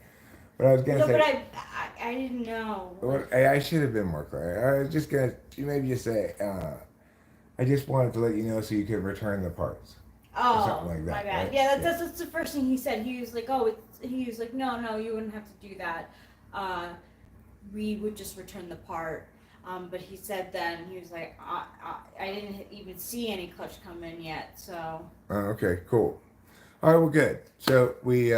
what I was going to No, say. but I didn't know. What, I should have been more clear. I was just going to maybe just say, I just wanted to let you know so you could return the parts. Oh, something like that, my bad. right? Yeah, that's the first thing he said. He was like, no, you wouldn't have to do that. We would just return the part. But he said then, he was like, I didn't even see any clutch come in yet, so. Oh, okay, cool. All right, well, good. So we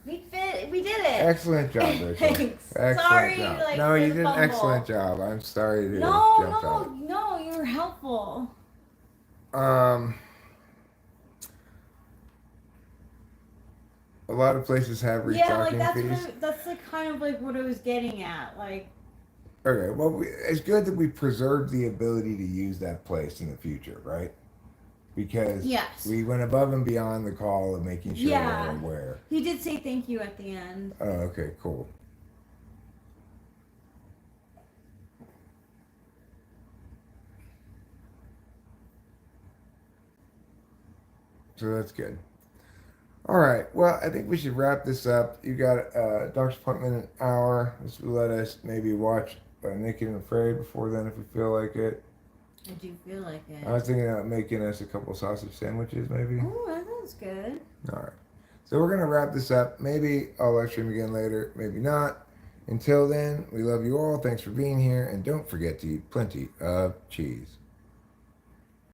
We did it. excellent job, Rachel. Thanks. Excellent Sorry, job. like, No, for you the did an fumble. excellent job. I'm sorry to No, jump on no, you were helpful. it. A lot of places have Yeah, like restocking fees. that's like kind of like what I was getting at. Like, Okay, well, it's good that we preserve the ability to use that place in the future, right? Because yes. we went above and beyond the call of making sure Yeah. we're aware. He did say thank you at the end. Oh, okay, cool. So that's good. All right. Well, I think we should wrap this up. You got a doctor's appointment in an hour. This will let us maybe watch Naked and Afraid before then if we feel like it. I do feel like it. I was thinking about making us a couple sausage sandwiches, maybe. Oh, that sounds good. All right. So we're gonna wrap this up. Maybe I'll live stream again later. Maybe not. Until then, we love you all. Thanks for being here, and don't forget to eat plenty of cheese.